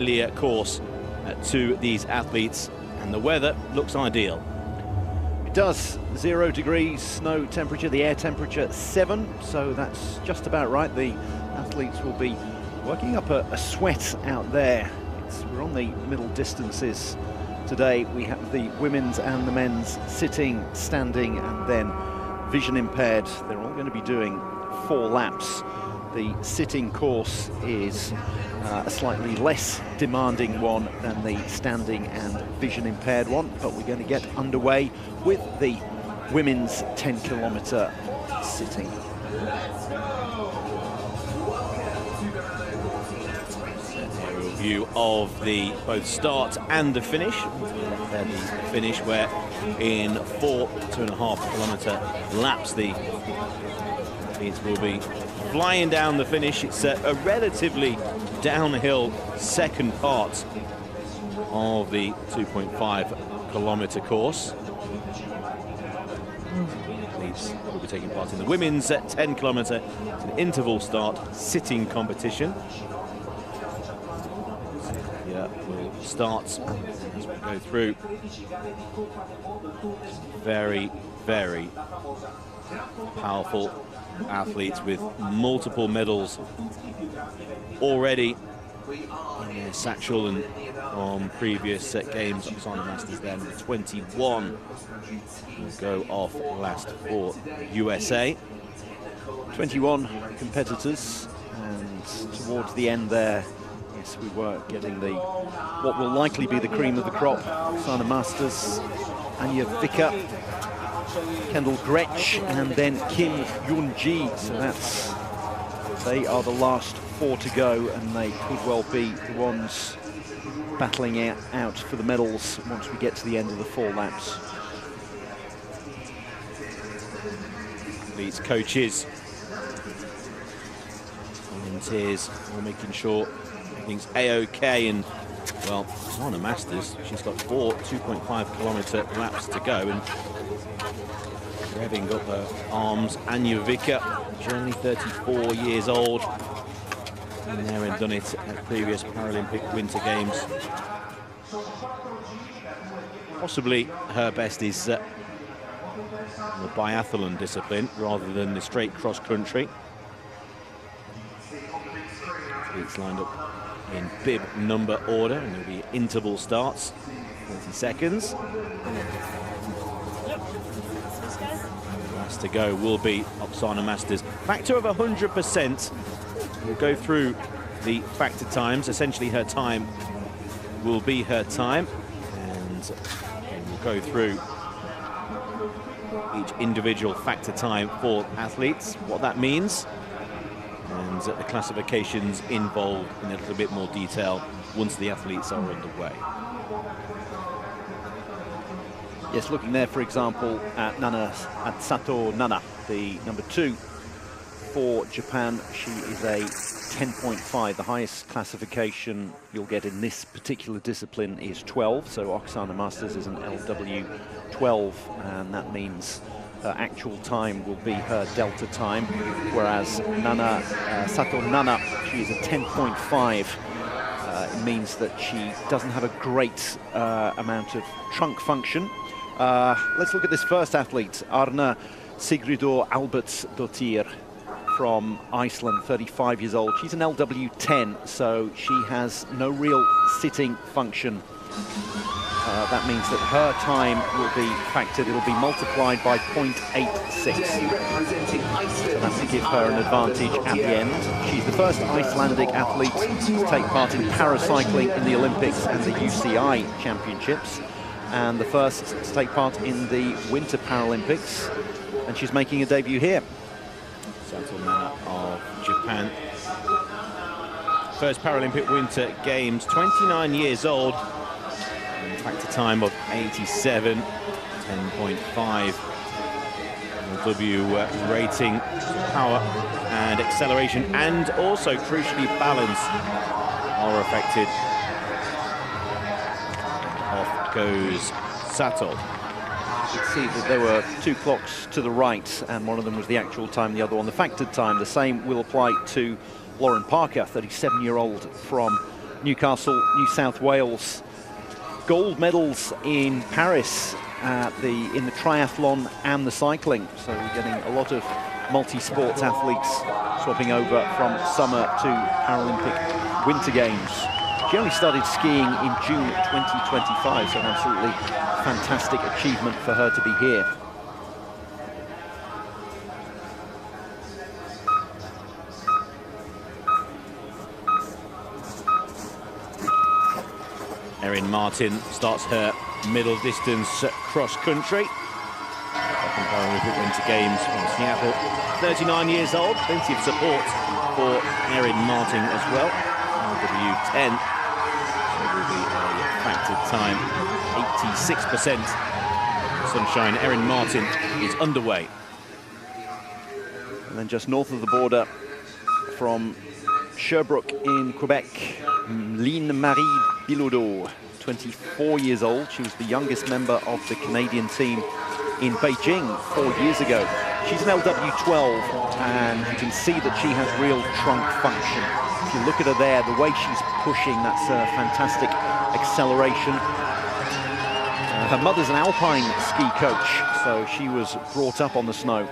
course to these athletes, and the weather looks ideal. It does. 0 degrees, snow temperature, the air temperature 7, so that's just about right. The athletes will be working up a sweat out there. We're on the middle distances today. We have the women's and the men's sitting, standing, and then vision impaired. They're all going to be doing 4 laps. The sitting course is a slightly less demanding one than the standing and vision impaired one, but we're going to get underway with the women's 10-kilometer sitting. View of the both start and the finish. Then the finish where in 4 2.5-kilometer laps the athletes will be flying down the finish. It's a relatively downhill second part of the 2.5-kilometer course. Athletes will be taking part in the women's 10-kilometer. It's an interval start sitting competition. Will start as we go through. Very, very powerful athletes with multiple medals already in their satchel, and on previous games, Oksana Masters then 21 will go off last for USA. 21 competitors, and towards the end there, yes, we were getting what will likely be the cream of the crop. Oksana Masters, Anja Vicker, Kendall Gretsch, and then Kim Yoon-ji. So they are the last 4 to go, and they could well be the ones battling out for the medals once we get to the end of the 4 laps. These coaches, volunteers, all making sure everything's a-okay, and well, Oksana Masters, she's got 4 2.5-kilometer laps to go, and revving up her arms. Anja Vicker, she's only 34 years old, been there and done it at previous Paralympic Winter Games. Possibly her best is the biathlon discipline rather than the straight cross country. Athletes lined up in bib number order, and there'll be interval starts, 40 seconds. Last to go will be Oksana Masters. Factor of 100%. We'll go through the factor times. Essentially, her time will be her time, and we'll go through each individual factor time for athletes, what that means, and the classifications involved in a little bit more detail once the athletes are underway. Yes, looking there, for example, at Sato Nana, the number 2 for Japan. She is a 10.5. The highest classification you'll get in this particular discipline is 12. So Oksana Masters is an LW 12, and that means her actual time will be her delta time, whereas Sato Nana, she is a 10.5. It means that she doesn't have a great amount of trunk function. Let's look at this first athlete, Arna Sigridor Albertsdottir from Iceland, 35 years old. She's an LW 10, so she has no real sitting function. That means that her time will be factored. It'll be multiplied by 0.86. So that will give her an advantage at the end. She's the first Icelandic athlete to take part in paracycling in the Olympics and the UCI Championships, and the first to take part in the Winter Paralympics, and she's making a debut here. Sato Nana of Japan. First Paralympic Winter Games, 29 years old. Factor time of 87, 10.5. W rating, power and acceleration, and also crucially balance are affected. Off goes Sato. You could see that there were 2 clocks to the right, and one of them was the actual time, the other one the factored time. The same will apply to Lauren Parker, 37-year-old from Newcastle, New South Wales. Gold medals in Paris in the triathlon and the cycling. So we're getting a lot of multi-sports athletes swapping over from summer to Paralympic Winter Games. She only started skiing in June 2025, so an absolutely fantastic achievement for her to be here. Erin Martin starts her middle distance cross country. Paralympic Winter Games from Seattle. 39 years old, plenty of support for Erin Martin as well. LW10, so will be a factored time. 86% sunshine. Erin Martin is underway. And then just north of the border from Sherbrooke in Quebec, Line-Marie Bilodeau, 24 years old. She was the youngest member of the Canadian team in Beijing 4 years ago. She's an LW12, and you can see that she has real trunk function. If you look at her there, the way she's pushing, that's a fantastic acceleration. Her mother's an alpine ski coach, so she was brought up on the snow.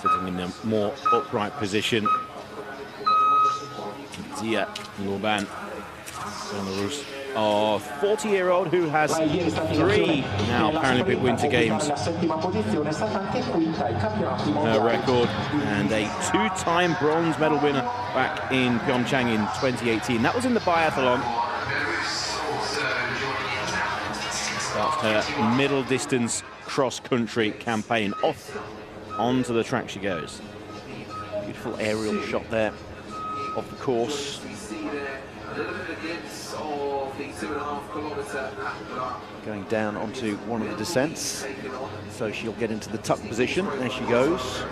Sitting in a more upright position. Zia Nouban, Belarus. A 40-year-old who has 3 now Paralympic Winter Games her record, and a 2-time bronze medal winner back in Pyeongchang in 2018. That was in the biathlon. Starts her middle distance cross-country campaign. Off onto the track she goes. Beautiful aerial shot there of the course. Going down onto one of the descents, so she'll get into the tuck position. There she goes.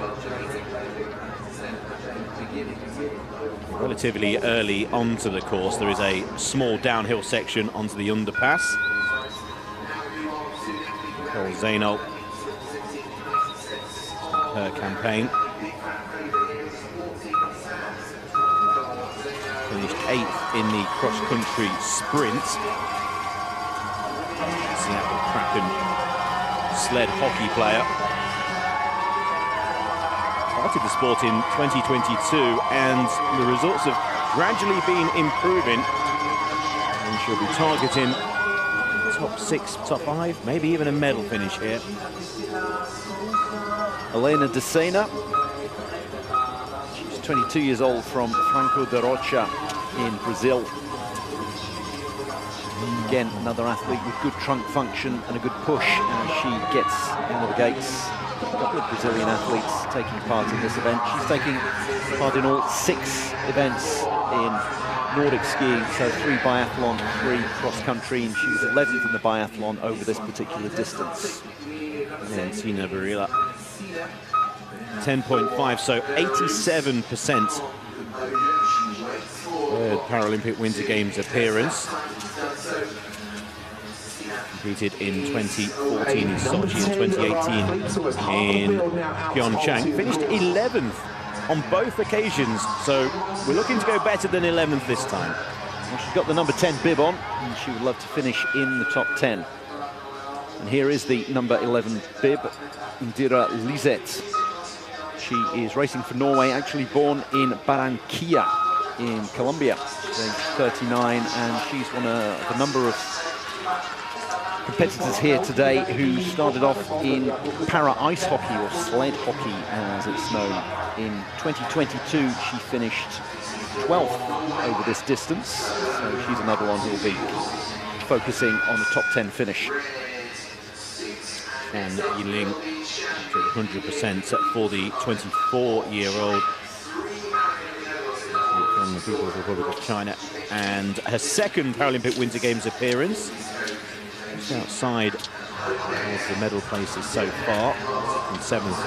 Relatively early onto the course, there is a small downhill section onto the underpass. Nicole Zaino, her campaign. Finished 8th in the cross-country sprint. Seattle Kraken sled hockey player. Started the sport in 2022, and the results have gradually been improving. And she'll be targeting top 6, top 5, maybe even a medal finish here. Helena de Sena. She's 22 years old, from Franco de Rocha in Brazil. Again, another athlete with good trunk function and a good push as she gets out of the gates. A couple of Brazilian athletes taking part in this event. She's taking part in all 6 events in Nordic skiing, so 3 biathlon, 3 cross-country, and she was 11th in the biathlon over this particular distance. And Tina Varela, 10.5, so 87% Paralympic Winter Games appearance. Competed in 2014 in Sochi and 2018 in Pyeongchang. Finished 11th on both occasions, so we're looking to go better than 11th this time. Well, she's got the number 10 bib on, and she would love to finish in the top 10. And here is the number 11 bib, Indira Lisette. She is racing for Norway, actually born in Barranquilla in Colombia. She's 39, and she's one of a number of competitors here today who started off in para ice hockey, or sled hockey as it's known. In 2022, she finished 12th over this distance, so she's another one who will be focusing on the top 10 finish. And Yiling, 100% for the 24-year-old from the People's Republic of China, and her second Paralympic Winter Games appearance. Just outside of the medal places so far, and 7th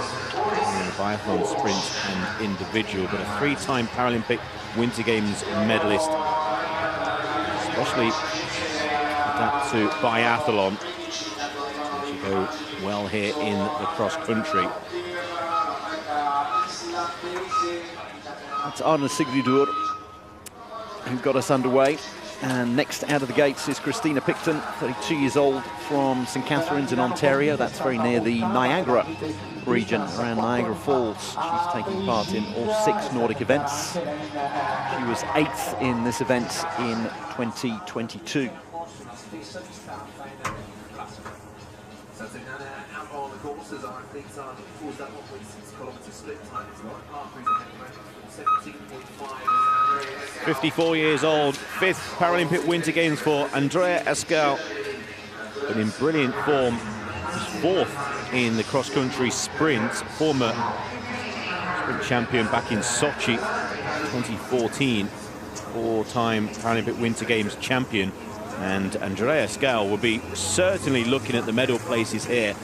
in the biathlon, sprint and individual, but a 3-time Paralympic Winter Games medalist, especially adapt to biathlon. She go well here in the cross country. It's Arne Sigridur who got us underway. And next out of the gates is Christina Picton, 32 years old, from St Catharines in Ontario. That's very near the Niagara region, around Niagara Falls. She's taking part in all 6 Nordic events. She was 8th in this event in 2022. On the courses, our athletes are towards that 1.6 kilometre split time. It's got Parker who's ahead of 17.5. 54 years old, 5th Paralympic Winter Games for Andrea Escal. But in brilliant form, she's 4th in the cross-country sprint, former sprint champion back in Sochi 2014, 4-time Paralympic Winter Games champion. And Andrea Escal will be certainly looking at the medal places here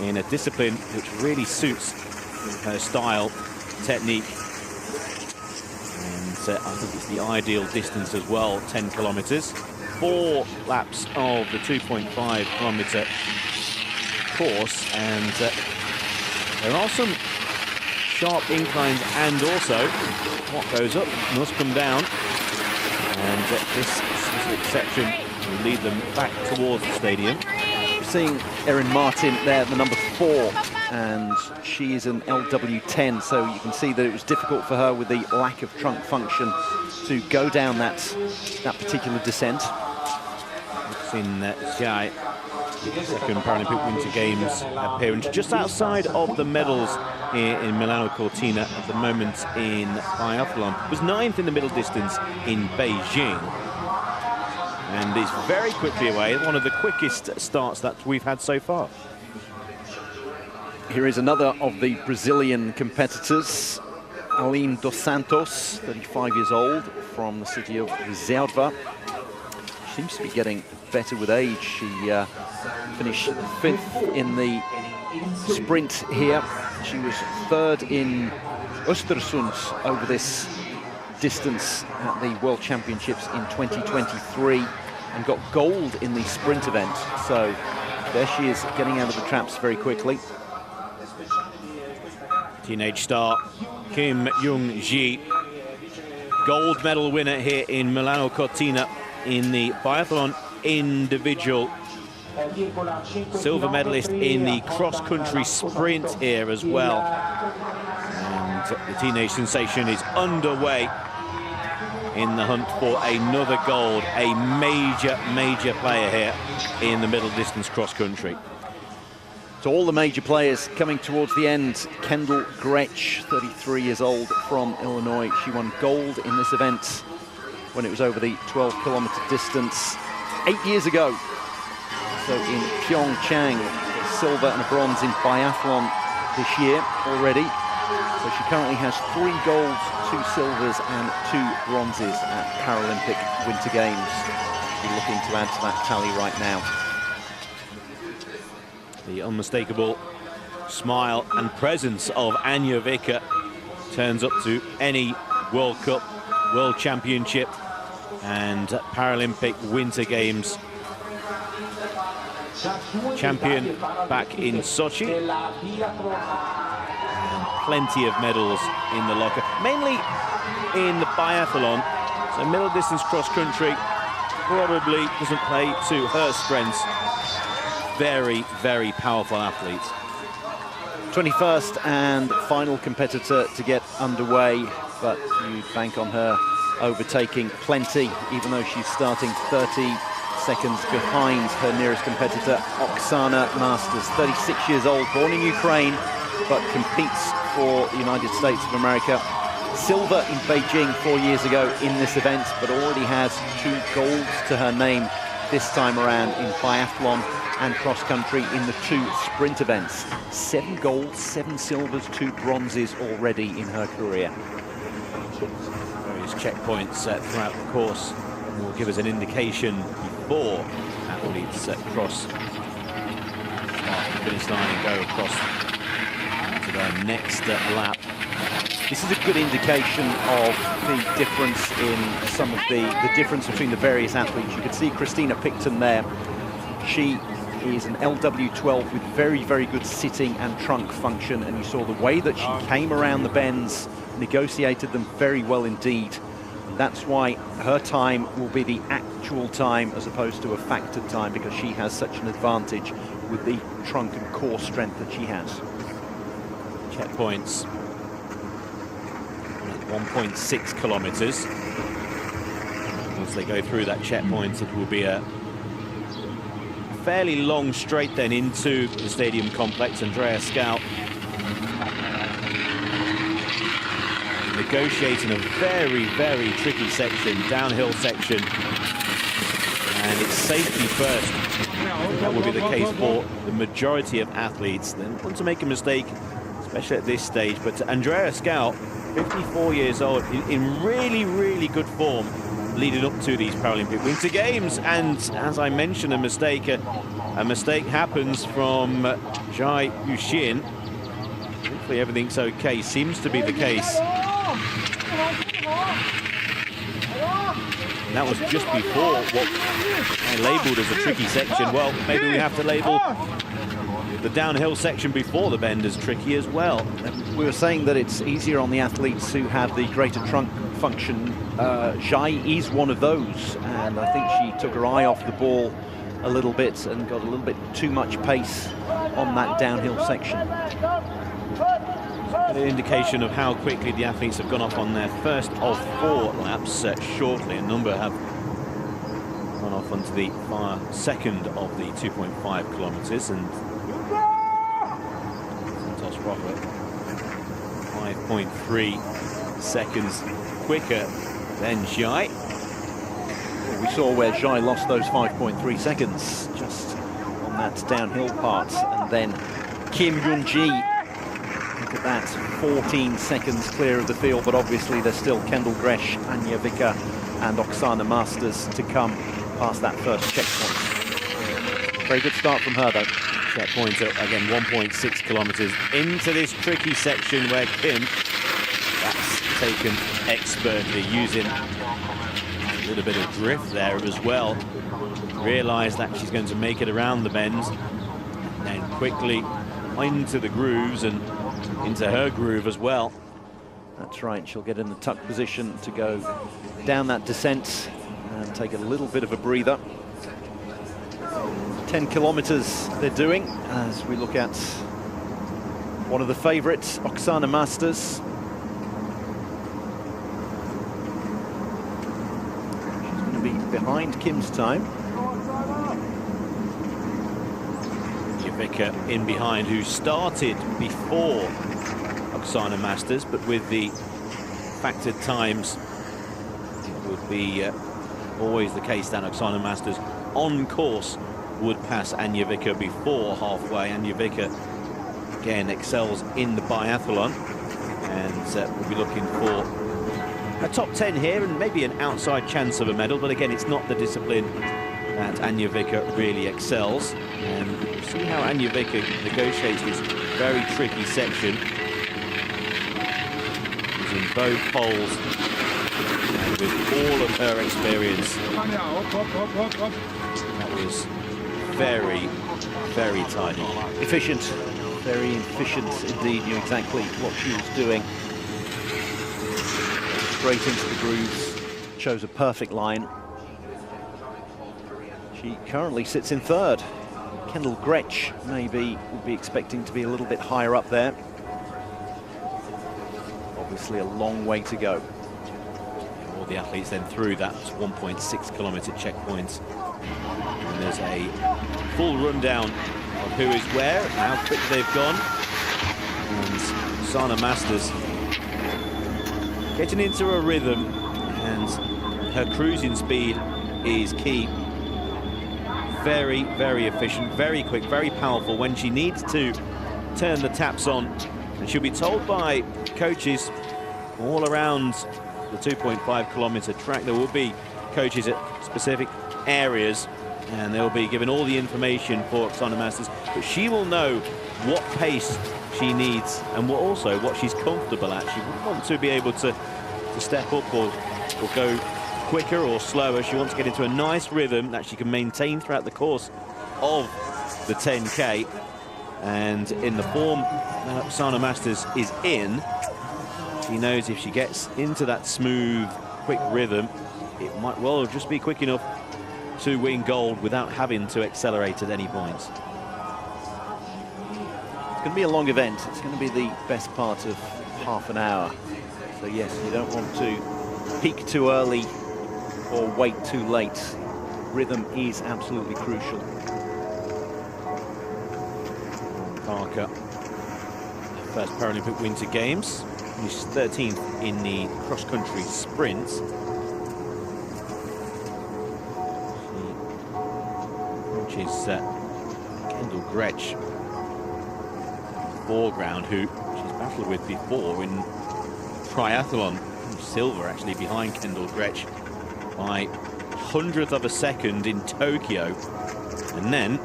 in a discipline which really suits her style, technique. And I think it's the ideal distance as well, 10 kilometers. 4 laps of the 2.5 kilometer course, and there are some sharp inclines, and also what goes up must come down, and this specific section will lead them back towards the stadium. We're seeing Erin Martin there, the number 4, and she is an LW10, so you can see that it was difficult for her with the lack of trunk function to go down that particular descent. We've seen Jai, second Paralympic Winter Games appearance, just outside of the medals here in Milano Cortina at the moment in biathlon. Was 9th in the middle distance in Beijing, and is very quickly away, one of the quickest starts that we've had so far. Here is another of the Brazilian competitors, Aline dos Santos, 35 years old, from the city of Reserva. She seems to be getting better with age. She finished 5th in the sprint here. She was 3rd in Östersund over this distance at the World Championships in 2023 and got gold in the sprint event. So there she is, getting out of the traps very quickly. Teenage star Kim Young-ji, gold medal winner here in Milano Cortina in the biathlon individual, silver medalist in the cross-country sprint here as well. And the teenage sensation is underway in the hunt for another gold, a major player here in the middle distance cross-country. So all the major players coming towards the end. Kendall Gretsch, 33 years old, from Illinois. She won gold in this event when it was over the 12-kilometer distance 8 years ago. So in Pyeongchang, silver and a bronze in biathlon this year already. So she currently has 3 golds, 2 silvers and 2 bronzes at Paralympic Winter Games. She's looking to add to that tally right now. The unmistakable smile and presence of Anja Vicker turns up to any World Cup, World Championship and Paralympic Winter Games. Champion back in Sochi. And plenty of medals in the locker, mainly in the biathlon. So middle distance cross country probably doesn't play to her strengths. Very powerful athletes. 21st and final competitor to get underway, but you bank on her overtaking plenty, even though she's starting 30 seconds behind her nearest competitor, Oksana Masters, 36 years old, born in Ukraine, but competes for the United States of America. Silver in Beijing 4 years ago in this event, but already has 2 golds to her name this time around in biathlon and cross-country in the 2 sprint events. 7 golds, 7 silvers, 2 bronzes already in her career. Various checkpoints throughout the course will give us an indication before athletes cross the finish line and go across to their next lap. This is a good indication of the difference in some of the difference between the various athletes. You could see Christina Picton there. She is an LW12 with very, very good sitting and trunk function, and you saw the way that she came around the bends, negotiated them very well indeed. That's why her time will be the actual time as opposed to a factored time, because she has such an advantage with the trunk and core strength that she has. Checkpoints 1.6 kilometers. Once they go through that checkpoint, it will be a fairly long straight then into the stadium complex. Andrea Scout negotiating a very, very tricky section, downhill section, and it's safety first. That will be the case for the majority of athletes. They don't want to make a mistake, especially at this stage. But Andrea Scout, 54 years old, in really, really good form leading up to these Paralympic Winter Games. And as I mentioned, a mistake happens from Jai Yuxin. Hopefully everything's okay. Seems to be the case. And that was just before what I labelled as a tricky section. Well, maybe we have to label the downhill section before the bend as tricky as well. We were saying that it's easier on the athletes who have the greater trunk function. Jai is one of those, and I think she took her eye off the ball a little bit and got a little bit too much pace on that downhill section. An indication of how quickly the athletes have gone off on their first of 4 laps. Shortly, a number have gone off onto the far second of the 2.5 kilometers, and Santos Rocker 5.3 seconds quicker than Jai. Well, we saw where Jai lost those 5.3 seconds just on that downhill part, and then Kim Yun-ji, look at that, 14 seconds clear of the field, but obviously there's still Kendall Gresh, Anja Vicker and Oksana Masters to come past that first checkpoint. Very good start from her though. Checkpoint at, again, 1.6 kilometers into this tricky section where Kim, that's taken expertly, using a little bit of drift there as well. Realised that she's going to make it around the bends, and then quickly into the grooves and into her groove as well. That's right, she'll get in the tuck position to go down that descent and take a little bit of a breather. 10 kilometers they're doing as we look at one of the favorites, Oksana Masters. She's going to be behind Kim's time. Vicker in behind, who started before Oksana Masters, but with the factored times, it would be always the case that Oksana Masters on course would pass Anja Vicker before halfway. Anja Vicker, again, excels in the biathlon, and we'll be looking for a top 10 here and maybe an outside chance of a medal, but again, it's not the discipline that Anja Vicker really excels. And we'll see how Anja Vicker negotiates this very tricky section. Using both poles and with all of her experience. That was very, very tidy. Efficient, very efficient indeed. Knew exactly what she was doing. Straight into the grooves, chose a perfect line. She currently sits in third. Kendall Gretsch maybe would be expecting to be a little bit higher up there. Obviously a long way to go. All the athletes then through that 1.6 kilometer checkpoint. And there's a full rundown of who is where, how quick they've gone. And Oksana Masters getting into a rhythm, and her cruising speed is key. Very, very efficient, very quick, very powerful when she needs to turn the taps on. And she'll be told by coaches all around the 2.5 kilometer track. There will be coaches at specific areas, and they'll be given all the information for Oksana Masters. But she will know what pace she needs and also what she's comfortable at. She wouldn't want to be able to step up or go quicker or slower. She wants to get into a nice rhythm that she can maintain throughout the course of the 10K. And in the form that Oksana Masters is in, she knows if she gets into that smooth, quick rhythm, it might well just be quick enough to win gold without having to accelerate at any points. It's going to be a long event. It's going to be the best part of half an hour. So yes, you don't want to peak too early or wait too late. Rhythm is absolutely crucial. Parker, first Paralympic Winter Games. He's 13th in the cross-country sprint. Which is Kendall Gretsch, foreground, who she's battled with before in triathlon. Silver actually behind Kendall Gretsch by 100th of a second in Tokyo, and then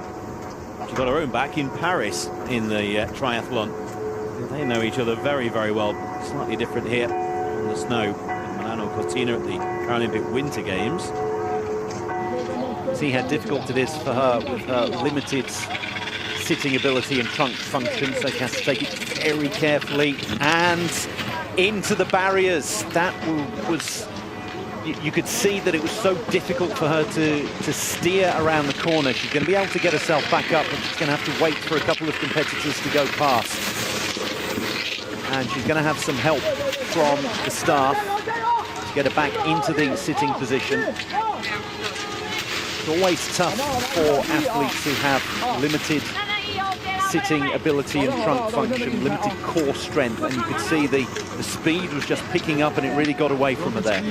she got her own back in Paris in the triathlon. They know each other very, very well. Slightly different here on the snow in Milano Cortina at the Paralympic Winter Games. See how difficult it is for her with her limited sitting ability and trunk function, so she has to take it very carefully and into the barriers. That was, you could see that it was so difficult for her to steer around the corner. She's going to be able to get herself back up, but she's going to have to wait for a couple of competitors to go past. And she's going to have some help from the staff to get her back into the sitting position. It's always tough for athletes who have limited sitting ability and trunk function, limited core strength, and you could see the speed was just picking up and it really got away from her there.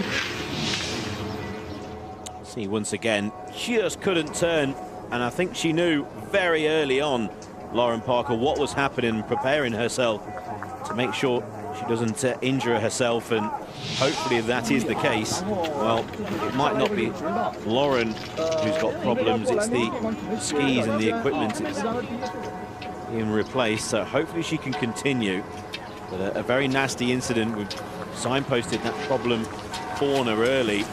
See, once again, just couldn't turn, and I think she knew very early on, Lauren Parker, what was happening, preparing herself to make sure she doesn't injure herself, and hopefully that is the case. Well, it might not be Lauren who's got problems, it's the skis and the equipment it's being replaced, so hopefully she can continue. But a very nasty incident. We've signposted that problem corner early.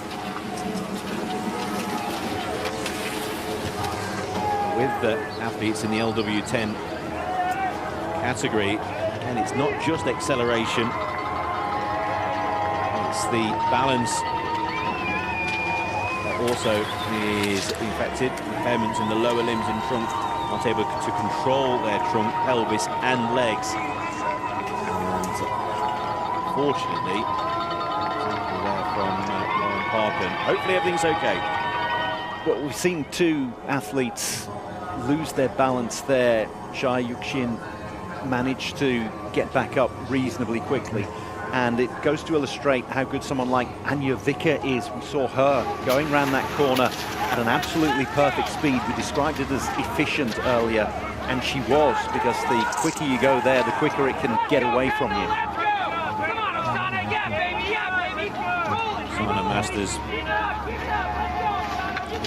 With the athletes in the LW10 category, and it's not just acceleration, it's the balance that also is affected. Impairments in the lower limbs and trunk, not able to control their trunk, pelvis and legs. And fortunately, there from Lauren Parker. Hopefully everything's okay. Well, we've seen two athletes lose their balance there. Jai Yuxin managed to get back up reasonably quickly, and it goes to illustrate how good someone like Anja Vicker is. We saw her going around that corner at an absolutely perfect speed. We described it as efficient earlier, and she was, because the quicker you go there, the quicker it can get away from you. Oksana Masters.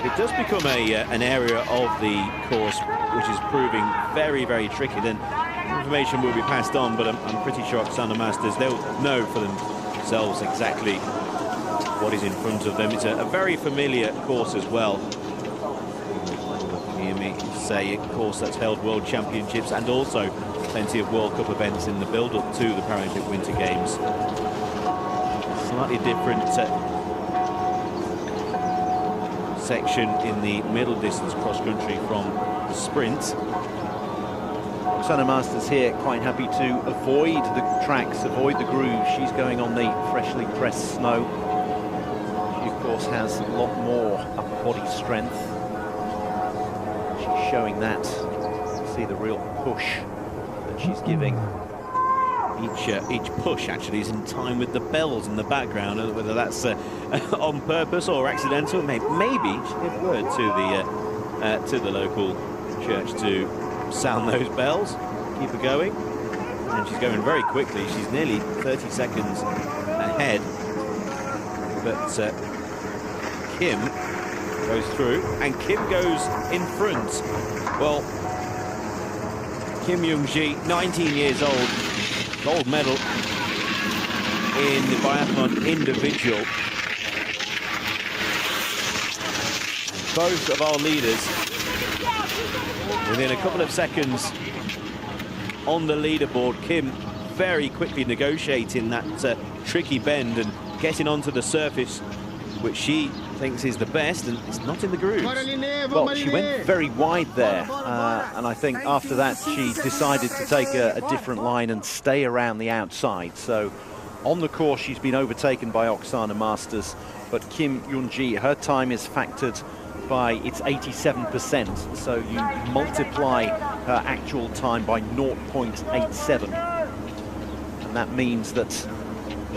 It does become an area of the course which is proving very, very tricky, then information will be passed on, but I'm pretty sure Oksana Masters, they'll know for themselves exactly what is in front of them. It's a very familiar course as well. You hear me say a course that's held World Championships and also plenty of World Cup events in the build-up to the Paralympic Winter Games. Slightly different section in the middle distance cross-country from the sprint. Oksana Masters here quite happy to avoid the tracks, avoid the grooves. She's going on the freshly pressed snow. She, of course, has a lot more upper body strength. She's showing that. See the real push that she's giving. Each push actually is in time with the bells in the background, whether that's on purpose or accidental. Maybe she gave word to the local church to sound those bells, keep her going, and she's going very quickly. She's nearly 30 seconds ahead, but Kim goes through, and Kim goes in front. Well, Kim Young-ji, 19 years old, gold medal in the biathlon individual. Both of our leaders Within a couple of seconds on the leaderboard, Kim very quickly negotiating that tricky bend and getting onto the surface, which she thinks is the best, and it's not in the grooves. Well, she went very wide there, and I think after that she decided to take a different line and stay around the outside. So on the course she's been overtaken by Oksana Masters, but Kim Yoon-ji, her time is factored by its 87%, so you multiply her actual time by 0.87, and that means that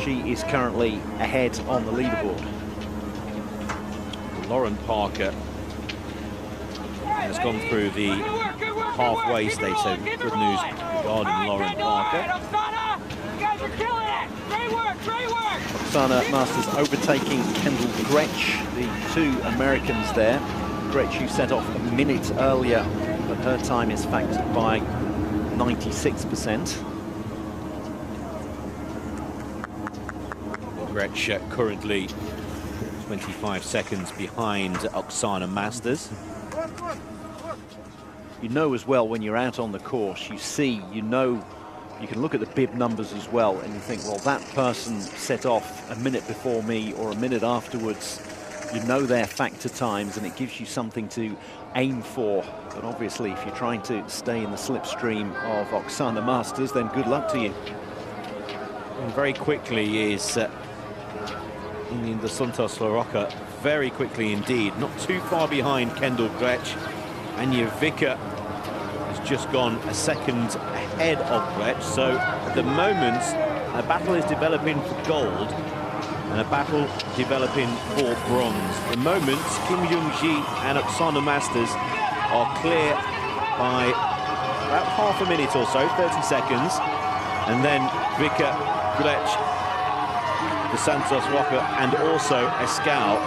she is currently ahead on the leaderboard. Lauren Parker has gone through the halfway stage, so good news regarding Lauren Parker. Oksana Masters overtaking Kendall Gretsch, the two Americans there. Gretsch, who set off a minute earlier, but her time is factored by 96%. Gretsch currently 25 seconds behind Oksana Masters. You know as well when you're out on the course, you see, you know, you can look at the bib numbers as well, and you think, well, that person set off a minute before me or a minute afterwards. You know their factor times, and it gives you something to aim for. But obviously, if you're trying to stay in the slipstream of Oksana Masters, then good luck to you. And very quickly is in the Santos Larocca, very quickly indeed, not too far behind Kendall Gretsch. Anja Vicker has just gone a second ahead of Gretsch, so at the moment a battle is developing for gold and a battle developing for bronze. At the moment, Kim Yoon-ji and Oksana Masters are clear by about half a minute or so, 30 seconds, and then Vicker, Gretsch, the Santos Roca, and also Escal,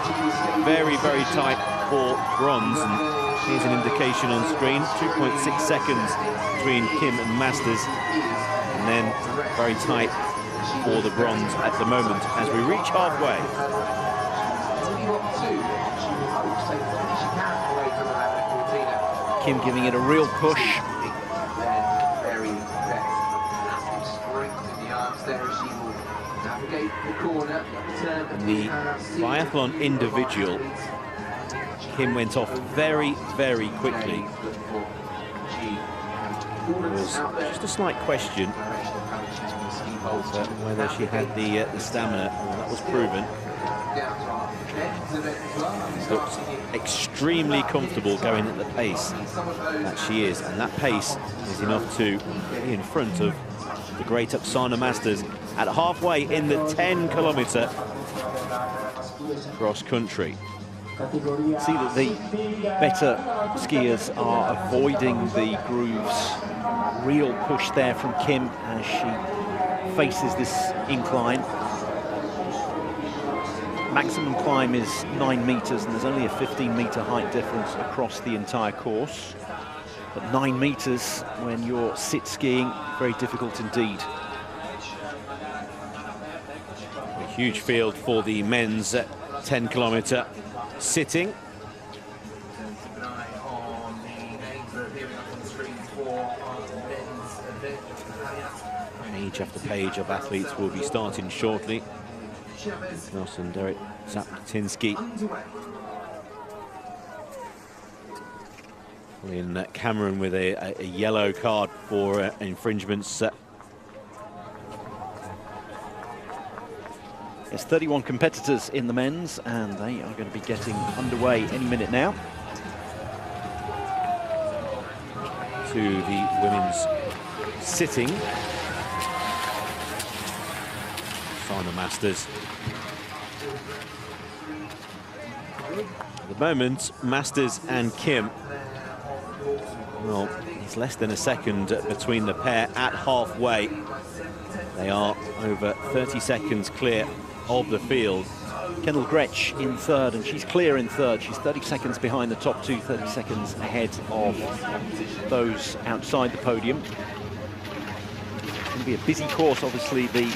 very, very tight for bronze. And here's an indication on screen, 2.6 seconds between Kim and Masters, and then very tight for the bronze at the moment as we reach halfway. Kim giving it a real push. In the biathlon individual, Kim went off very, very quickly. There was just a slight question whether she had the stamina. Well, that was proven. Looks extremely comfortable going at the pace that she is, and that pace is enough to be in front of the great Oksana Masters at halfway in the 10-kilometer cross country. See that the better skiers are avoiding the grooves. Real push there from Kim as she faces this incline. Maximum climb is 9 meters, and there's only a 15-meter height difference across the entire course. But 9 meters when you're sit skiing, very difficult indeed. A huge field for the men's 10-kilometer sitting. Page after page of athletes will be starting shortly. Nelson Derek Zaptinsky. In Cameron with a yellow card for infringements. There's 31 competitors in the men's, and they are going to be getting underway any minute now. To the women's sitting. Oksana Masters. At the moment, Masters and Kim, well, it's less than a second between the pair at halfway. They are over 30 seconds clear of the field. Kendall Gretsch in third, and she's clear in third. She's 30 seconds behind the top two, 30 seconds ahead of those outside the podium. It's going to be a busy course, obviously. The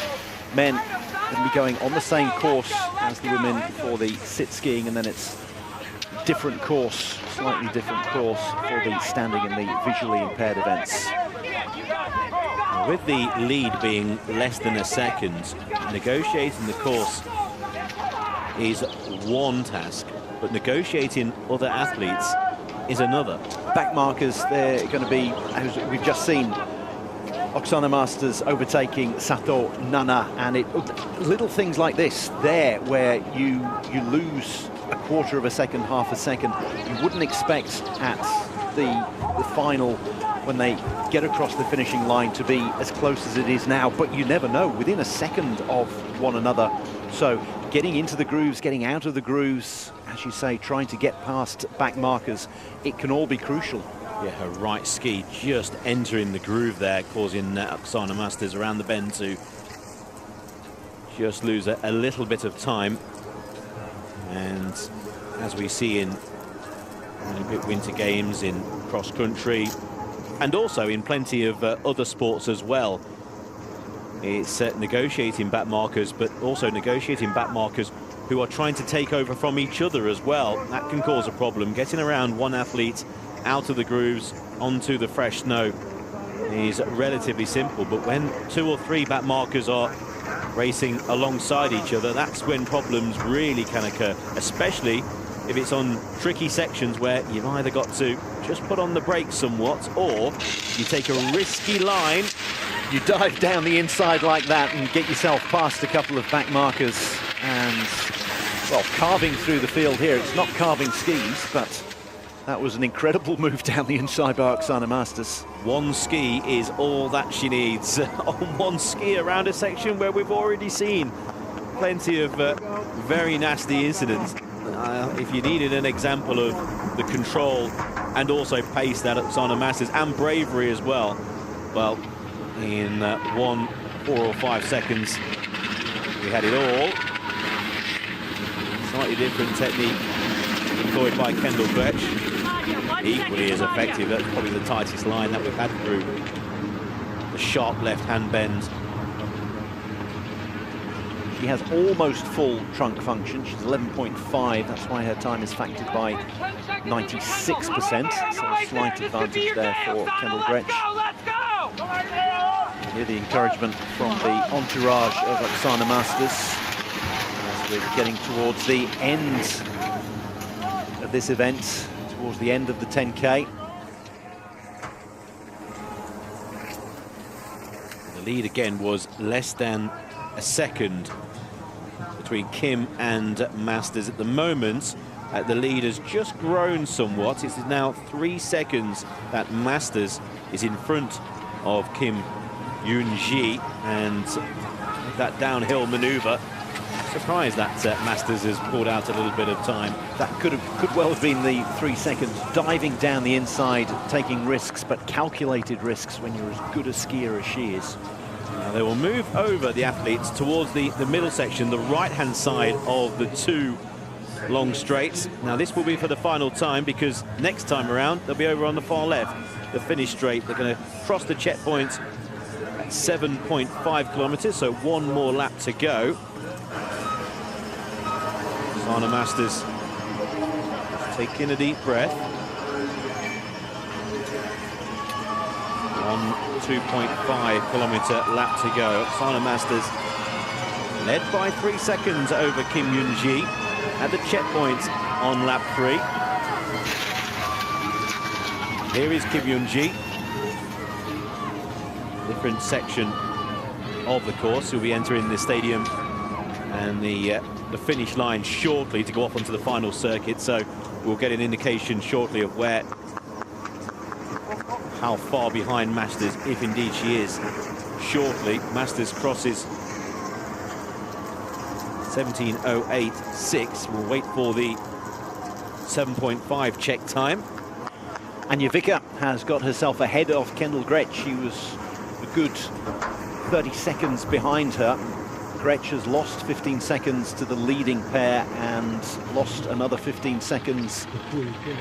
men going to be going on the same course as the women for the sit skiing, and then it's different course, slightly different course for the standing and the visually impaired events. With the lead being less than a second, negotiating the course is one task, but negotiating other athletes is another. Back markers, they're going to be, as we've just seen, Oksana Masters overtaking Sato Nana, and little things like this there where you lose a quarter of a second, half a second. You wouldn't expect at the final, when they get across the finishing line, to be as close as it is now, but you never know, within a second of one another. So getting into the grooves, getting out of the grooves, as you say, trying to get past back markers, it can all be crucial. Yeah, her right ski just entering the groove there, causing Oksana Masters around the bend to just lose a little bit of time. And as we see in Paralympic Winter Games, in cross-country, and also in plenty of other sports as well, it's negotiating back markers, but also negotiating back markers who are trying to take over from each other as well. That can cause a problem. Getting around one athlete out of the grooves onto the fresh snow is relatively simple, but when 2 or 3 back markers are racing alongside each other, that's when problems really can occur, especially if it's on tricky sections where you've either got to just put on the brakes somewhat, or you take a risky line. You dive down the inside like that and get yourself past a couple of back markers, and, well, carving through the field here. It's not carving skis, but that was an incredible move down the inside by Oksana Masters. One ski is all that she needs on one ski around a section where we've already seen plenty of very nasty incidents. If you needed an example of the control and also pace that Oksana Masters, and bravery as well, well, in 1, 4 or 5 seconds we had it all. Slightly different technique employed by Kendall Gretsch. Equally as effective. That's probably the tightest line that we've had through the sharp left-hand bend. She has almost full trunk function. She's 11.5. That's why her time is factored by 96%. So a slight advantage there for Kendall Gretsch. Hear the encouragement from the entourage of Oksana Masters as we're getting towards the end of this event, towards the end of the 10K. The lead again was less than a second between Kim and Masters. At the moment, the lead has just grown somewhat. It's now 3 seconds that Masters is in front of Kim Yoon-ji, and that downhill maneuver, surprised that Masters has pulled out a little bit of time. That could well have been the 3 seconds, diving down the inside, taking risks, but calculated risks when you're as good a skier as she is. Now they will move over, the athletes, towards the middle section, the right-hand side of the 2 long straights. Now this will be for the final time, because next time around they'll be over on the far left, the finish straight. They're going to cross the checkpoint at 7.5 kilometers, so 1 more lap to go. Oksana Masters taking a deep breath. 2.5 kilometer lap to go. Oksana Masters led by 3 seconds over Kim Yoon-ji at the checkpoint on lap 3. Here is Kim Yoon-ji. Different section of the course. He'll be entering the stadium and the finish line shortly to go off onto the final circuit. So we'll get an indication shortly of how far behind Masters, if indeed she is. Shortly, Masters crosses 17:08.6. We'll wait for the 7.5 check time. Anja has got herself ahead of Kendall Gretsch. She was a good 30 seconds behind her. Gretsch has lost 15 seconds to the leading pair and lost another 15 seconds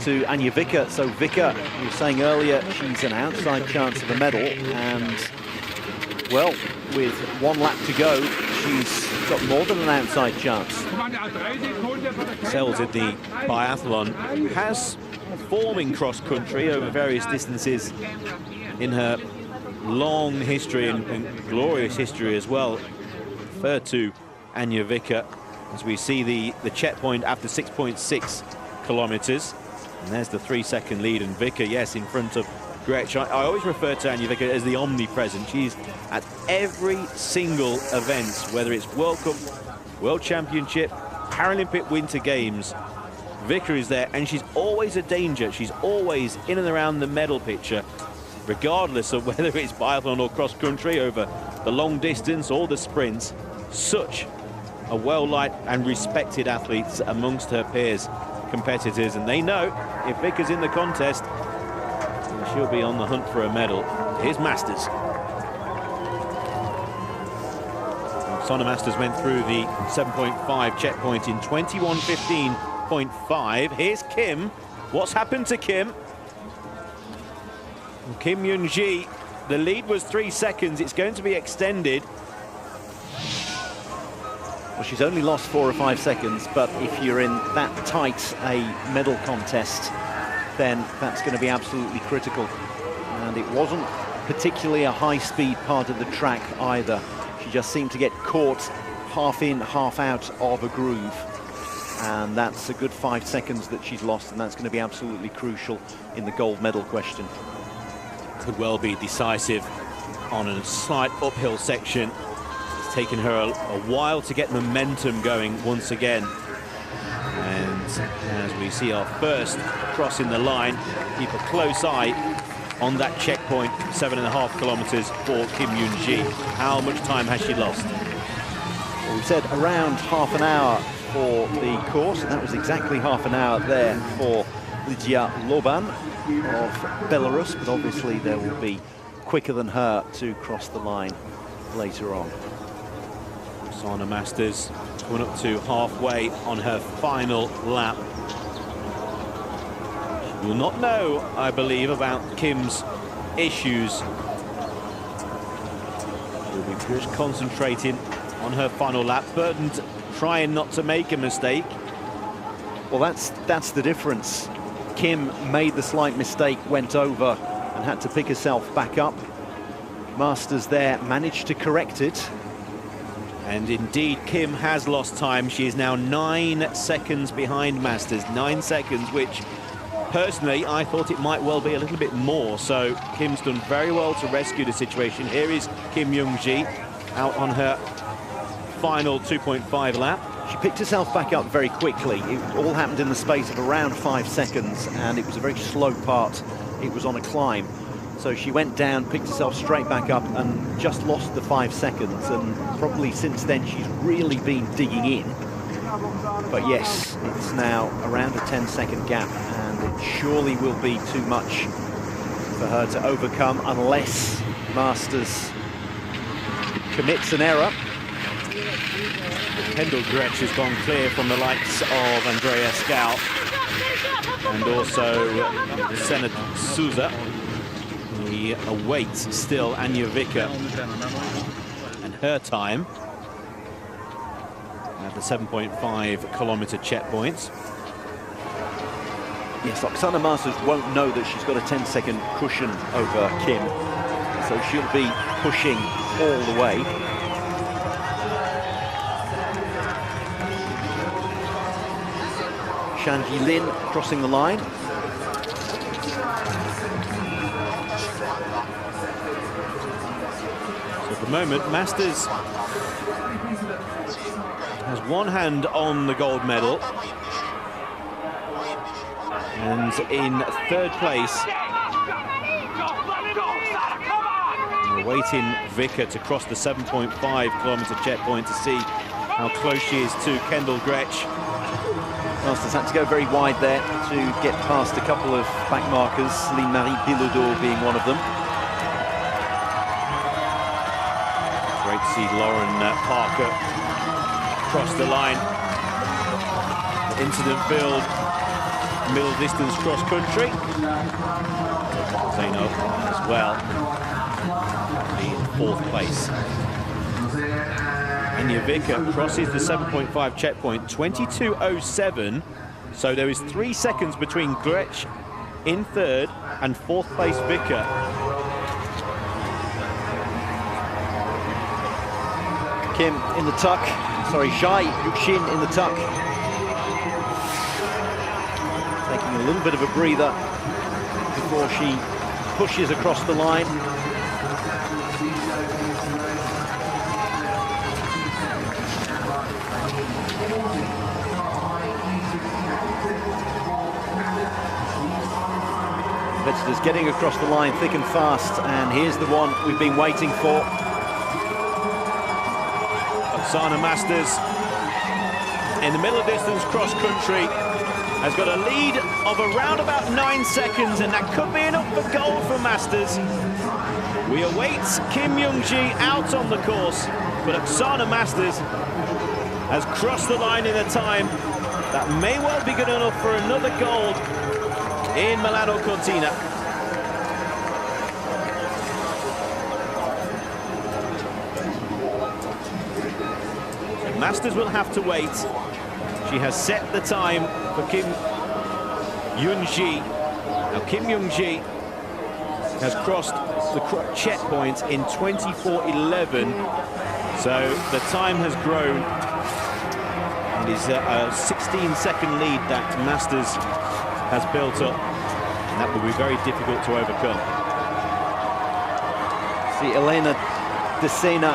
to Anja Vicker. So Vicker, you were saying earlier, she's an outside chance of a medal, and, well, with 1 lap to go, she's She's got more than an outside chance. Excels at the biathlon, has form in cross-country over various distances in her long history and glorious history as well. Referred to Anja Vicker, as we see the checkpoint after 6.6 kilometers. And there's the 3-second lead, and Vicker, yes, in front of Gretsch. I always refer to Anja Vicker as the omnipresent. She's at every single event, whether it's World Cup, World Championship, Paralympic Winter Games. Vicker is there, and she's always a danger. She's always in and around the medal picture, regardless of whether it's biathlon or cross-country, over the long distance or the sprints. Such a well-liked and respected athlete amongst her peers competitors, and they know if Vicker's in the contest, she'll be on the hunt for a medal. Here's Masters. Oksana Masters went through the 7.5 checkpoint in 21:15.5. Here's Kim. What's happened to Kim? Kim Young-ji, the lead was 3 seconds. It's going to be extended. Well, she's only lost 4 or 5 seconds, but if you're in that tight a medal contest, then that's going to be absolutely critical. And it wasn't particularly a high-speed part of the track either. She just seemed to get caught half in, half out of a groove. And that's a good 5 seconds that she's lost, and that's going to be absolutely crucial in the gold medal question. Could well be decisive on a slight uphill section. It's taken her a while to get momentum going once again. And as we see our first crossing the line, keep a close eye on that checkpoint, 7.5 kilometers for Kim Young-ji. How much time has she lost? Well, we said around half an hour for the course, and that was exactly half an hour there for Lydia Loban of Belarus, but obviously there will be quicker than her to cross the line later on. Oksana Masters coming up to halfway on her final lap. She will not know, I believe, about Kim's issues. She'll be just concentrating on her final lap, burdened, trying not to make a mistake. Well, that's the difference. Kim made the slight mistake, went over and had to pick herself back up. Masters there managed to correct it. And indeed, Kim has lost time. She is now 9 seconds behind Masters. 9 seconds, which personally I thought it might well be a little bit more. So Kim's done very well to rescue the situation. Here is Kim Young-ji out on her final 2.5 lap. She picked herself back up very quickly. It all happened in the space of around 5 seconds, and it was a very slow part. It was on a climb. So she went down, picked herself straight back up, and just lost the 5 seconds. And probably since then, she's really been digging in. But yes, it's now around a 10-second gap, and it surely will be too much for her to overcome unless Masters commits an error. Kendall Gretsch has gone clear from the likes of Andrea Scout and also Senna Souza. He awaits still Anja Vicker and her time at the 7.5 kilometer checkpoint. Yes, Oksana Masters won't know that she's got a 10-second cushion over Kim, so she'll be pushing all the way. Shanji Lin crossing the line. So at the moment, Masters has one hand on the gold medal. And in third place, we're waiting Vicker to cross the 7.5 kilometer checkpoint to see how close she is to Kendall Gretsch. Masters had to go very wide there to get past a couple of back markers, Celine-Marie Bilodeau being one of them. Great to see Lauren Parker cross the line. Incident-filled middle distance cross country. Zainab as well in fourth place. Anya Vika crosses the 7.5 checkpoint, 22.07. So there is 3 seconds between Gretsch in third and fourth place Vika. Kim in the tuck. Sorry, Zhai Yuxin in the tuck. Taking a little bit of a breather before she pushes across the line. Competitors getting across the line thick and fast, and here's the one we've been waiting for. Oksana Masters in the middle distance cross country has got a lead of around about 9 seconds, and that could be enough for gold for Masters. We await Kim Young-ji out on the course, but Oksana Masters has crossed the line in a time that may well be good enough for another gold in Milano Cortina. Masters will have to wait. She has set the time for Kim Young-ji. Now Kim Young-ji has crossed the checkpoint in 24.11, so the time has grown. It is a 16-second lead that Masters has built up, and that will be very difficult to overcome. See Elena Desena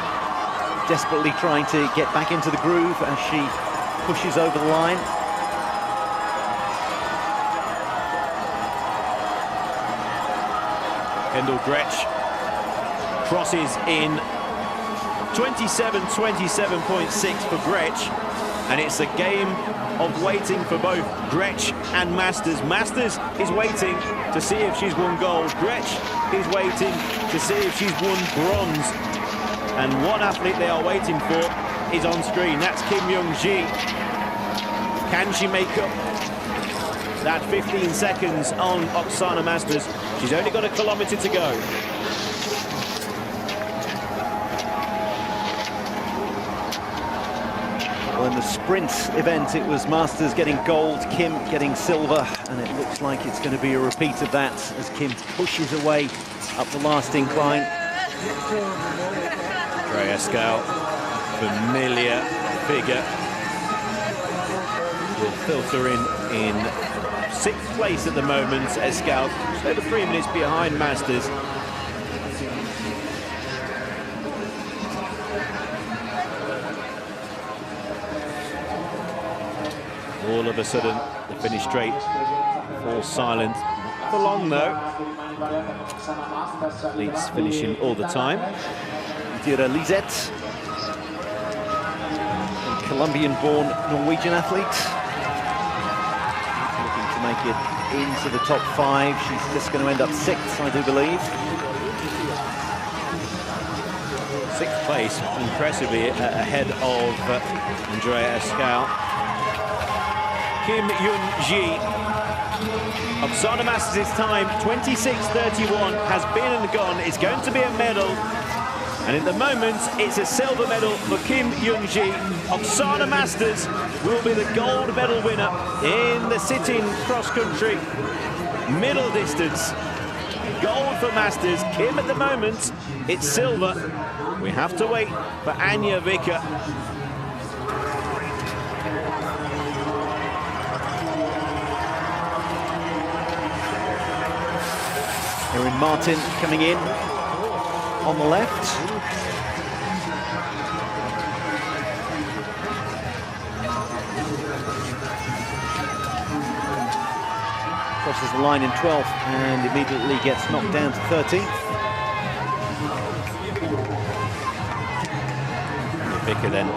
desperately trying to get back into the groove as she pushes over the line. Kendall Gretsch crosses in 27.26 for Gretsch, and it's a game of waiting for both Gretsch and Masters. Masters is waiting to see if she's won gold. Gretsch is waiting to see if she's won bronze. And one athlete they are waiting for is on screen. That's Kim Young-ji. Can she make up that 15 seconds on Oksana Masters? She's only got a kilometre to go. Well, in the sprint event, it was Masters getting gold, Kim getting silver, and it looks like it's going to be a repeat of that as Kim pushes away up the last incline. Andrea Escal, familiar figure, will filter in 6th place at the moment. Escal, just over 3 minutes behind Masters. All of a sudden, the finish straight falls silent. For long though. Leeds finishing all the time. Dira Lisette, a Colombian-born Norwegian athlete, looking to make it into the top 5. She's just going to end up 6th, I do believe. 6th place, impressively ahead of Andrea Escal. Kim Young-ji. Oksana Masters' time, 26.31, has been and gone. It's going to be a medal. And at the moment, it's a silver medal for Kim Young-ji. Oksana Masters will be the gold medal winner in the sitting cross-country middle distance. Gold for Masters. Kim at the moment, it's silver. We have to wait for Anya Vika. Erin Martin coming in on the left. Crosses the line in 12th and immediately gets knocked down to 13th. Vika then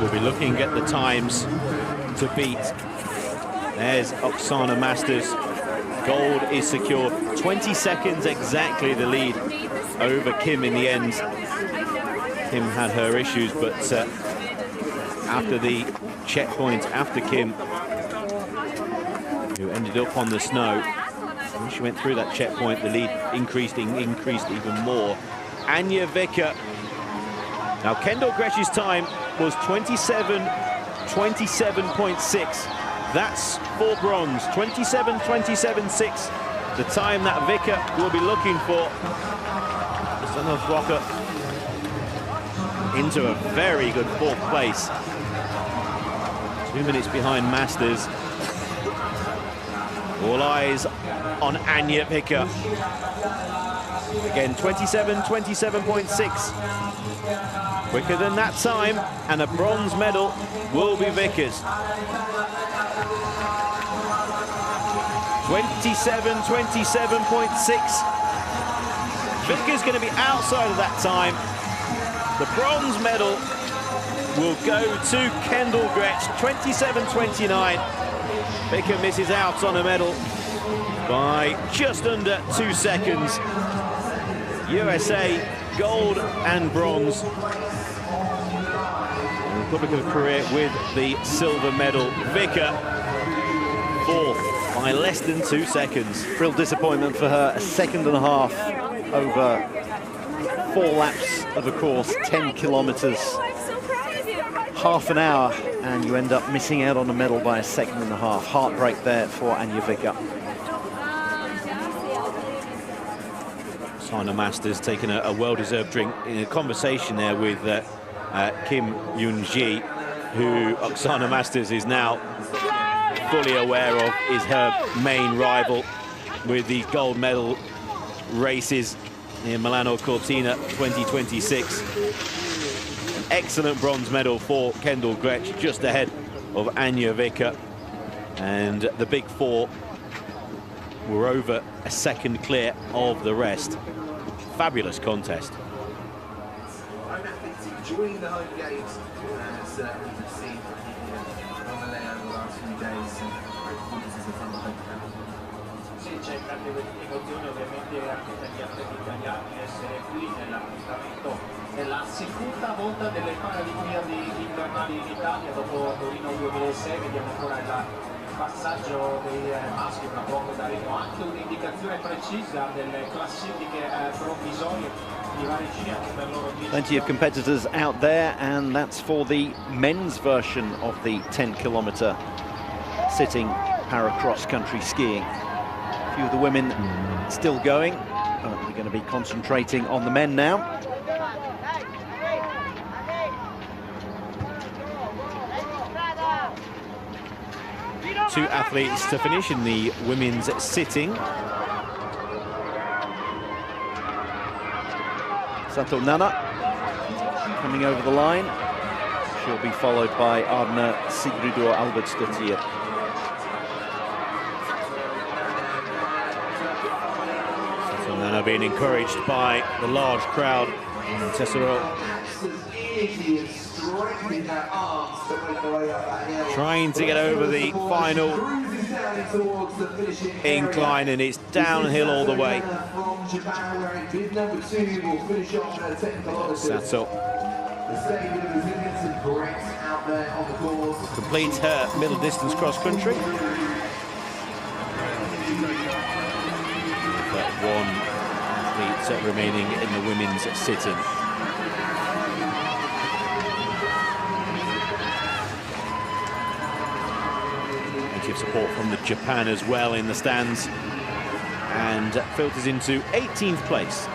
will be looking at the times to beat. There's Oksana Masters. Gold is secure. 20 seconds exactly the lead over Kim in the end. Kim had her issues, but after the checkpoint, after Kim, who ended up on the snow, when she went through that checkpoint, the lead increased even more. Anya Vika Now, Kendall Gretsch's time was 27:27.6. That's for bronze. 27:27.6. The time that Vika will be looking for. Son Rocker into a very good fourth place. 2 minutes behind Masters. All eyes on Anja Vika. Again, 27:27.6. Quicker than that time, and a bronze medal will be Vika's. 27:27.6. Vika's going to be outside of that time. The bronze medal will go to Kendall Gretsch, 27:29. Vika misses out on a medal by just under 2 seconds. USA gold and bronze. The Republic of Korea with the silver medal. Vika fourth by less than 2 seconds. Real disappointment for her. A second and a half over 4 laps of a course, 10 kilometers. Half an hour, and you end up missing out on a medal by a second and a half. Heartbreak there for Anja Vika. Oksana Masters taking a well-deserved drink in a conversation there with Kim Yoon-ji, who Oksana Masters is now fully aware of is her main rival with the gold medal races in Milano Cortina 2026. An excellent bronze medal for Kendall Gretsch, just ahead of Anja Vika. And the big four were over a second clear of the rest. Fabulous contest. Enjoying the home games, certainly we've seen on the layout the last few days. Performances in front of home crowd. Sì, c'è grande motivazione ovviamente anche per gli atleti italiani essere qui nell'appuntamento della seconda volta delle Paralimpiadi invernali in Italia dopo Torino 2006. Vediamo ancora il passaggio dei maschi, tra poco daremo anche un'indicazione precisa delle classifiche provvisorie. Plenty of competitors out there, and that's for the men's version of the 10-kilometer sitting para-cross country skiing. A few of the women still going, but we're going to be concentrating on the men now. Two athletes to finish in the women's sitting. Sato Nana coming over the line. She'll be followed by Arne Sigridur Albertsdottir. Sato Nana being encouraged by the large crowd in Tesoro. Trying to get over the final incline, and it's downhill all the way. Sato completes her middle distance cross country. But one athlete remaining in the women's sitting. Support from the Japan as well in the stands, and filters into 18th place.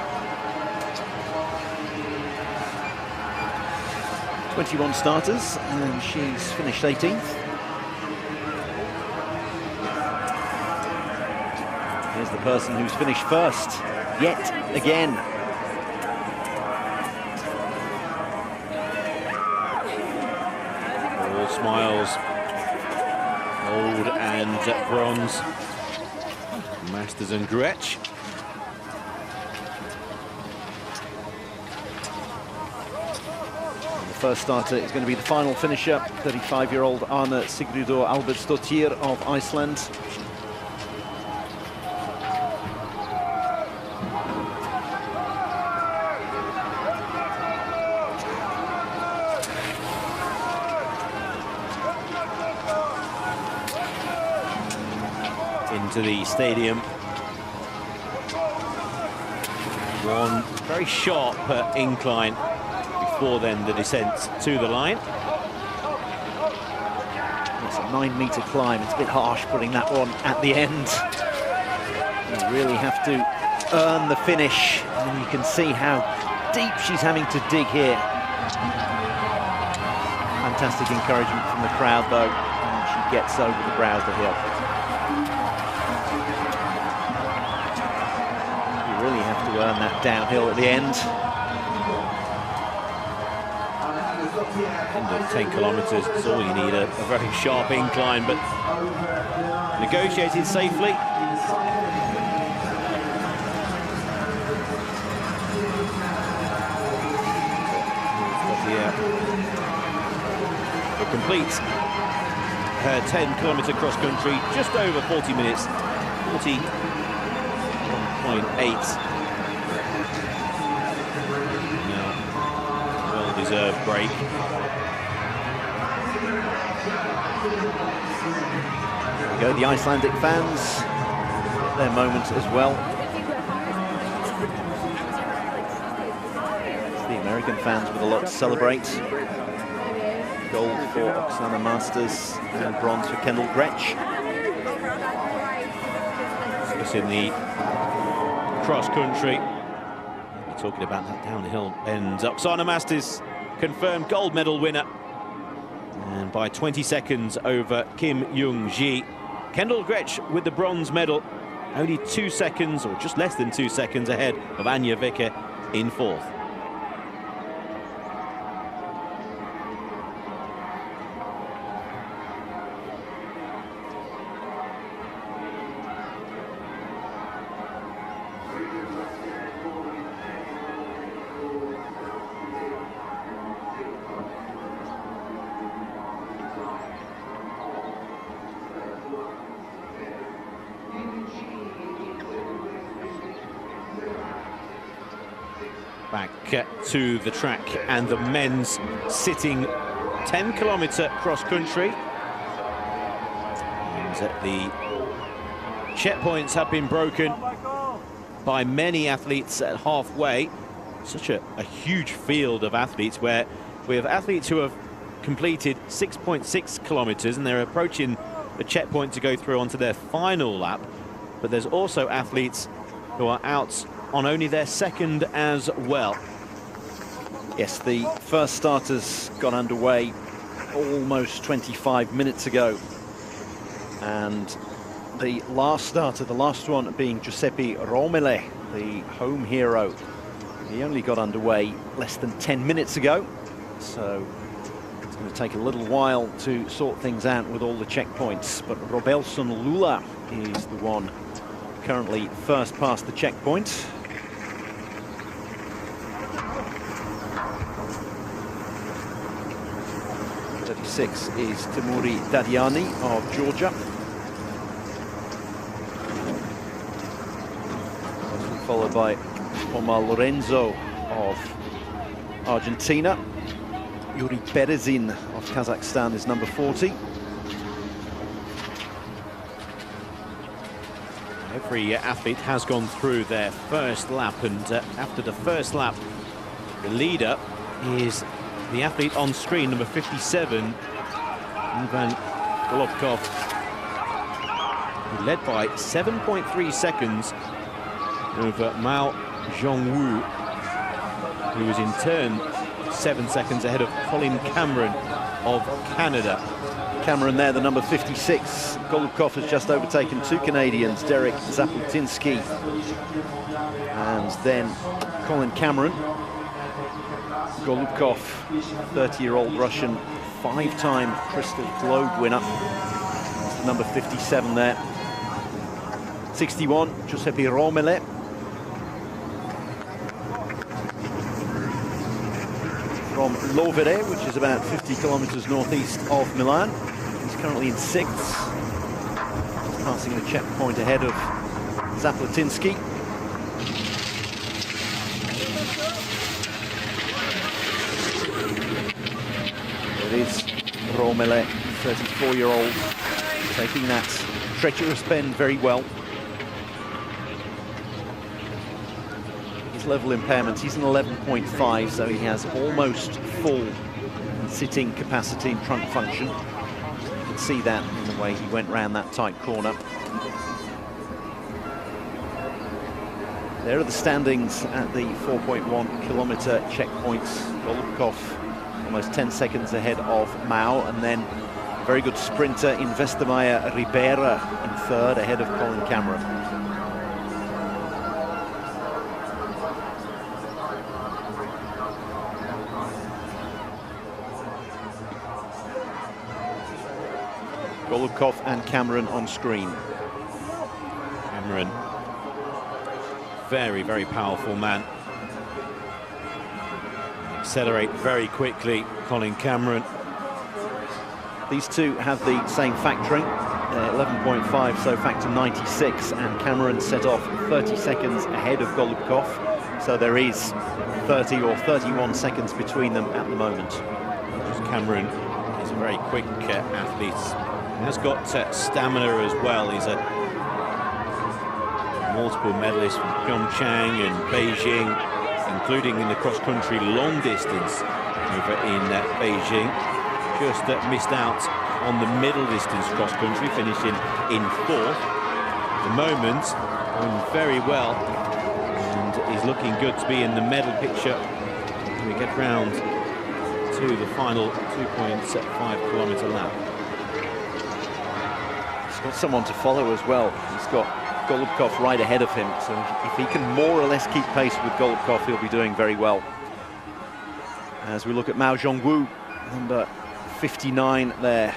21 starters, and she's finished 18th. Here's the person who's finished first, yet again. All smiles. Gold and bronze. Masters and Gretsch. And the first starter is going to be the final finisher, 35-year-old Arne Sigridur Albertsdottir of Iceland. Into the stadium. One very sharp incline before then the descent to the line. It's a 9-meter climb. It's a bit harsh putting that one at the end. You really have to earn the finish, and you can see how deep she's having to dig here. Fantastic encouragement from the crowd though, and she gets over the brow of the hill. You really have to earn that downhill at the end. Under 10 kilometres, it's all you need, a very sharp incline, but negotiated safely. To complete her 10-kilometre cross-country, just over 40 minutes, 40.8. Now, well-deserved break. There we go, the Icelandic fans, their moment as well. The American fans with a lot to celebrate. Gold for Oksana Masters and bronze for Kendall Gretsch. It's in the cross-country. We're talking about that downhill end. Oksana Masters confirmed gold medal winner. And by 20 seconds over Kim Young-ji. Kendall Gretsch with the bronze medal. Only 2 seconds, or just less than 2 seconds ahead of Anja Vicker in fourth. Back to the track and the men's sitting 10-kilometre cross-country. And the checkpoints have been broken by many athletes at halfway. Such a huge field of athletes, where we have athletes who have completed 6.6 kilometres and they're approaching the checkpoint to go through onto their final lap. But there's also athletes who are out on only their second as well. Yes, the first starters got underway almost 25 minutes ago. And the last starter, the last one being Giuseppe Romele, the home hero. He only got underway less than 10 minutes ago. So it's going to take a little while to sort things out with all the checkpoints. But Robelson Lula is the one currently first past the checkpoint. Six is Temuri Dadiani of Georgia. Followed by Omar Lorenzo of Argentina. Yuri Berezin of Kazakhstan is number 40. Every athlete has gone through their first lap, and after the first lap, the leader is the athlete on screen, number 57, Ivan Golubkov, who led by 7.3 seconds over Mao Zhongwu, who was in turn 7 seconds ahead of Colin Cameron of Canada. Cameron there, the number 56. Golubkov has just overtaken two Canadians, Derek Zaputinsky and then Colin Cameron. Golubkov, 30-year-old Russian, 5-time Crystal Globe winner. That's the number 57 there. 61, Giuseppe Romele. From Lovere, which is about 50 kilometers northeast of Milan. He's currently in 6th. He's passing the checkpoint ahead of Zaputinsky. It is Romele, 34-year-old, taking that treacherous bend very well. his level impairments. He's an 11.5, so he has almost full sitting capacity and trunk function. You can see that in the way he went round that tight corner. There are the standings at the 4.1 kilometer checkpoints. Golubkov almost 10 seconds ahead of Mao, and then a very good sprinter in Vestermeyer Ribera in third, ahead of Colin Cameron. Golubkov and Cameron on screen. Cameron, very, very powerful man. Accelerate very quickly, Colin Cameron. These two have the same factoring, 11.5, so factor 96, and Cameron set off 30 seconds ahead of Golubkov, so there is 30 or 31 seconds between them at the moment. Cameron is a very quick athlete. He has got stamina as well. He's a multiple medalist from Pyeongchang and Beijing, including in the cross-country long distance over in Beijing. Just missed out on the middle distance cross-country, finishing in fourth. At the moment, going very well, and he's looking good to be in the medal picture when we get round to the final 2.5 kilometer lap. He's got someone to follow as well. He's got Golubkov right ahead of him, so if he can more or less keep pace with Golubkov, he'll be doing very well. As we look at Mao Zhongwu, number 59 there,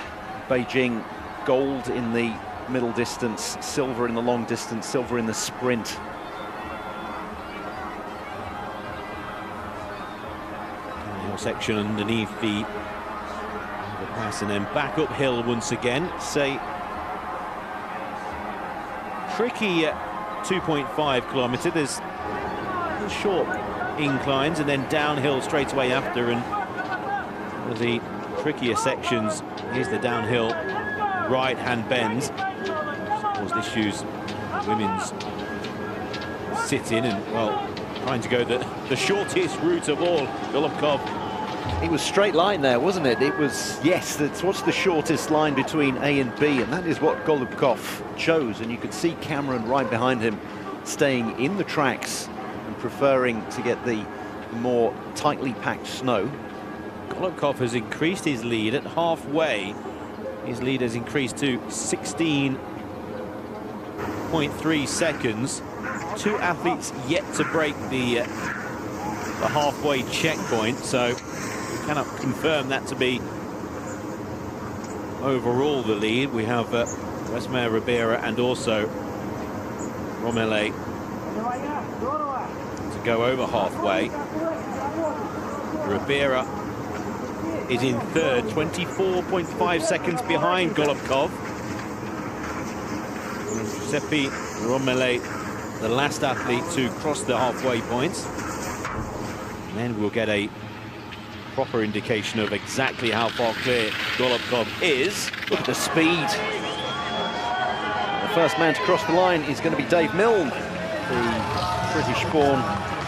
Beijing, gold in the middle distance, silver in the long distance, silver in the sprint. Section underneath the pass, and then back uphill once again. Say tricky 2.5 kilometer. There's short inclines and then downhill straight away after, and one of the trickier sections is the downhill right hand bends. Of course, this shoes women's sit-in, and well, trying to go the shortest route of all. Golubkov. It was straight line there, wasn't it? It was, yes, that's what's the shortest line between A and B, and that is what Golubkov chose. And you could see Cameron right behind him staying in the tracks and preferring to get the more tightly packed snow. Golubkov has increased his lead at halfway. His lead has increased to 16.3 seconds. Two athletes yet to break the halfway checkpoint, so we cannot confirm that to be overall the lead. We have Westmeyer Ribera and also Romele to go over halfway. Ribera is in third, 24.5 seconds behind Golubkov. Giuseppe Romele, the last athlete to cross the halfway points. And then we'll get a proper indication of exactly how far clear Golubkov is. Look at the speed. The first man to cross the line is going to be Dave Milne, the British-born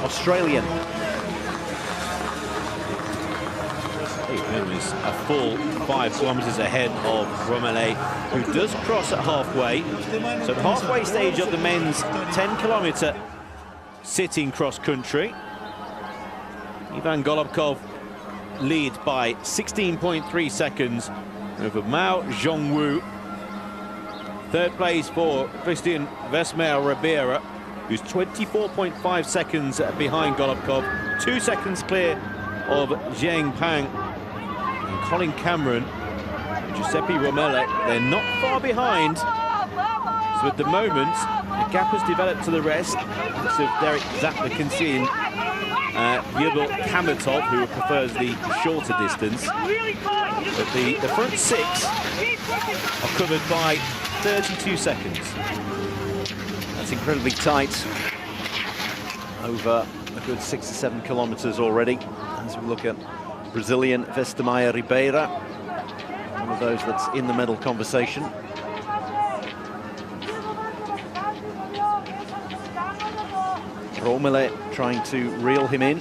Australian. Dave Milne is a full 5 kilometers ahead of Romele, who does cross at halfway. So the halfway stage of the men's 10-kilometer sitting cross-country. Ivan Golubkov leads by 16.3 seconds over Mao Zhongwu. Third place for Christian Westmeyer Ribera, who's 24.5 seconds behind Golubkov, 2 seconds clear of Zheng Pang. And Colin Cameron and Giuseppe Romele, they're not far behind. So at the moment, the gap has developed to the rest. Looks of Derek Zapnikin and Yubel Kamatov, who prefers the shorter distance. But the front 6 are covered by 32 seconds. That's incredibly tight. Over a good 6 to 7 kilometers already. As we look at Brazilian Westmeyer Ribera, one of those that's in the medal conversation. Romele trying to reel him in.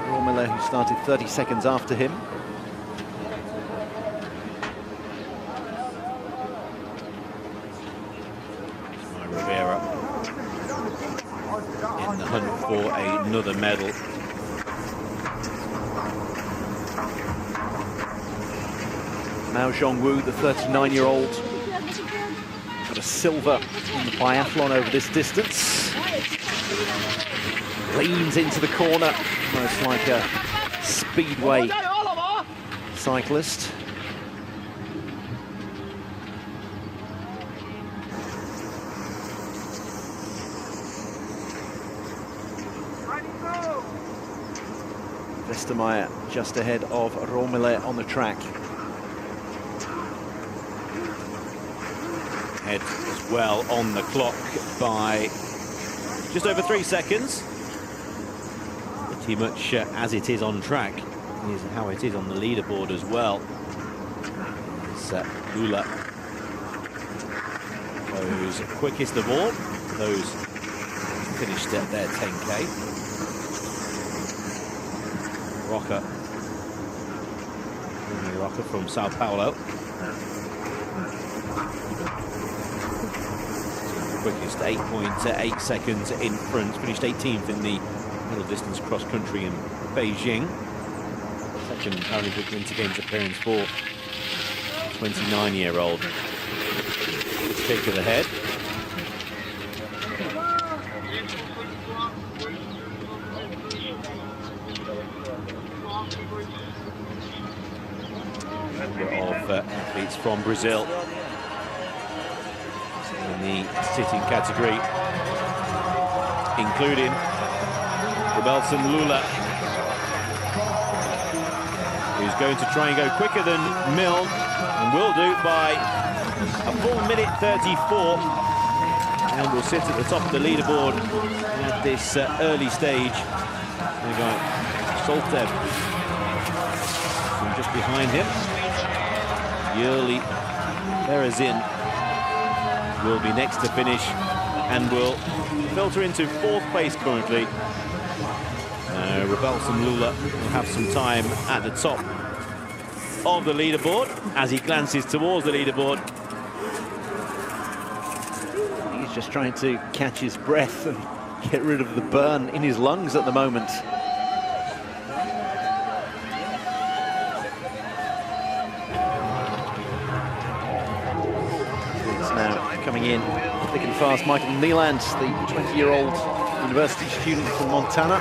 Romele, who started 30 seconds after him. Rivera in the hunt for another medal. Mao Zhongwu, the 39-year-old, got a silver in the biathlon over this distance. Leans into the corner, almost like a speedway cyclist. Westermeier just ahead of Romele on the track. Head as well on the clock by just over 3 seconds. Pretty much as it is on track is how it is on the leaderboard as well. It's Lula goes quickest of all. Those finished at their 10K. Roca from Sao Paulo. Quickest 8.8 seconds in front. Finished 18th in the middle distance cross country in Beijing. Second Paralympic Winter Games appearance for 29-year-old. Kick to the head. Of athletes from Brazil in the sitting category, including Rebelson Lula, who's going to try and go quicker than Milne, and will do by a full minute 34, and will sit at the top of the leaderboard at this early stage. We've got Soltev just behind him. Yurli Berazin will be next to finish and will filter into 4th place currently. Rebelson Lula will have some time at the top of the leaderboard as he glances towards the leaderboard. He's just trying to catch his breath and get rid of the burn in his lungs at the moment. Coming in thick and fast, Michael Nieland, the 20-year-old university student from Montana.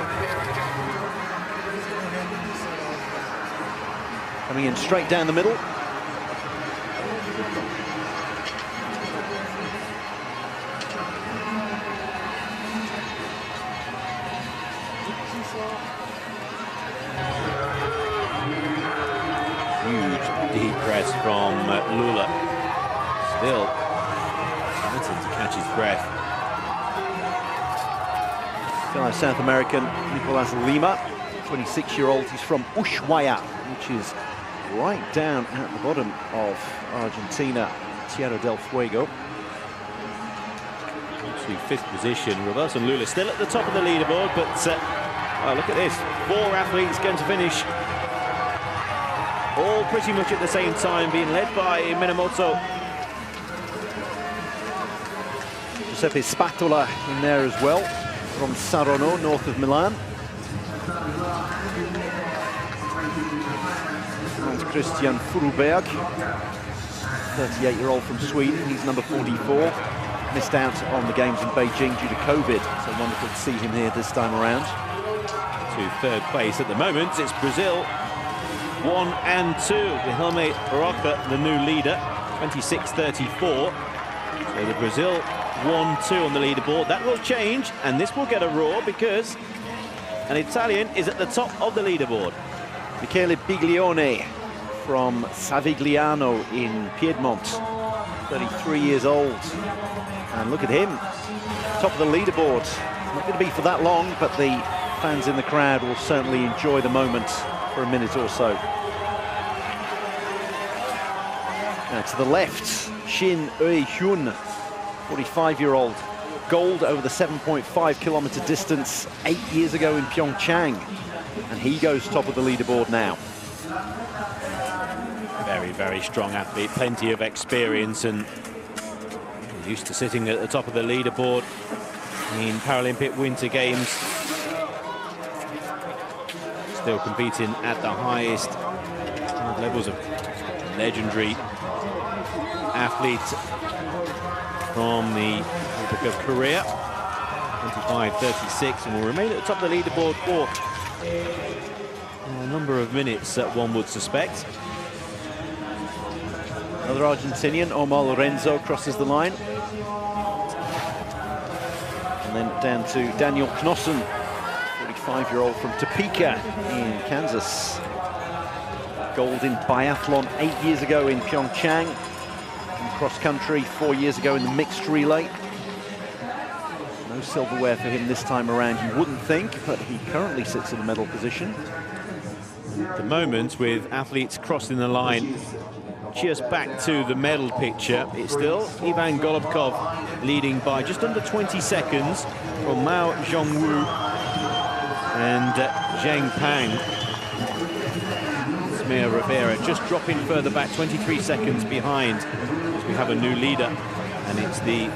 Coming in straight down the middle. Huge deep press from Lula. Still to catch his breath. Fellow South American Nicolas Lima, 26-year-old. He's from Ushuaia, which is right down at the bottom of Argentina, Tierra del Fuego. To 5th position, Rebelson Lula still at the top of the leaderboard, but oh, look at this, 4 athletes going to finish, all pretty much at the same time, being led by Minamoto. Giuseppe Spatola in there as well, from Saronno, north of Milan. And Christian Furuberg, 38-year-old from Sweden. He's number 44. Missed out on the games in Beijing due to COVID, so wonderful to see him here this time around. To 3rd place at the moment, it's Brazil, 1 and 2. Guilherme Roca, the new leader, 26.34. So the Brazil 1-2 on the leaderboard. That will change, and this will get a roar because an Italian is at the top of the leaderboard. Michele Biglione from Savigliano in Piedmont, 33 years old. And look at him, top of the leaderboard. Not going to be for that long, but the fans in the crowd will certainly enjoy the moment for a minute or so. Now to the left, Shin Ui-hyun, 45-year-old gold over the 7.5 kilometer distance 8 years ago in Pyeongchang. And he goes top of the leaderboard now. Very, very strong athlete, plenty of experience, and used to sitting at the top of the leaderboard in Paralympic Winter Games. Still competing at the highest levels of legendary athlete from the Republic of Korea, 25-36, and will remain at the top of the leaderboard for a number of minutes, one would suspect. Another Argentinian, Omar Lorenzo, crosses the line. And then down to Daniel Knossen, 45-year-old from Topeka in Kansas. Gold in biathlon 8 years ago in Pyeongchang. In cross country 4 years ago in the mixed relay. No silverware for him this time around, you wouldn't think, but he currently sits in the medal position. At the moment, with athletes crossing the line, just back to the medal picture, it's still Ivan Golubkov leading by just under 20 seconds from Mao Zhongwu and Zheng Pang. Smir Rivera just dropping further back, 23 seconds behind, as we have a new leader, and it's the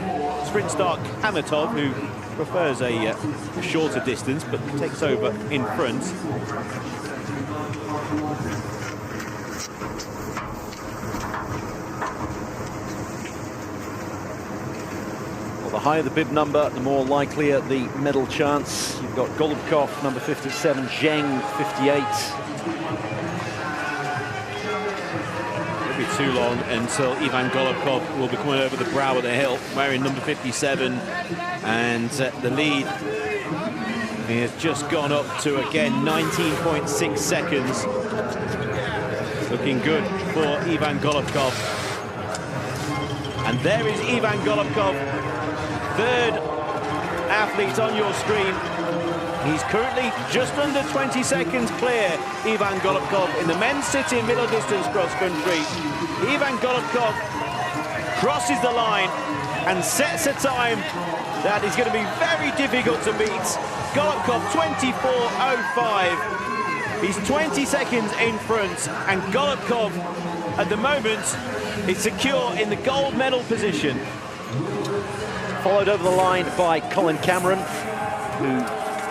sprint star Kamatov, who prefers a shorter distance but takes over in front. The higher the bib number, the more likelier the medal chance. You've got Golubkov, number 57, Zheng, 58. It'll be too long until Ivan Golubkov will be coming over the brow of the hill, wearing number 57, and the lead has just gone up to, again, 19.6 seconds. Looking good for Ivan Golubkov. And there is Ivan Golubkov, third athlete on your screen. He's currently just under 20 seconds clear, Ivan Golubkov, in the men's sitting middle distance cross country. Ivan Golubkov crosses the line and sets a time that is going to be very difficult to beat. Golubkov 24.05. He's 20 seconds in front, and Golubkov at the moment is secure in the gold medal position. Followed over the line by Colin Cameron, who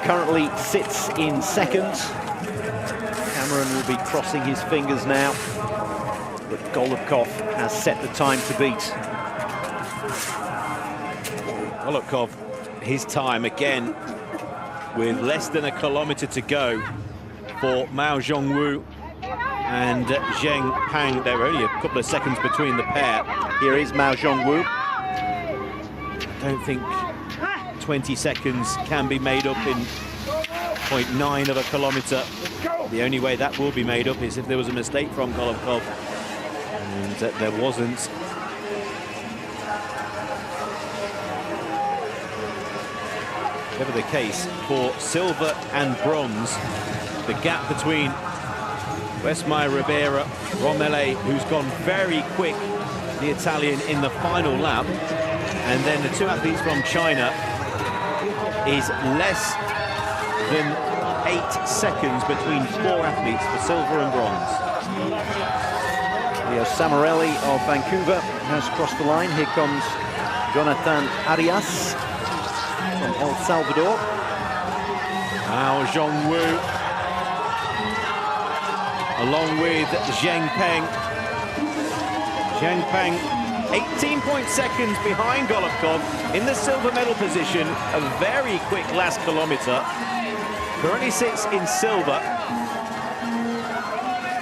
currently sits in second. Cameron will be crossing his fingers now, but Golubkov has set the time to beat. Golubkov, his time again, with less than a kilometre to go for Mao Zhongwu and Zheng Pang. There were only a couple of seconds between the pair. Here is Mao Zhongwu. I don't think 20 seconds can be made up in 0.9 of a kilometre. The only way that will be made up is if there was a mistake from Golubkov, and there wasn't. Whatever the case, for silver and bronze, the gap between Westmeyer Rivera, Romele, who's gone very quick, the Italian, in the final lap, and then the two athletes from China, is less than 8 seconds between 4 athletes for silver and bronze. Leo Samarelli of Vancouver has crossed the line. Here comes Jonathan Arias from El Salvador. Mao Zhongwu, along with Zheng Peng. Zheng Peng, 18 seconds behind Golubkov in the silver medal position. A very quick last kilometre. Currently sits in silver.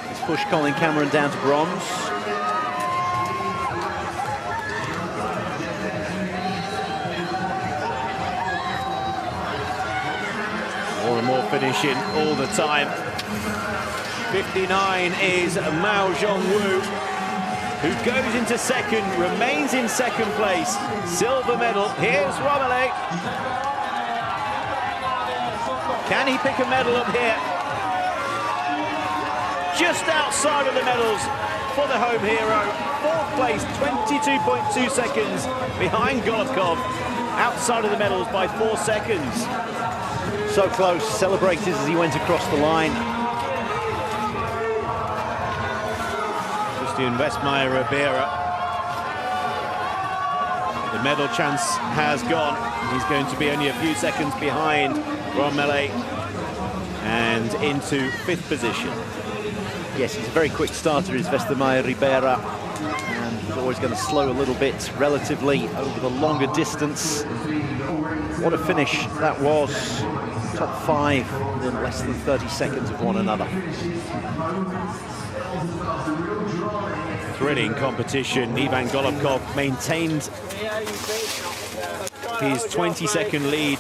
He's pushed Colin Cameron down to bronze. More and more finishing all the time. 59 is Mao Zhongwu, who goes into second, remains in second place. Silver medal. Here's Romele. Can he pick a medal up here? Just outside of the medals for the home hero. Fourth place, 22.2 seconds behind Golubkov. outside of the medals by 4 seconds. So close, celebrated as he went across the line. Christian Westmeyer-Ribera. The medal chance has gone. He's going to be only a few seconds behind Romele and into 5th position. Yes, he's a very quick starter, is Westmeyer-Ribera, and he's always going to slow a little bit relatively over the longer distance. What a finish that was. Top 5 within less than 30 seconds of one another. Thrilling competition. Ivan Golubkov maintained his 20-second lead.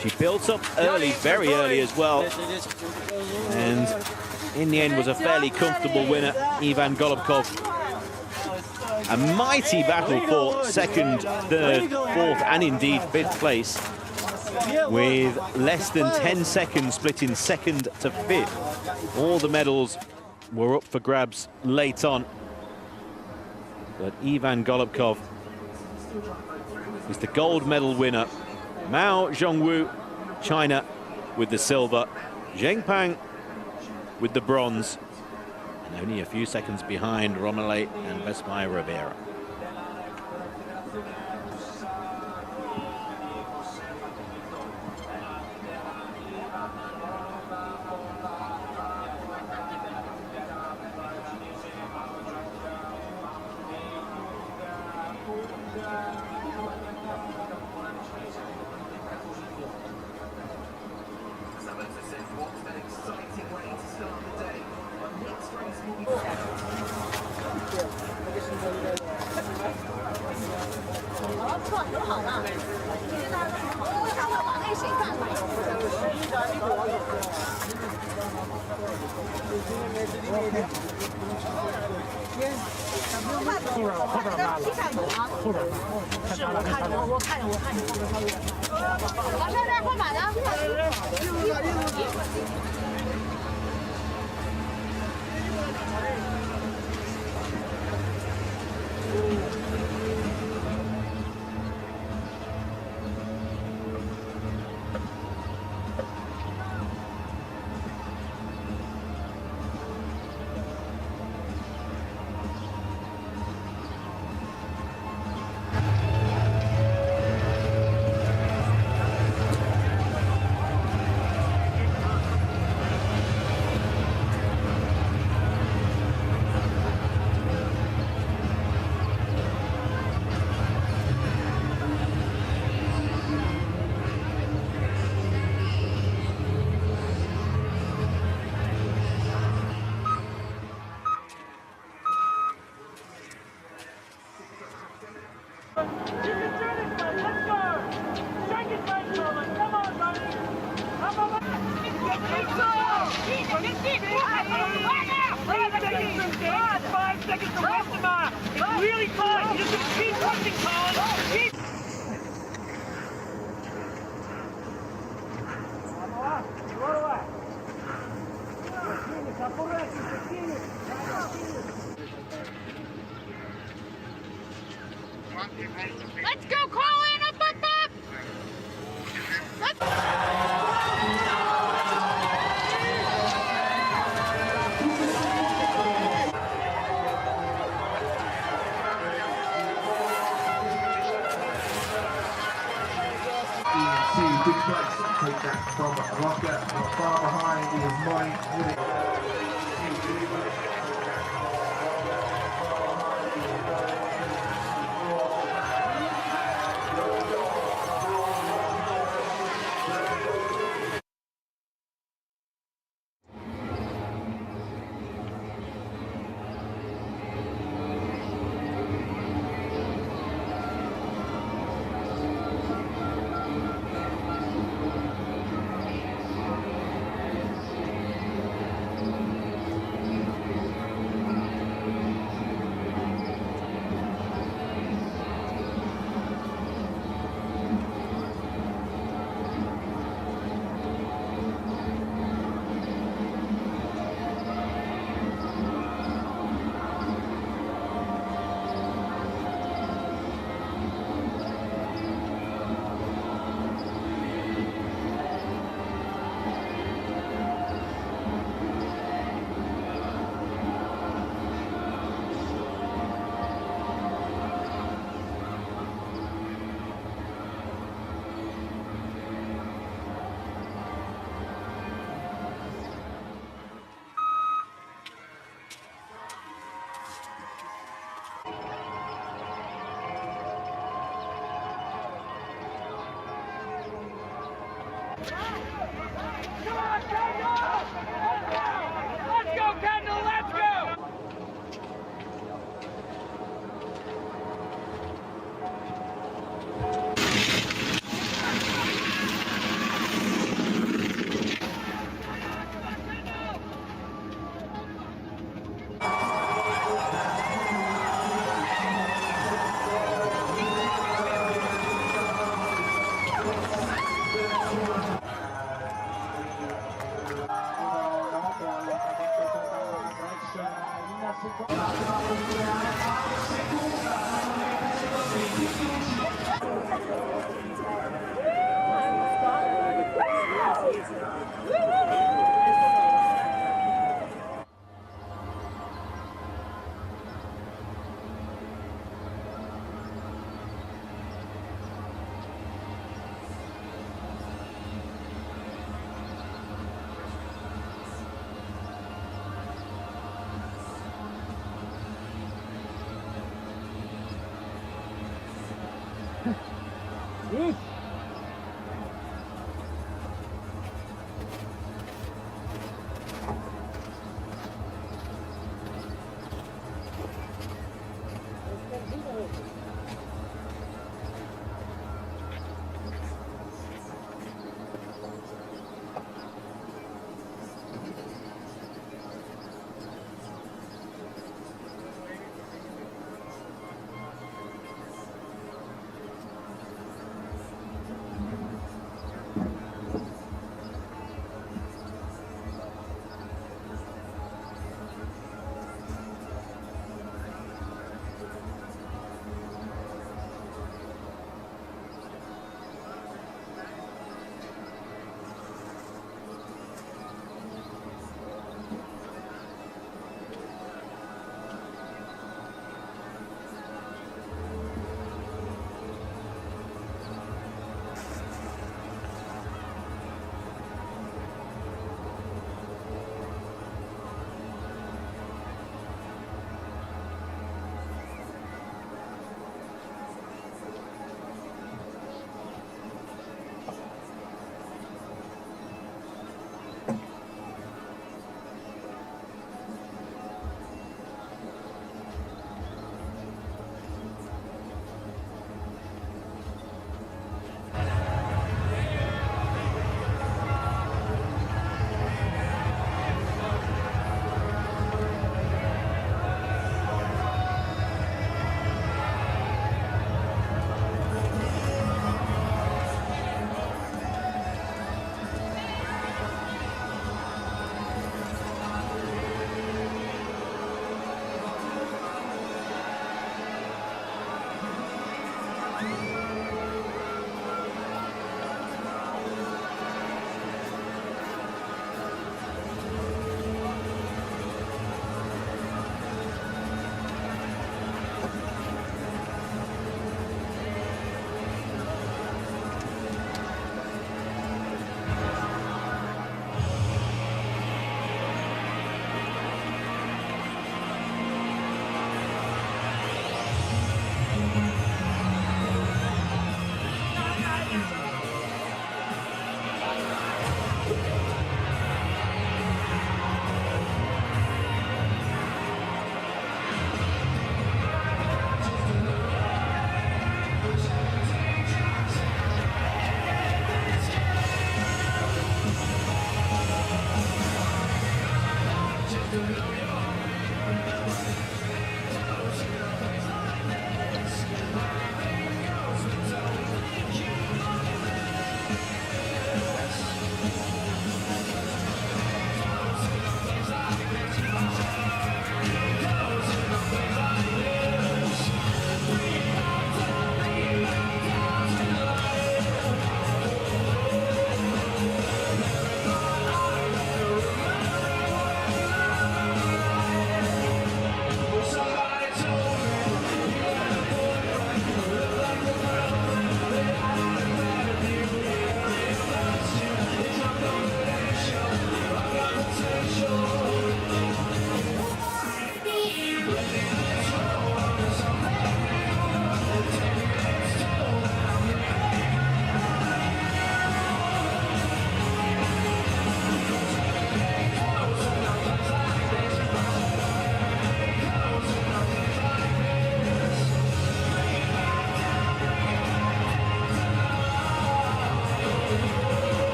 He built up early, very early as well. And in the end was a fairly comfortable winner, Ivan Golubkov. A mighty battle for 2nd, 3rd, 4th, and indeed 5th place, with less than 10 seconds split in 2nd to 5th. All the medals were up for grabs late on. But Ivan Golubkov is the gold medal winner. Mao Zhongwu, China, with the silver. Zheng Pang with the bronze. And only a few seconds behind Romele and Westmeyer-Ribera. Let's go, Colin! Up, up, up! Big place. Take that from Rocket. Not far behind is Mike.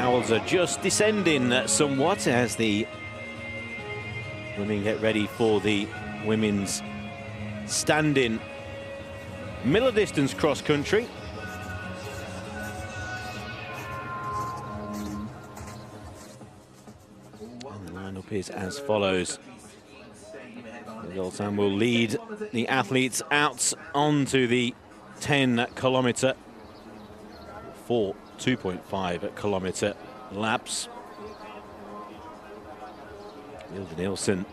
Clouds are just descending somewhat as the women get ready for the women's standing middle distance cross country. And the lineup is as follows. Zoltan will lead the athletes out onto the 10-kilometer for 2.5-kilometer laps. Hilda Nielsen,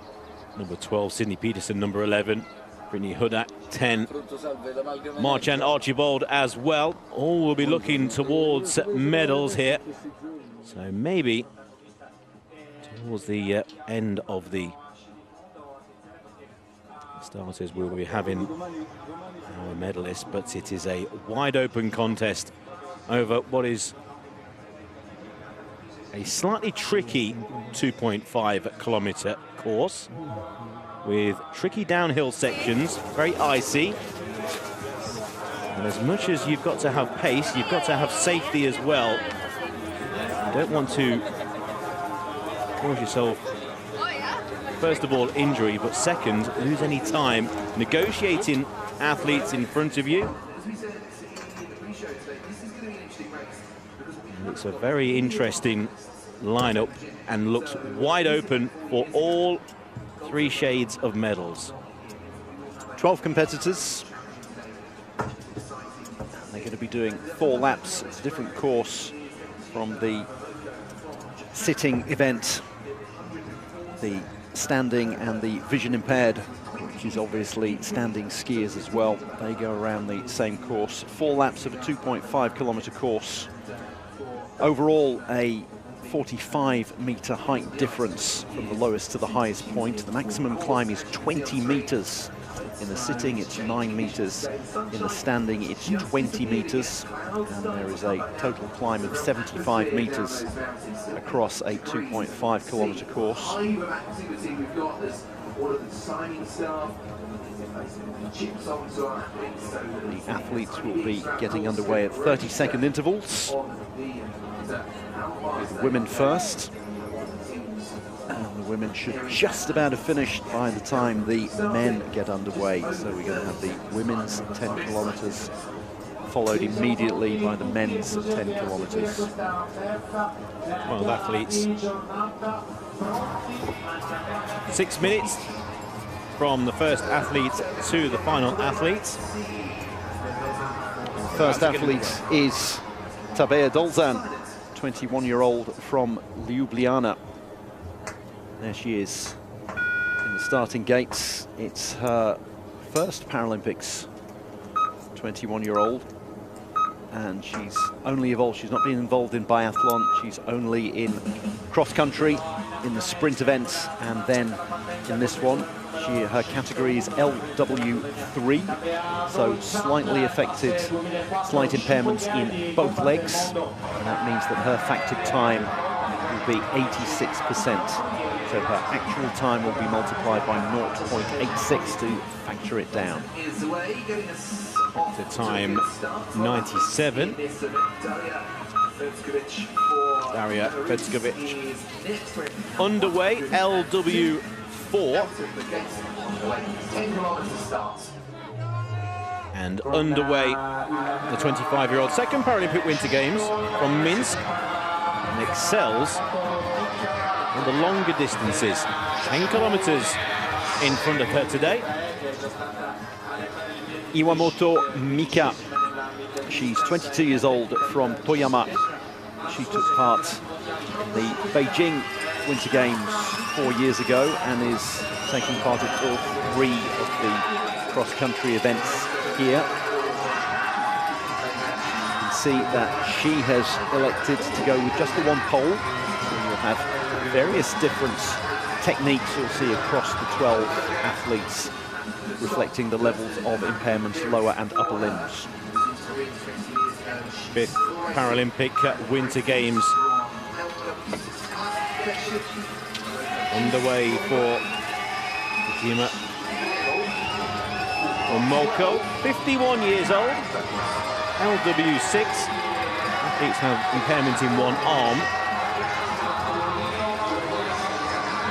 number 12, Sydney Peterson, number 11, Brittany Hudak, 10, Marchand Archibald as well. All will be looking towards medals here. So maybe towards the end of the starters we'll be having our medalists, but it is a wide open contest over what is a slightly tricky 2.5-kilometer course with tricky downhill sections, very icy. And as much as you've got to have pace, you've got to have safety as well. You don't want to cause yourself, first of all, injury, but second, lose any time negotiating athletes in front of you. And it's a very interesting lineup and looks wide open for all three shades of medals. 12 competitors. They're going to be doing 4 laps. It's a different course from the sitting event. The standing and the vision impaired, which is obviously standing skiers as well. They go around the same course. 4 laps of a 2.5-kilometer course. Overall, a 45-meter height difference from the lowest to the highest point. The maximum climb is 20 meters. In the sitting, it's 9 meters. In the standing, it's 20 meters. And there is a total climb of 75 meters across a 2.5-kilometer course. The athletes will be getting underway at 30-second intervals. With women first. And the women should just about have finished by the time the men get underway. So we're going to have the women's 10 kilometers followed immediately by the men's 10 kilometers. 12 athletes. 6 minutes from the first athlete to the final athlete. The first athlete is Tabea Dolzan, 21-year-old from Ljubljana. There she is in the starting gates. It's her first Paralympics, 21-year-old. And she's only evolved, she's not been involved in biathlon, she's only in cross-country, in the sprint events, and then in this one. Her category is LW3, so slightly affected, slight impairments in both legs, and that means that her factored time will be 86%. So her actual time will be multiplied by 0.86 to factor it down. The time 97. Daria Petkovic underway, LW4. And underway, the 25-year-old second Paralympic Winter Games from Minsk, and excels on the longer distances. 10 kilometers in front of her today. Iwamoto Mika, she's 22 years old from Toyama. She took part in the Beijing Winter Games 4 years ago and is taking part in all 3 of the cross-country events here. You can see that she has elected to go with just the one pole. So you'll have various different techniques you'll see across the 12 athletes, reflecting the levels of impairments, lower and upper limbs. 5th Paralympic Winter Games underway for Kima Omoko, 51 years old, LW6, athletes have impairment in one arm.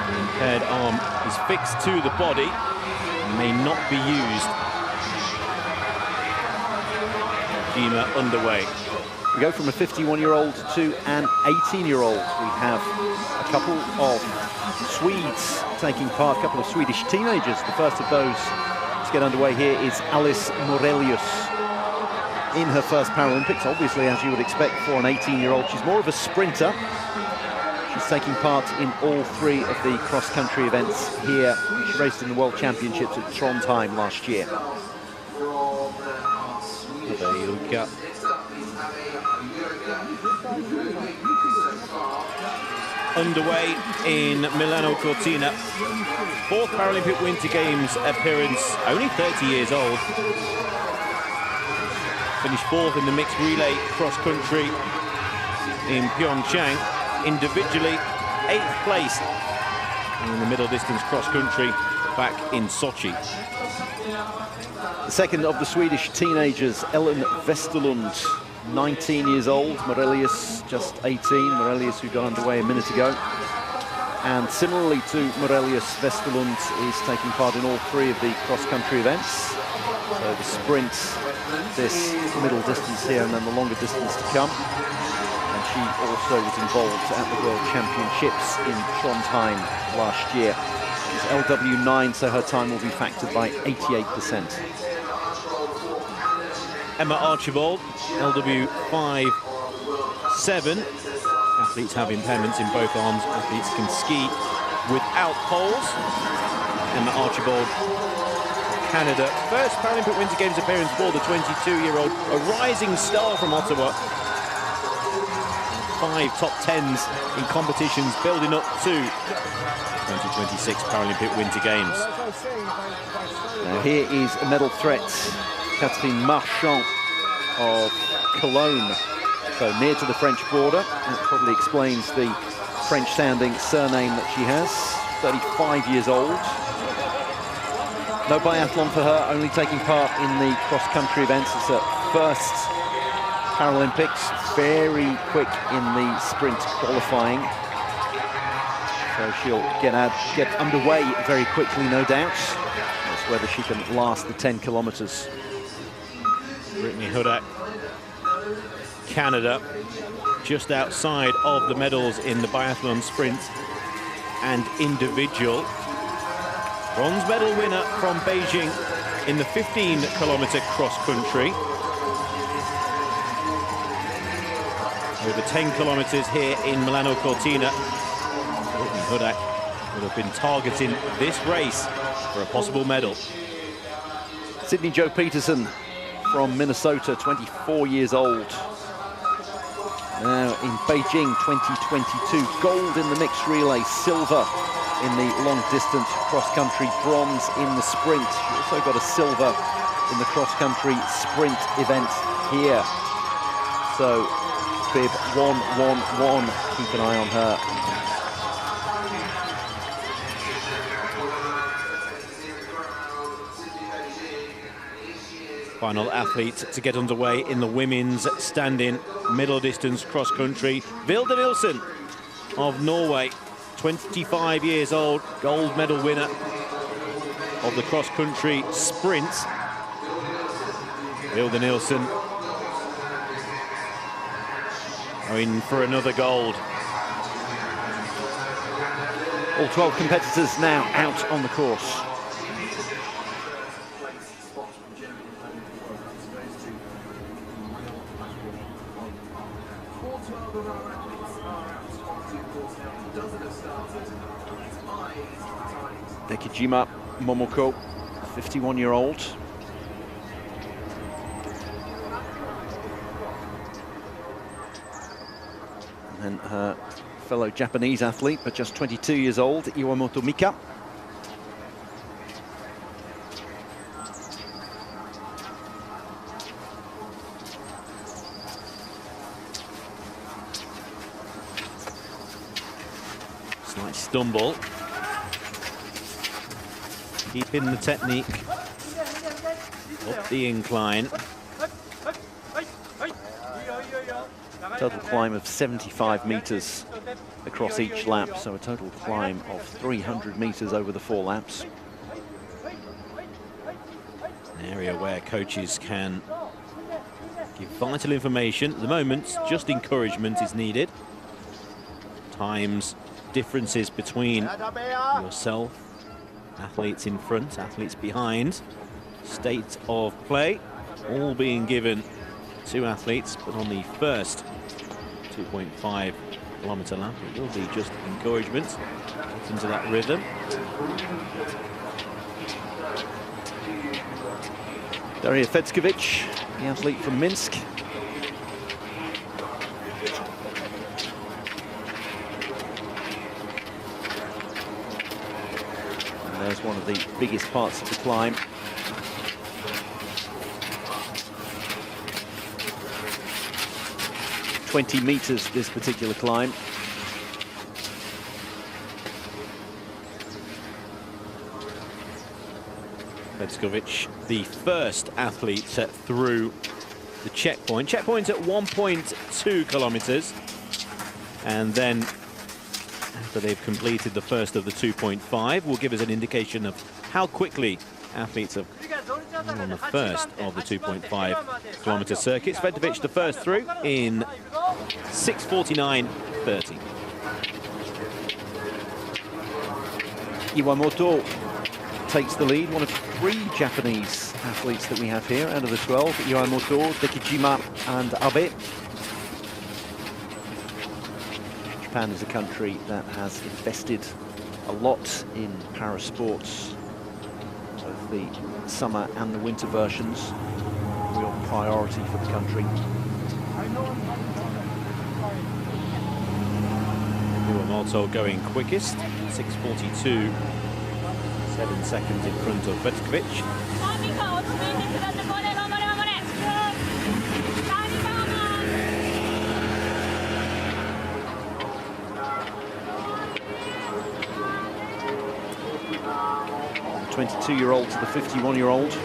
The impaired arm is fixed to the body and may not be used. Jima underway. We go from a 51-year-old to an 18-year-old. We have a couple of Swedes taking part, a couple of Swedish teenagers. The first of those to get underway here is Alice Morelius. In her first Paralympics, obviously, as you would expect for an 18-year-old. She's more of a sprinter. She's taking part in all three of the cross-country events here. She raced in the World Championships at Trondheim last year. There you go. Underway in Milano Cortina. Fourth Paralympic Winter Games appearance, only 30 years old. Finished fourth in the mixed relay cross-country in Pyeongchang. Individually, 8th place in the middle distance cross-country back in Sochi. The second of the Swedish teenagers, Ellen Westerlund, 19 years old. Morelius, just 18. Morelius, who got underway a minute ago. And similarly to Morelius, Westerlund is taking part in all three of the cross-country events. So the sprint, this middle distance here, and then the longer distance to come. And she also was involved at the World Championships in Trondheim last year. She's LW9, so her time will be factored by 88%. Emma Archibald, LW5-7. Athletes have impairments in both arms. Athletes can ski without poles. Emma Archibald, Canada. First Paralympic Winter Games appearance for the 22-year-old. A rising star from Ottawa. 5 top 10s in competitions, building up to 2026 Paralympic Winter Games. Now here is a medal threat. Catherine Marchand of Cologne. So near to the French border. That probably explains the French-sounding surname that she has. 35 years old. No biathlon for her, only taking part in the cross-country events. It's her first Paralympics. Very quick in the sprint qualifying. So she'll get underway very quickly, no doubt. That's whether she can last the 10 kilometers. Brittany Hudak, Canada, just outside of the medals in the biathlon sprint and individual. Bronze medal winner from Beijing in the 15-kilometer cross-country. Over 10 kilometers here in Milano Cortina. Brittany Hudak would have been targeting this race for a possible medal. Sydney Jo Peterson from Minnesota, 24 years old. Now in Beijing 2022, gold in the mixed relay, silver in the long distance cross-country, bronze in the sprint. She also got a silver in the cross-country sprint event here. So bib 111, keep an eye on her. Final athlete to get underway in the women's stand-in middle distance cross-country. Vilde Nilsen of Norway, 25 years old, gold medal winner of the cross-country sprint. Vilde Nilsen going for another gold. All 12 competitors now out on the course. Nekijima Momoko, 51-year-old. And her fellow Japanese athlete, but just 22 years old, Iwamoto Mika. Slight stumble. Keeping the technique up the incline. Total climb of 75 meters across each lap, so a total climb of 300 meters over the 4 laps. An area where coaches can give vital information. At the moment, just encouragement is needed. Times differences between yourself, athletes in front, athletes behind. State of play, all being given to athletes, but on the first 2.5 kilometer lap, it will be just encouragement. Get into that rhythm. Daria Feckovic, the athlete from Minsk. And there's one of the biggest parts of the climb. "20 meters, this particular climb. Feckovic, the first athlete through the checkpoint. Checkpoint at 1.2 kilometers. And then, after they've completed the first of the 2.5, will give us an indication of how quickly athletes have gone on the first of the 2.5 kilometer circuits. Feckovic, the first through, in 6:49.30. Iwamoto takes the lead, one of 3 Japanese athletes that we have here out of the 12. Iwamoto, Dekijima and Abe. Japan is a country that has invested a lot in para-sports, both the summer and the winter versions. Real priority for the country. Iwamoto going quickest, 6:42. 7 seconds in front of Feckovic. The 22-year-old to the 51-year-old. So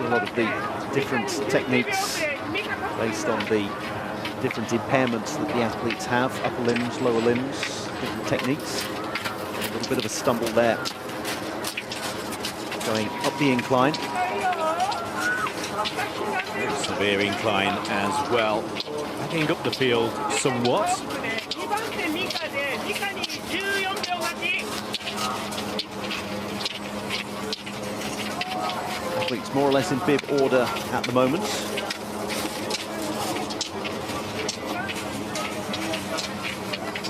a lot of the different techniques based on the different impairments that the athletes have, upper limbs, lower limbs, different techniques. A little bit of a stumble there. Going up the incline. Severe incline as well. Backing up the field somewhat. Athletes more or less in bib order at the moment.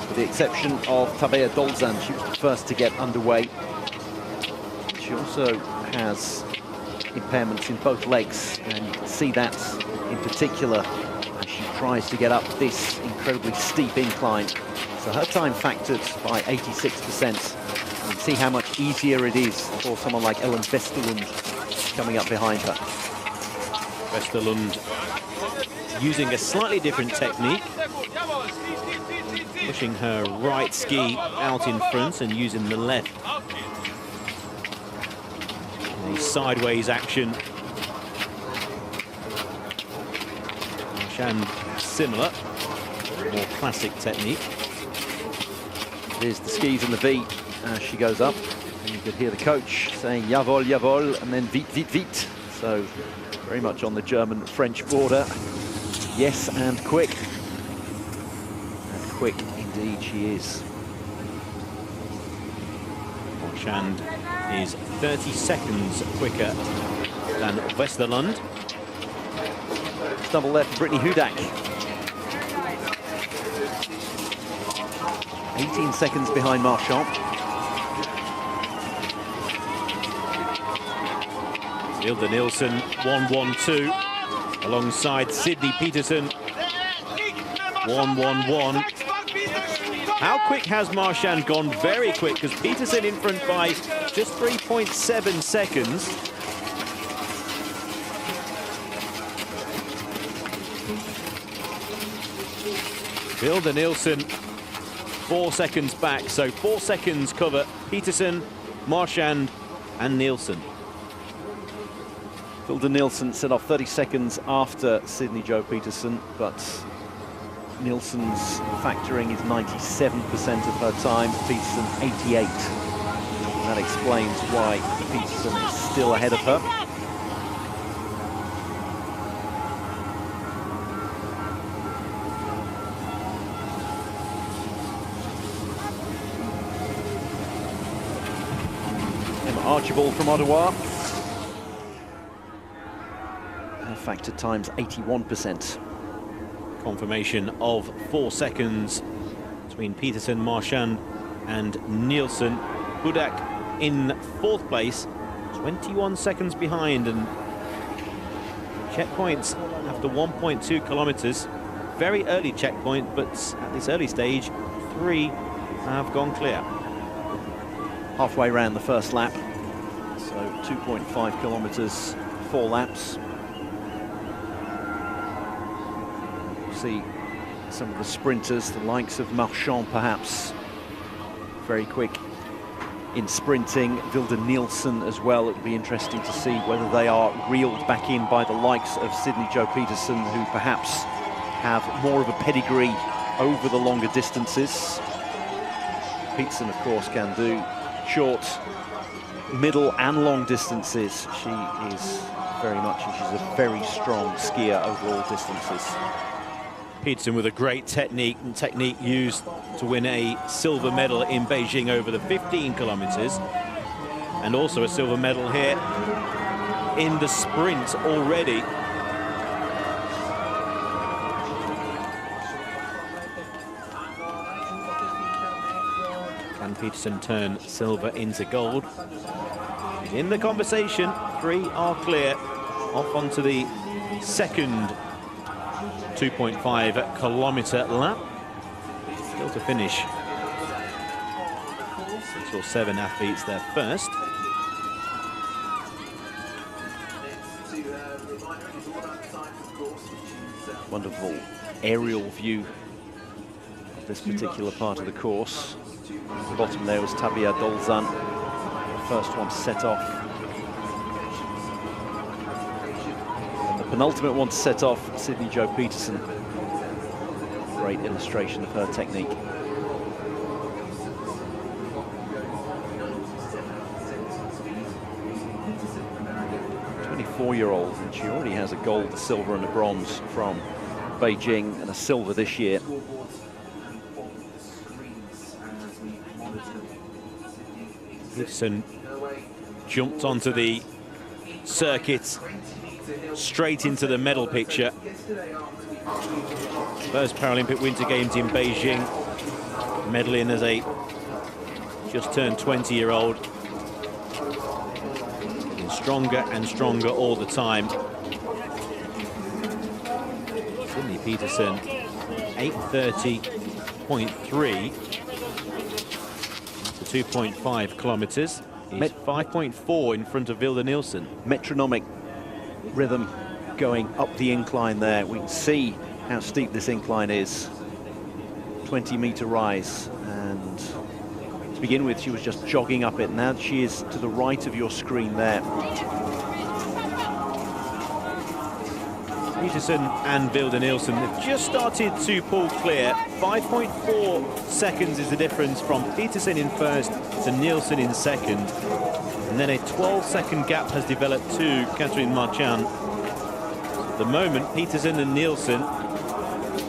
With the exception of Tabea Dolzan, she was the first to get underway. She also has impairments in both legs, and you can see that in particular as she tries to get up this incredibly steep incline. So her time factored by 86%. You can see how much easier it is for someone like Ellen Vesterlund coming up behind her. Vesterlund using a slightly different technique, pushing her right ski out in front and using the left. A sideways action. Shan similar, more classic technique. There's the skis and the V as she goes up. And you could hear the coach saying "Jawohl, jawohl," and then "Vite, vite, vite." So very much on the German-French border. Yes, and quick. And quick indeed she is. Marchand is 30 seconds quicker than Vesterlund. Double left, Brittany Hudak. 18 seconds behind Marchand. Hilda Nielsen, 1:12, alongside Sydney Peterson, 1:11. How quick has Marchand gone? Very quick, because Peterson in front by just 3.7 seconds. Hilda Nielsen, 4 seconds back, so 4 seconds cover Peterson, Marchand and Nielsen. Vilde Nielsen set off 30 seconds after Sydney Jo Peterson, but Nielsen's factoring is 97% of her time, Peterson 88. And that explains why Peterson is still ahead of her. Emma Archibald from Ottawa. Her factor time's 81%. Confirmation of 4 seconds between Peterson, Marchand and Nielsen. Budak in 4th place, 21 seconds behind, and checkpoints after 1.2 kilometers. Very early checkpoint, but at this early stage, 3 have gone clear. Halfway round the first lap, so 2.5 kilometers, 4 laps. See some of the sprinters, the likes of Marchand perhaps, very quick in sprinting. Vilde Nielsen as well. It'll be interesting to see whether they are reeled back in by the likes of Sydney Jo Peterson, who perhaps have more of a pedigree over the longer distances. Peterson, of course, can do short, middle and long distances. She is very much, she's a very strong skier over all distances. Peterson with a great technique used to win a silver medal in Beijing over the 15 kilometers, and also a silver medal here in the sprint already. Can Peterson turn silver into gold? In the conversation, 3 are clear. Off onto the second 2.5 kilometer lap. Still to finish. 6 or 7 athletes there first. Wonderful aerial view of this particular part of the course. At the bottom there was Tabia Dolzan, the first one to set off. And the penultimate one to set off, Sydney Jo Peterson. Great illustration of her technique. 24-year-old, and she already has a gold, a silver and a bronze from Beijing, and a silver this year. Peterson jumped onto the circuit straight into the medal picture. First Paralympic Winter Games in Beijing, medaling as a just turned 20-year-old. Getting stronger and stronger all the time. Sydney Peterson, 8:30.3. 2.5 kilometers. He's 5.4 in front of Vilde Nielsen. Metronomic rhythm going up the incline there. We can see how steep this incline is. 20-meter rise, and to begin with she was just jogging up it. Now she is to the right of your screen there. Peterson and Vilde Nielsen have just started to pull clear. 5.4 seconds is the difference from Peterson in first to Nielsen in second. And then a 12-second gap has developed to Catherine Marchand. At the moment, Peterson and Nielsen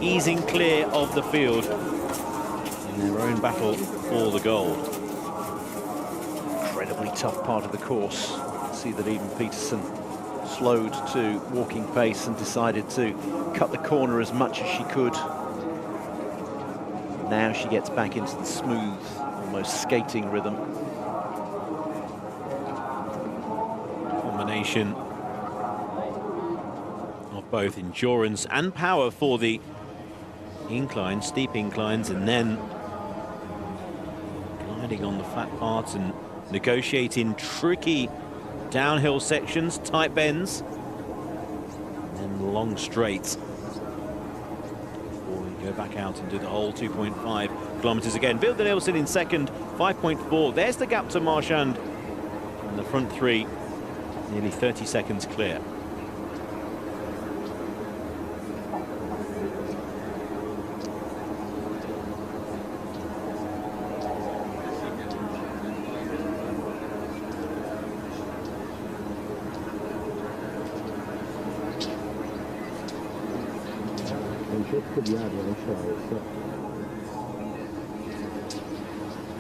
easing clear of the field in their own battle for the gold. Incredibly tough part of the course. See that even Peterson slowed to walking pace and decided to cut the corner as much as she could. Now she gets back into the smooth, almost skating rhythm. Combination of both endurance and power for the inclines, steep inclines, and then gliding on the flat parts and negotiating tricky downhill sections, tight bends, and then long straights before we go back out and do the whole 2.5 kilometers again. Vilde Nielsen in second, 5.4. There's the gap to Marchand. And the front three Nearly 30 seconds clear.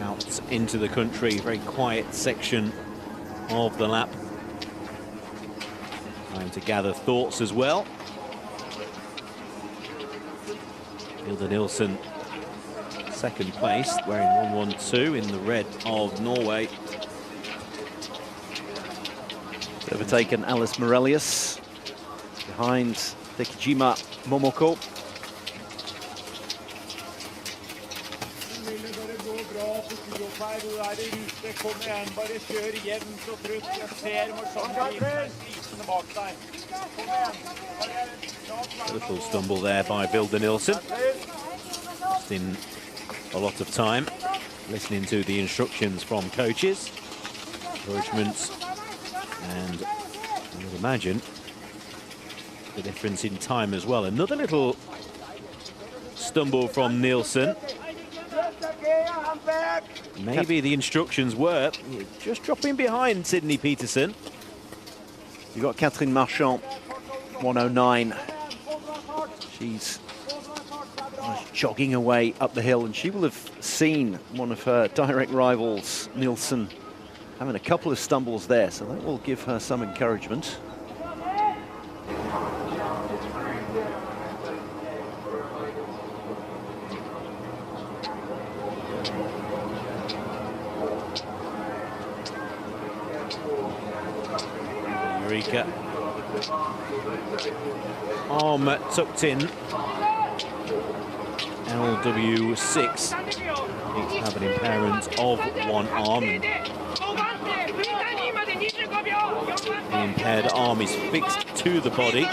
Out into the country, very quiet section of the lap. Time to gather thoughts as well. Hilda Nilsson, second place, wearing 112 in the red of Norway. Overtaken Alice Morelius behind Dekijima Momoko. A little stumble there by Hilda Nilsson. Just in a lot of time listening to the instructions from coaches, encouragements, and I would imagine the difference in time as well. Another little stumble from Nilsson. Maybe the instructions were just dropping behind Sydney Peterson. You've got Catherine Marchand, 109. She's jogging away up the hill, and she will have seen one of her direct rivals, Nilsson, having a couple of stumbles there, so that will give her some encouragement. Eureka. Arm tucked in. LW6. Needs to have an impairment of one arm. The impaired arm is fixed to the body.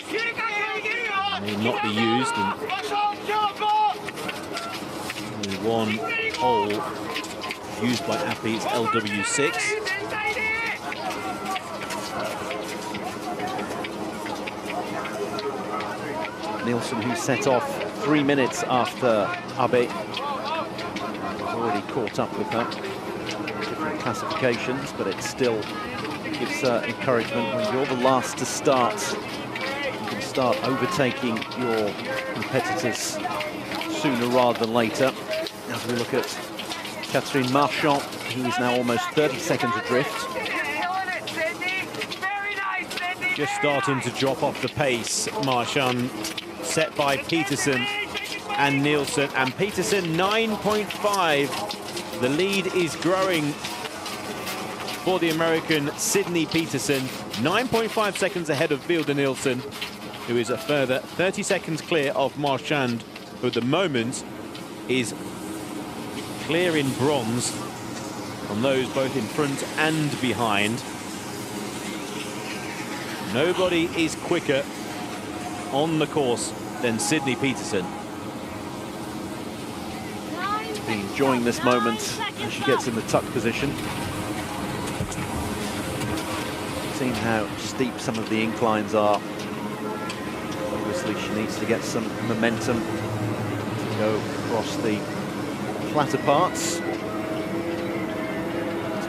May not be used. Only one hole used by athletes LW6. Nilsson, who set off 3 minutes after Abe, has already caught up with her. Different classifications, but it still gives her encouragement. When you're the last to start, you can start overtaking your competitors sooner rather than later. As we look at Catherine Marchand, who is now almost 30 seconds adrift. Just starting to drop off the pace, Marchand, set by Peterson and Nilsson. And Peterson, 9.5. The lead is growing for the American Sydney Peterson. 9.5 seconds ahead of Hilda Nilsson, who is a further 30 seconds clear of Marchand, who at the moment is clear in bronze from those both in front and behind. Nobody is quicker on the course than Sydney Peterson. Enjoying this moment as she gets in the tuck position. Seeing how steep some of the inclines are. Obviously she needs to get some momentum to go across the flatter parts to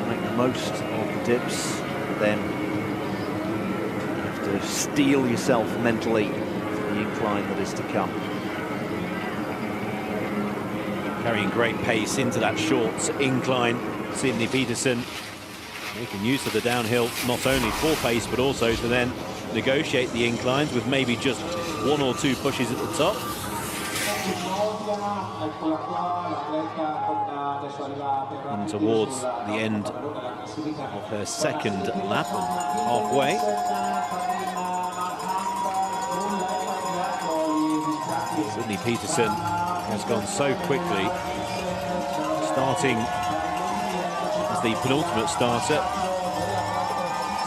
make the most of the dips. Then to steel yourself mentally for the incline that is to come. Carrying great pace into that short incline, Sydney Peterson making use of the downhill, not only for pace, but also to then negotiate the inclines with maybe just 1 or 2 pushes at the top. And towards the end of her second lap, halfway. Sydney Peterson has gone so quickly, starting as the penultimate starter.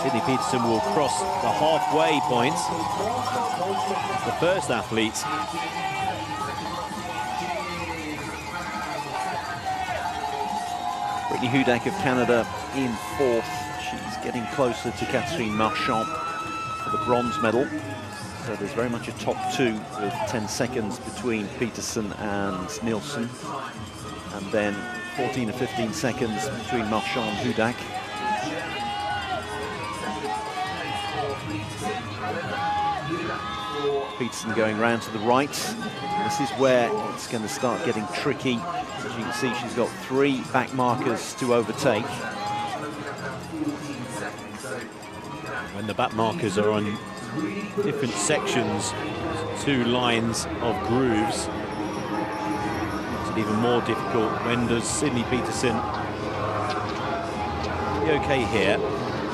Sydney Peterson will cross the halfway point as the first athlete. Brittany Hudak of Canada in 4th. She's getting closer to Catherine Marchand for the bronze medal. So there's very much a top two with 10 seconds between Peterson and Nielsen. And then 14 or 15 seconds between Marchand and Hudak. Peterson going round to the right. This is where it's going to start getting tricky. As you can see, she's got 3 back markers to overtake. When the back markers are on different sections, 2 lines of grooves, makes it even more difficult. When does Sydney Peterson be okay here?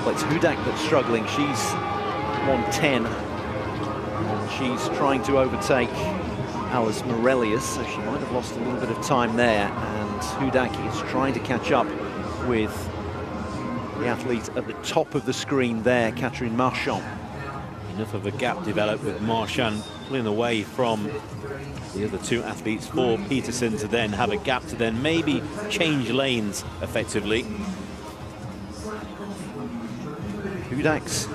Well, it's Hudak that's struggling. She's 110. She's trying to overtake Alice Morelius, so she might have lost a little bit of time there. And Hudak is trying to catch up with the athlete at the top of the screen there, Catherine Marchand. Enough of a gap developed with Marchand pulling away from the other 2 athletes for Peterson to then have a gap to then maybe change lanes effectively. Hudak's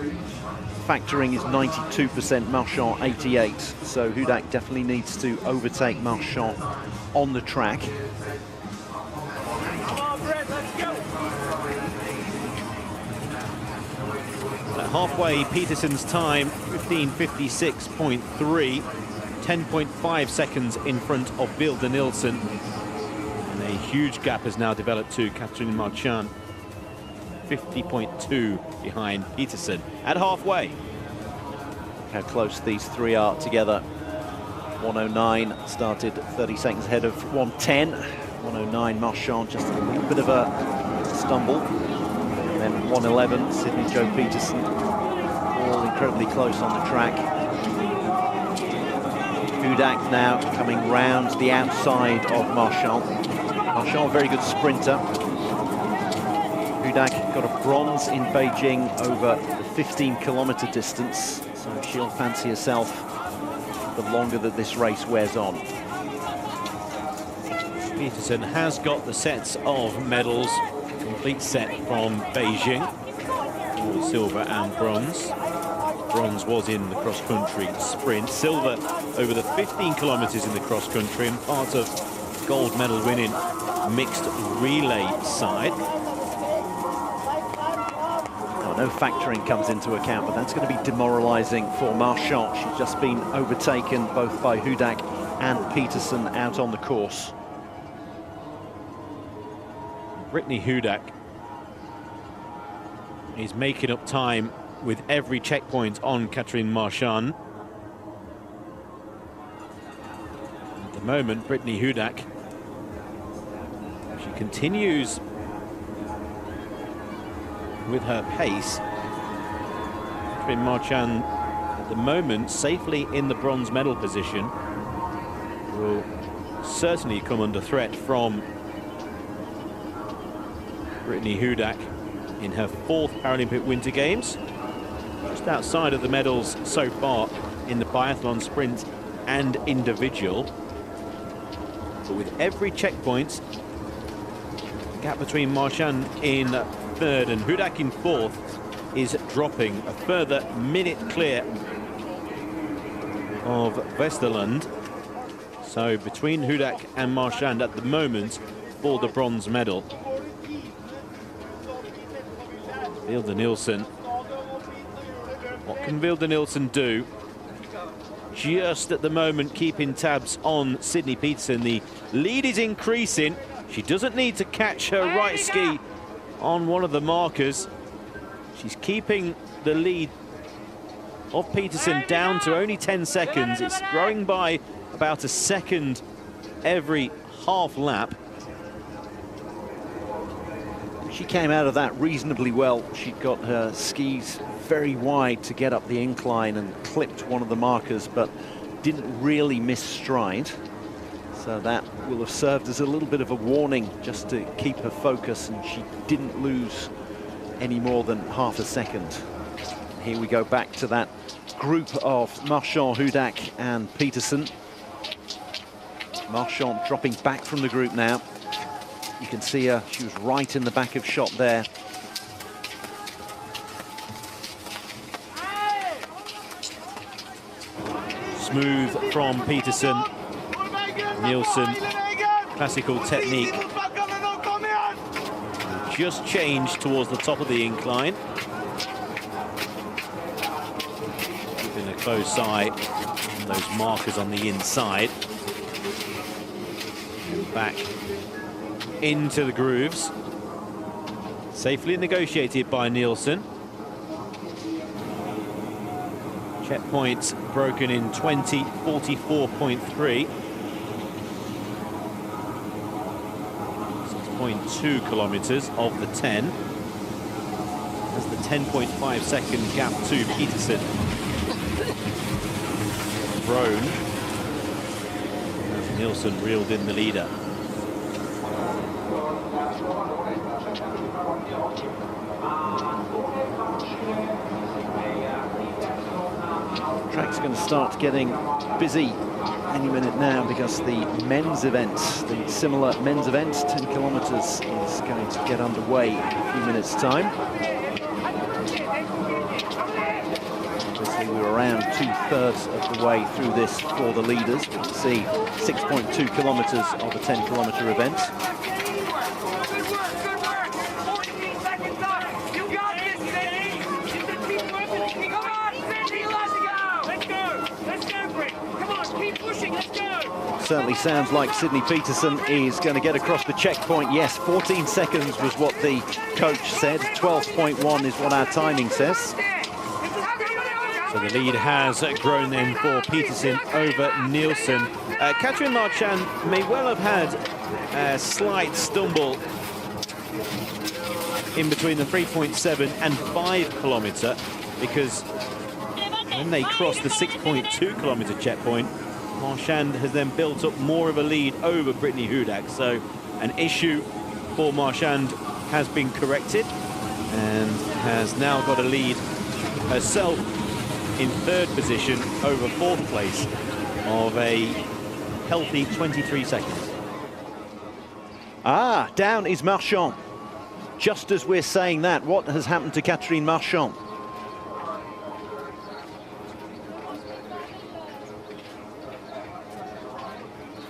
factoring is 92%, Marchand 88. So Hudak definitely needs to overtake Marchand on the track. At halfway, Peterson's time 15:56.3, 10.5 seconds in front of Vilde Nielsen, and a huge gap has now developed to Catherine Marchand, 50.2 behind Peterson at halfway. How close these 3 are together. 109 started 30 seconds ahead of 110. 109 Marchand, just a little bit of a stumble. And then 111 Sydney Jo Peterson, all incredibly close on the track. Hudak now coming round the outside of Marchand. Marchand, a very good sprinter. Hudak got a bronze in Beijing over the 15-kilometer distance, so she'll fancy herself the longer that this race wears on. Peterson has got the sets of medals, complete set from Beijing, all silver and bronze. Bronze was in the cross-country sprint, silver over the 15 kilometers in the cross-country, and part of gold medal winning mixed relay side. No factoring comes into account, but that's going to be demoralizing for Marchand. She's just been overtaken both by Hudak and Peterson out on the course. Brittany Hudak is making up time with every checkpoint on Catherine Marchand. At the moment, Brittany Hudak, she continues with her pace. Catherine Marchand at the moment safely in the bronze medal position, will certainly come under threat from Brittany Hudak in her 4th Paralympic Winter Games. Just outside of the medals so far in the biathlon sprint and individual. But with every checkpoint, the gap between Marchand in 3rd and Hudak in 4th is dropping. A further minute clear of Westerland. So between Hudak and Marchand at the moment for the bronze medal. Vilde Nielsen. What can Vilde Nielsen do? Just at the moment keeping tabs on Sydney Peterson. The lead is increasing. She doesn't need to catch her right ski on one of the markers. She's keeping the lead of Peterson down to only 10 seconds. It's growing by about a second every half lap. She came out of that reasonably well. She got her skis very wide to get up the incline and clipped one of the markers, but didn't really miss stride. So that will have served as a little bit of a warning just to keep her focus, and she didn't lose any more than half a second. Here we go back to that group of Marchand, Hudak and Peterson. Marchand dropping back from the group now. You can see her, she was right in the back of shot there. move from Peterson. Nielsen, classical technique. Just changed towards the top of the incline. Keeping a close eye on those markers on the inside. And back into the grooves. Safely negotiated by Nielsen. Checkpoint broken in 20:44.3. 6.2 kilometers of the 10. As the 10.5-second gap to Peterson grown. As Nielsen reeled in the leader. Track's going to start getting busy any minute now because the men's event, the similar men's event, 10 kilometers, is going to get underway in a few minutes' time. Obviously, we're around 2/3 of the way through this for the leaders. We can see 6.2 kilometers of a 10-kilometer event. Certainly sounds like Sydney Peterson is going to get across the checkpoint. Yes, 14 seconds was what the coach said. 12.1 is what our timing says. So the lead has grown then for Peterson over Nielsen. Catherine Marchand may well have had a slight stumble in between the 3.7 and 5 kilometer, because when they crossed the 6.2 kilometer checkpoint, Marchand has then built up more of a lead over Brittany Hudak. So an issue for Marchand has been corrected and has now got a lead herself in 3rd position over 4th place of a healthy 23 seconds. Ah, down is Marchand. Just as we're saying that, what has happened to Catherine Marchand?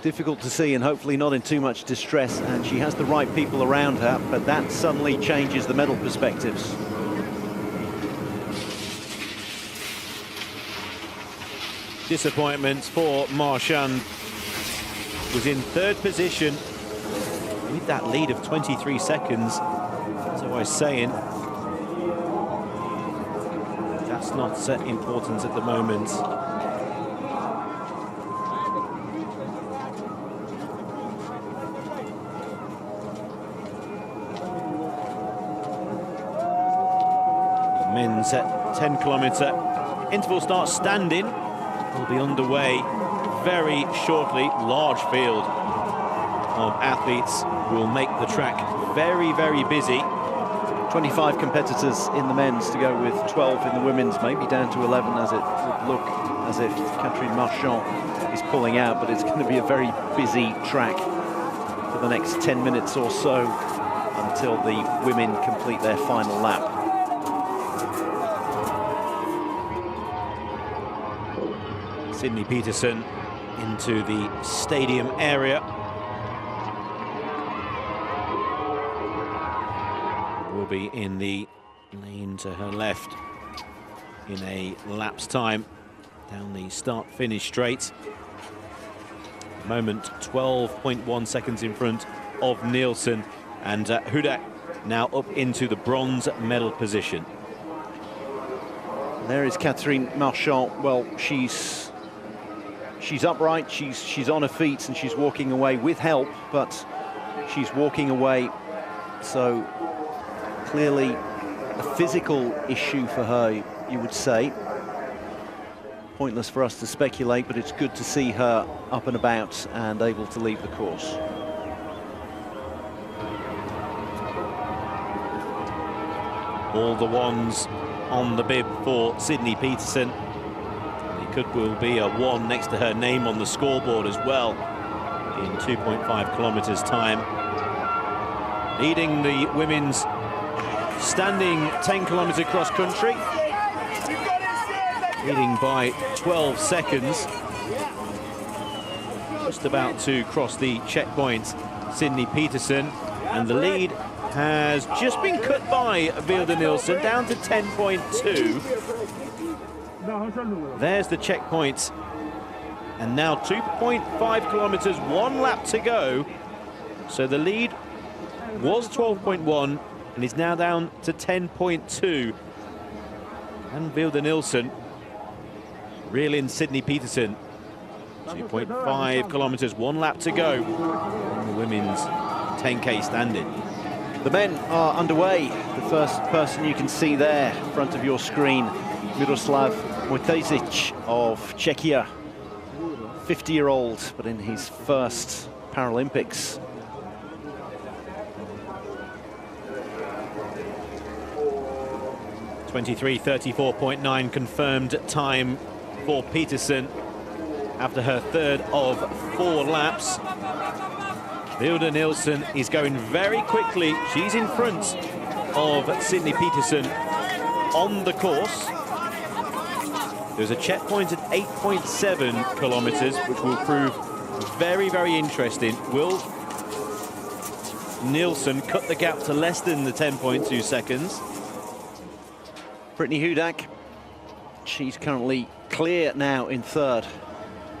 Difficult to see, and hopefully not in too much distress, and she has the right people around her, but that suddenly changes the medal perspectives. Disappointment for Marchand. Was in 3rd position with that lead of 23 seconds. As I was saying, that's not important at the moment. Men's 10-kilometer interval starts standing. Will be underway very shortly. Large field of athletes will make the track very, very busy. 25 competitors in the men's to go with 12 in the women's, maybe down to 11, as it would look as if Catherine Marchand is pulling out, but it's going to be a very busy track for the next 10 minutes or so until the women complete their final lap. Sydney Peterson into the stadium area. Will be in the lane to her left in a lapse time down the start-finish straight. Moment 12.1 seconds in front of Nielsen, and Hudak now up into the bronze medal position. There is Catherine Marchand. Well, she's upright, she's on her feet, and she's walking away with help, but she's walking away. So clearly a physical issue for her, you would say. Pointless for us to speculate, but it's good to see her up and about and able to leave the course. All the ones on the bib for Sydney Peterson. Will be a 1 next to her name on the scoreboard as well in 2.5 kilometers time. Leading the women's standing 10-kilometer cross country, leading by 12 seconds. just about to cross the checkpoint, Sydney Peterson, and the lead has just been cut by Vilde Nielsen, down to 10.2. There's the checkpoint, and now 2.5 kilometers, 1 lap to go. So the lead was 12.1 and is now down to 10.2. And Vilde Nielsen reeling Sydney Peterson. 2.5 kilometers, 1 lap to go. And the women's 10K standing. The men are underway. The first person you can see there, in front of your screen, Miroslav Mojtesic of Czechia. 50-year-old, but in his first Paralympics. .23:34.9 confirmed time for Peterson after her third of 4 laps. Vilde Nielsen is going very quickly. She's in front of Sydney Peterson on the course. There's a checkpoint at 8.7 kilometers, which will prove very, very interesting. Will Nielsen cut the gap to less than the 10.2 seconds? Brittany Hudak, she's currently clear now in third.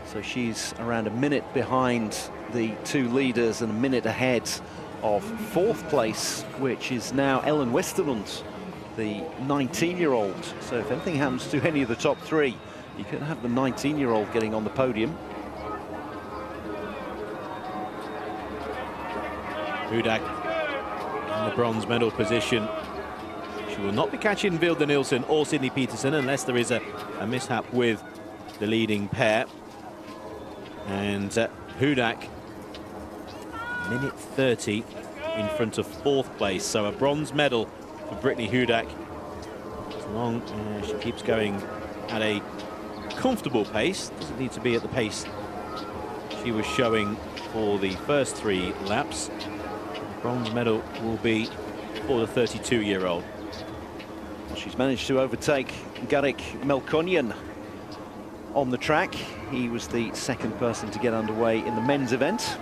So she's around a minute behind the 2 leaders and a minute ahead of 4th place, which is now Ellen Westerlund, the 19-year-old. So if anything happens to any of the top 3, you could have the 19-year-old getting on the podium. Hudak in the bronze medal position. She will not be catching Vilde Nielsen or Sydney Peterson unless there is a mishap with the leading pair. And Hudak, minute 30 in front of 4th place. So a bronze medal for Brittany Hudak, as long as she keeps going at a comfortable pace. Doesn't need to be at the pace she was showing for the first 3 laps. The bronze medal will be for the 32-year-old. She's managed to overtake Garik Melkonyan on the track. He was the 2nd person to get underway in the men's event.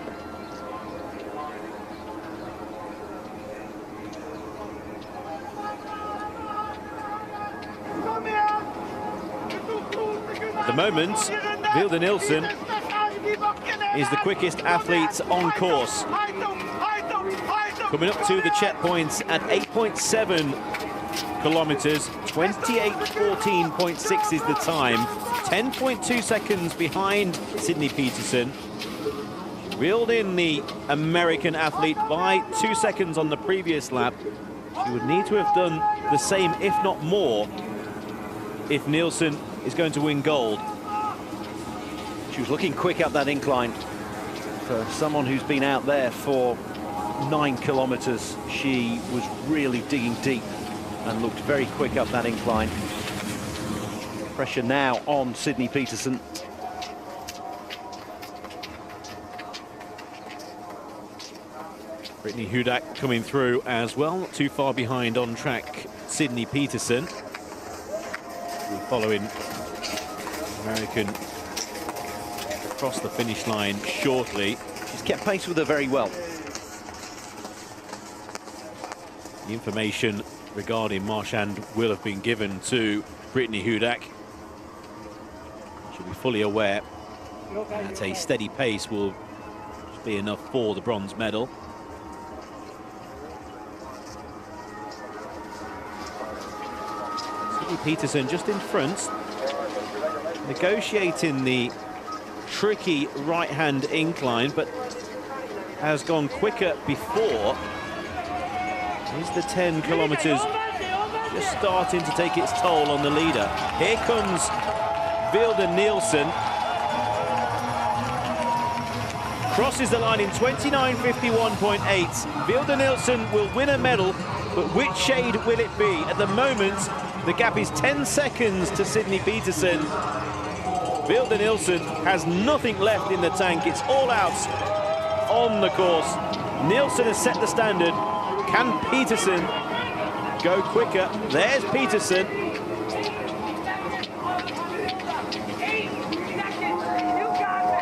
At the moment, Vilde Nielsen is the quickest athlete on course. Coming up to the checkpoints at 8.7 kilometers, 28:14.6 is the time. 10.2 seconds behind Sydney Peterson. Reeled in the American athlete by 2 seconds on the previous lap. She would need to have done the same, if not more, if Nielsen is going to win gold. She was looking quick up that incline. For someone who's been out there for 9 kilometers, she was really digging deep and looked very quick up that incline. Pressure now on Sydney Peterson. Brittany Hudak coming through as well, not too far behind on track Sydney Peterson. We're following American across the finish line shortly. She's kept pace with her very well. The information regarding Marchand will have been given to Brittany Hudak. She'll be fully aware that a steady pace will be enough for the bronze medal. Sydney Peterson just in front, negotiating the tricky right-hand incline, but has gone quicker before. Is the 10 kilometers just starting to take its toll on the leader? Here comes Vilde Nielsen. Crosses the line in 29:51.8. Vilde Nielsen will win a medal, but which shade will it be? At the moment, the gap is 10 seconds to Sydney Peterson. Vilde Nielsen has nothing left in the tank. It's all out on the course. Nielsen has set the standard. Can Peterson go quicker? There's Peterson.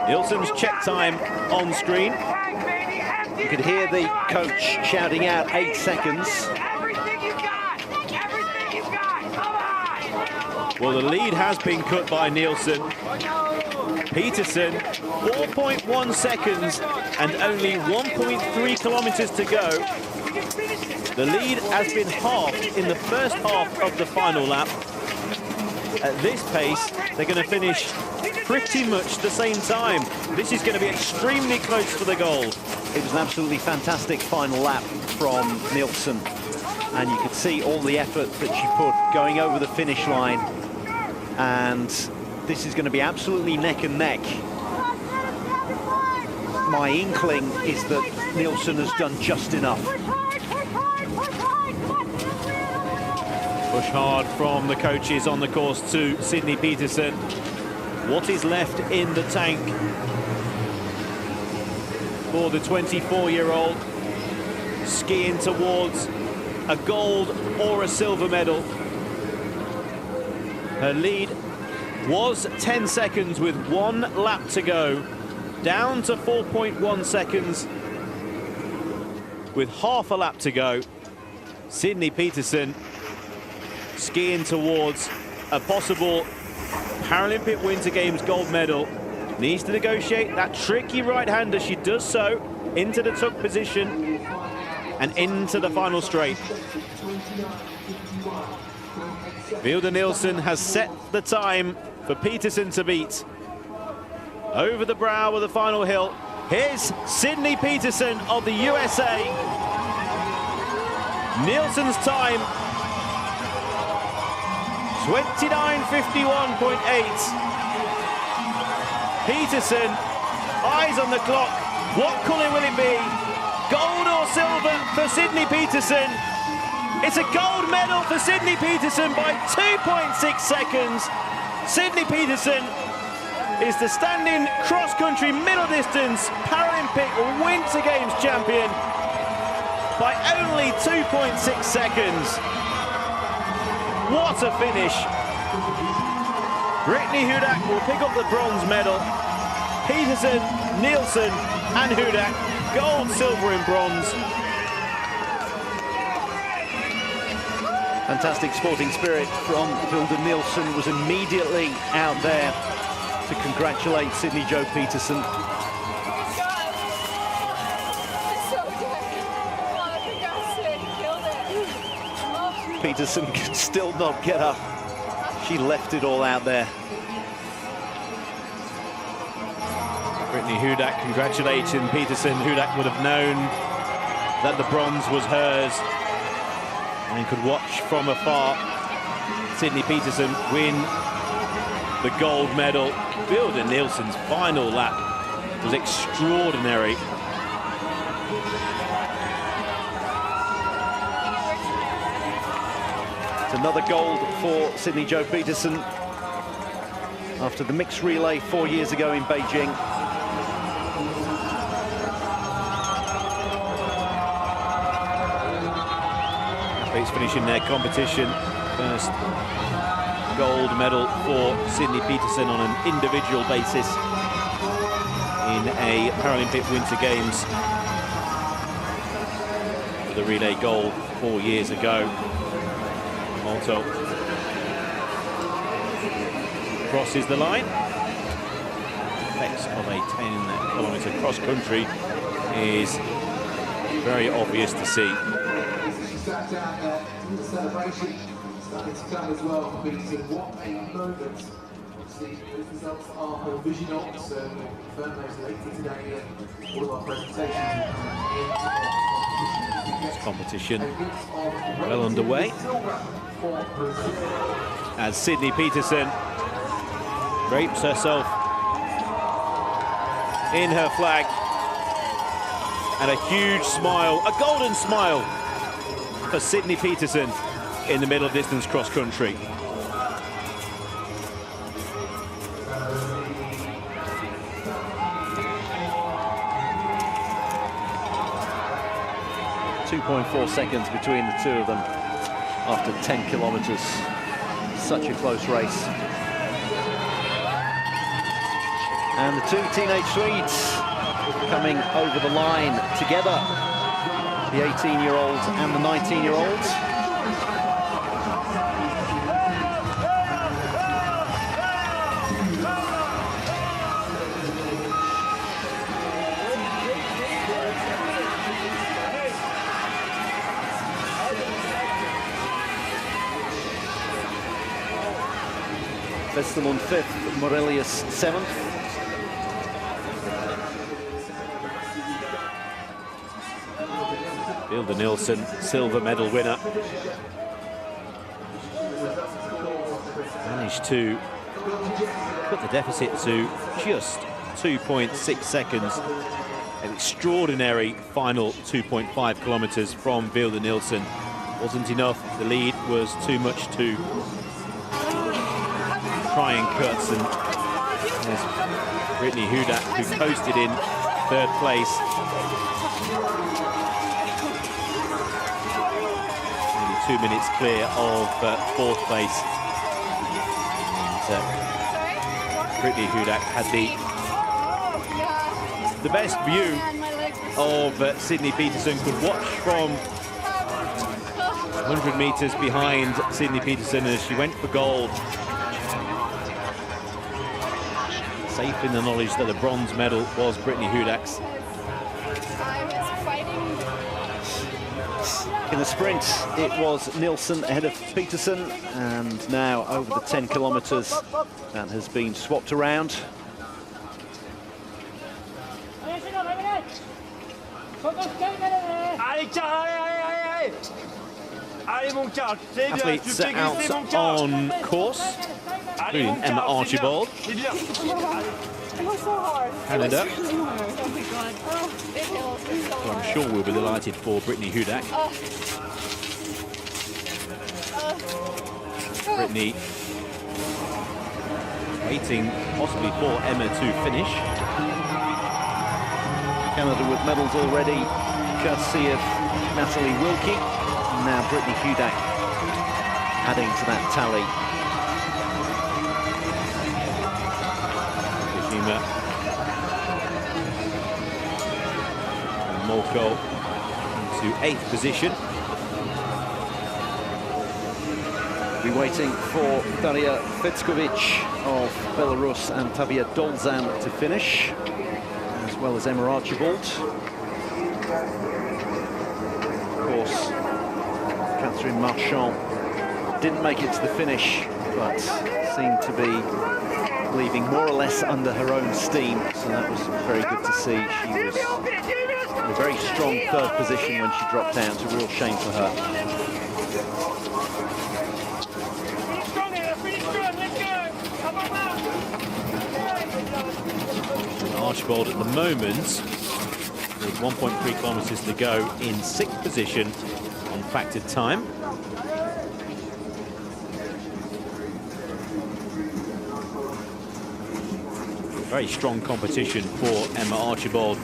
Nielsen's check time on screen. You could hear the coach shouting out 8 seconds. Everything you got! Everything you got! Come on! Well, the lead has been cut by Nielsen. Peterson, 4.1 seconds and only 1.3 kilometers to go. The lead has been halved in the first half of the final lap. At this pace, they're going to finish pretty much the same time. This is going to be extremely close for the gold. It was an absolutely fantastic final lap from Nielsen, and you could see all the effort that she put going over the finish line, and this is going to be absolutely neck and neck. My inkling is that Nielsen has done just enough. Push hard from the coaches on the course to Sydney Peterson. What is left in the tank for the 24-year-old, skiing towards a gold or a silver medal? Her lead was 10 seconds with 1 lap to go, down to 4.1 seconds with half a lap to go. Sydney Peterson skiing towards a possible Paralympic Winter Games gold medal. Needs to negotiate that tricky right-hander. She does so into the tuck position and into the final straight. Vilde Nielsen has set the time for Peterson to beat. Over the brow of the final hill, here's Sydney Peterson of the USA. Nielsen's time, 29:51.8. Peterson, eyes on the clock. What colour will it be? Gold or silver for Sydney Peterson? It's a gold medal for Sydney Peterson by 2.6 seconds. Sydney Peterson is the standing cross-country middle distance Paralympic Winter Games champion by only 2.6 seconds. What a finish. Brittany Hudak will pick up the bronze medal. Peterson, Nielsen and Hudak, gold, silver and bronze. Fantastic sporting spirit from Vilde Nielsen, was immediately out there to congratulate Sydney Jo Peterson. Peterson could still not get up. She left it all out there. Brittany Hudak congratulating Peterson. Hudak would have known that the bronze was hers and could watch from afar Sydney Peterson win the gold medal. Vilde Nielsen's final lap was extraordinary. It's another gold for Sydney Jo Peterson after the mixed relay 4 years ago in Beijing. Athletes finishing their competition. First gold medal for Sydney Peterson on an individual basis in a Paralympic Winter Games. For the relay gold 4 years ago. Also crosses the line. Effects of a 10-kilometer cross-country is very obvious to see. Sat down there in the celebration, starting to come as well for Peterson. What a moment. Obviously, those results are provisional, so we'll confirm those later today. All of our presentations This competition well underway as Sydney Peterson drapes herself in her flag and a huge smile, a golden smile for Sydney Peterson in the middle distance cross country. .4 seconds between the two of them after 10 kilometers. Such a close race. And the two teenage Swedes coming over the line together. The 18-year-olds and the 19-year-olds. Vesterlund 5th, Morelius 7th. Vilde Nilsson, silver medal winner. Managed to put the deficit to just 2.6 seconds. An extraordinary final 2.5 kilometers from Vilde Nilsson. Wasn't enough. The lead was too much to try and cut. And there's Brittany Hudak, who coasted in 3rd place. Only 2 minutes clear of 4th place. And, Brittany Hudak had the best view of Sydney Peterson. Could watch from 100 meters behind Sydney Peterson as she went for gold. Safe in the knowledge that the bronze medal was Brittany Hudak's. In the sprint, it was Nilsson ahead of Peterson, and now over the 10 kilometers, that has been swapped around. Athletes out on course, including Emma Archibald, Canada. So I'm sure we'll be delighted for Brittany Hudak. Brittany waiting possibly for Emma to finish. Canada with medals already, courtesy of Natalie Wilkie. And now Brittany Hudak adding to that tally. And Molko into 8th position. We're waiting for Daria Fetskovic of Belarus and Tavia Dolzan to finish, as well as Emma Archibald. Of course, Catherine Marchand didn't make it to the finish, but seemed to be leaving more or less under her own steam, so that was very good to see. She was in a very strong 3rd position when she dropped down. It's a real shame for her. Archibald at the moment, with 1.3 kilometers to go, in 6th position on factored time. Very strong competition for Emma Archibald.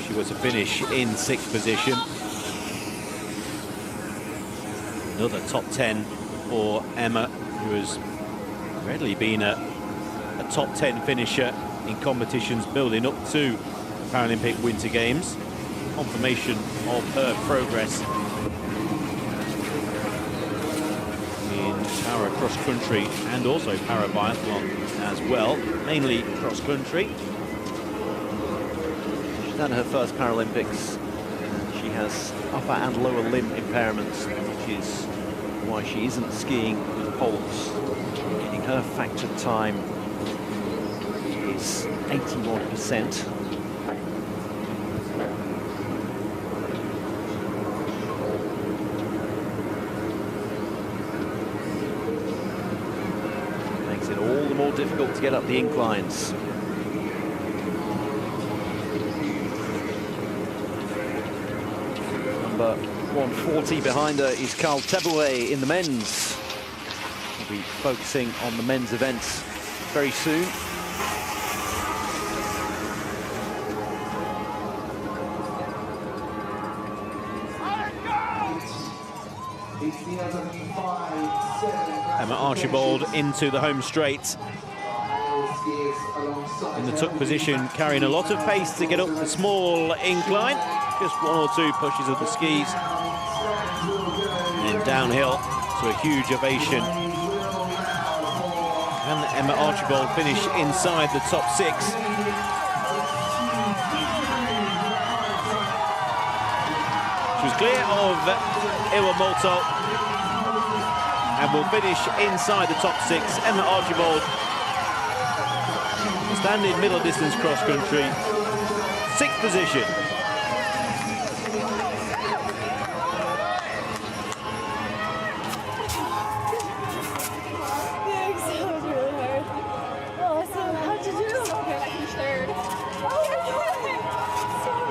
She was to finish in 6th position. Another top 10 for Emma, who has readily been a top 10 finisher in competitions building up to the Paralympic Winter Games. Confirmation of her progress in para cross country and also para biathlon as well, mainly cross country. She's had her first Paralympics. She has upper and lower limb impairments, which is why she isn't skiing with poles. Getting her factored time is 81%. Makes it all the more difficult to get up the inclines. Number 140 behind her is Carl Tabouret in the men's. We'll be focusing on the men's events very soon. Emma Archibald into the home straight. in the tuck position, carrying a lot of pace to get up the small incline. Just one or two pushes of the skis. And then downhill to a huge ovation. And Emma Archibald finish inside the top 6. She was clear of Iwamolto and will finish inside the top 6. Emma Archibald, standing middle distance cross country, 6th position.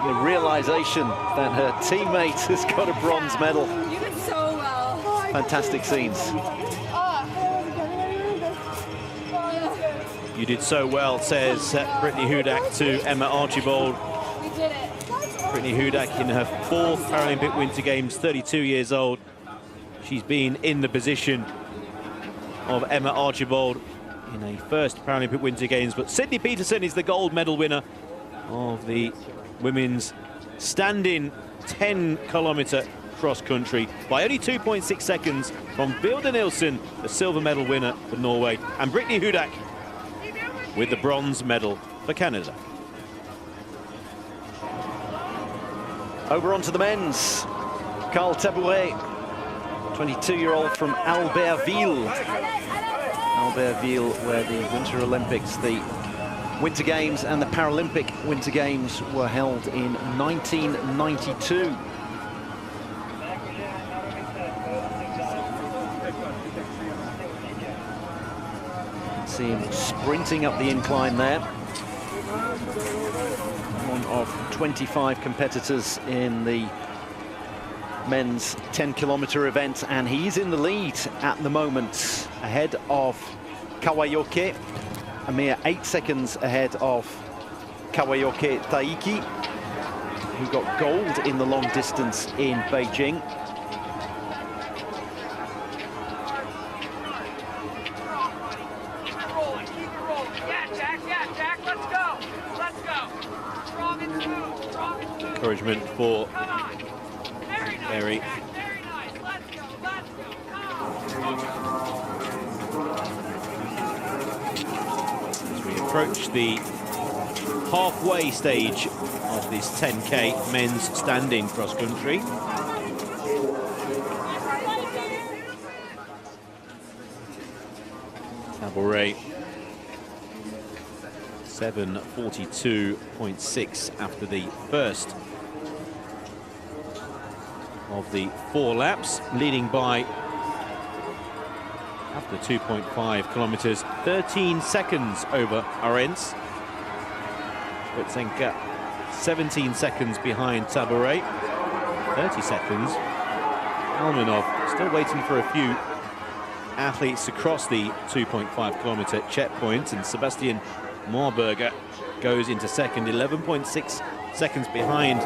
The realization that her teammate has got a bronze medal. You did so well. Fantastic scenes. You did so well, says Brittany Hudak to Emma Archibald. We did it. Brittany Hudak in her 4th Paralympic Winter Games, 32 years old. She's been in the position of Emma Archibald in a 1st Paralympic Winter Games, but Sydney Peterson is the gold medal winner of the women's standing 10-kilometre cross-country by only 2.6 seconds from Vilde Nielsen, the silver medal winner for Norway, and Brittany Hudak with the bronze medal for Canada. Over onto the men's. Carl Tabouret, 22-year-old from Albertville. Albertville, where the Winter Olympics, the Winter Games and the Paralympic Winter Games were held in 1992. See him sprinting up the incline there. One of 25 competitors in the men's 10-kilometre event, and he's in the lead at the moment, ahead of Kawayoke, a mere 8 seconds ahead of Kawayoke Taiki, who got gold in the long distance in Beijing. Encouragement for Berry. As we approach the halfway stage of this 10K men's standing cross country. Tabouret 7:42.6 after the first of the 4 laps, leading by, after 2.5 kilometers, 13 seconds over Arends. Butsenka 17 seconds behind Tabouret, 30 seconds. Almanov still waiting for a few athletes to cross the 2.5 kilometer checkpoint, and Sebastian Marburger goes into second, 11.6 seconds behind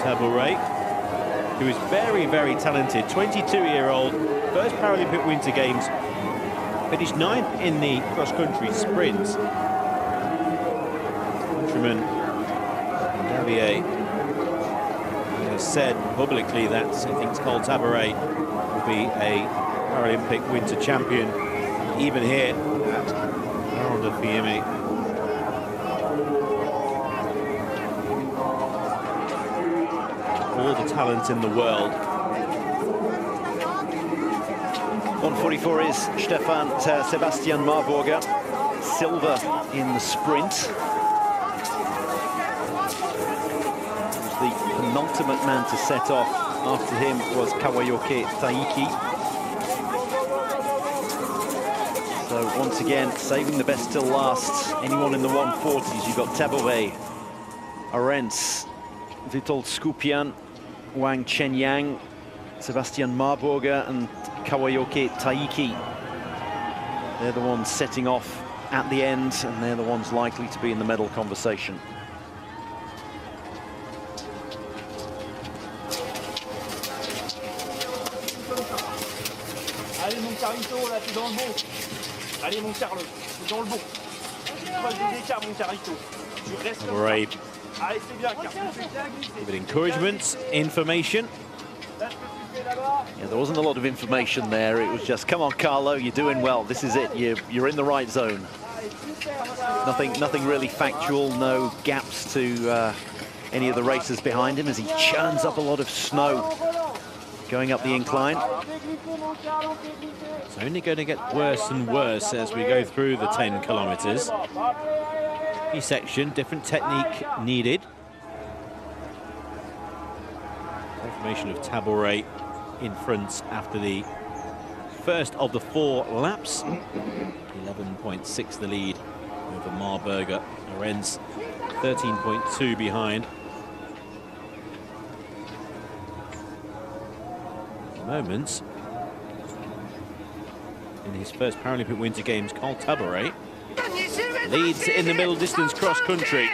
Tabouret, who is very, very talented, 22-year-old, first Paralympic Winter Games, finished 9th in the cross-country sprint. Countryman Davier has said publicly that he thinks Carl Tabouret will be a Paralympic Winter champion, even here at Ronde Fiemme. All the talent in the world. 1:44 is Sebastian Marburger, silver in the sprint. The penultimate man to set off after him was Kawayoke Taiki. So once again, saving the best till last. Anyone in the 140s, you've got Tabouret, Arends, Witold Skupian, Wang Chenyang, Sebastian Marburger and Kawayoke Taiki. They're the ones setting off at the end, and they're the ones likely to be in the medal conversation. Allez mon Carlito, là, t'es dans le bon. Allez mon Carlo, t'es dans le bon. Tabaret with encouragement, information. Yeah, there wasn't a lot of information there. It was just, come on, Carlo, you're doing well. This is it. You're in the right zone. Nothing really factual. No gaps to any of the racers behind him as he churns up a lot of snow going up the incline. It's only going to get worse and worse as we go through the 10 kilometers. Each section, different technique needed. Confirmation of Tabaret in front after the first of the 4 laps. 11.6 the lead over Marburger. Arends 13.2 behind. At the moment, in his first Paralympic Winter Games, Carl Tabaret leads in the middle distance cross country.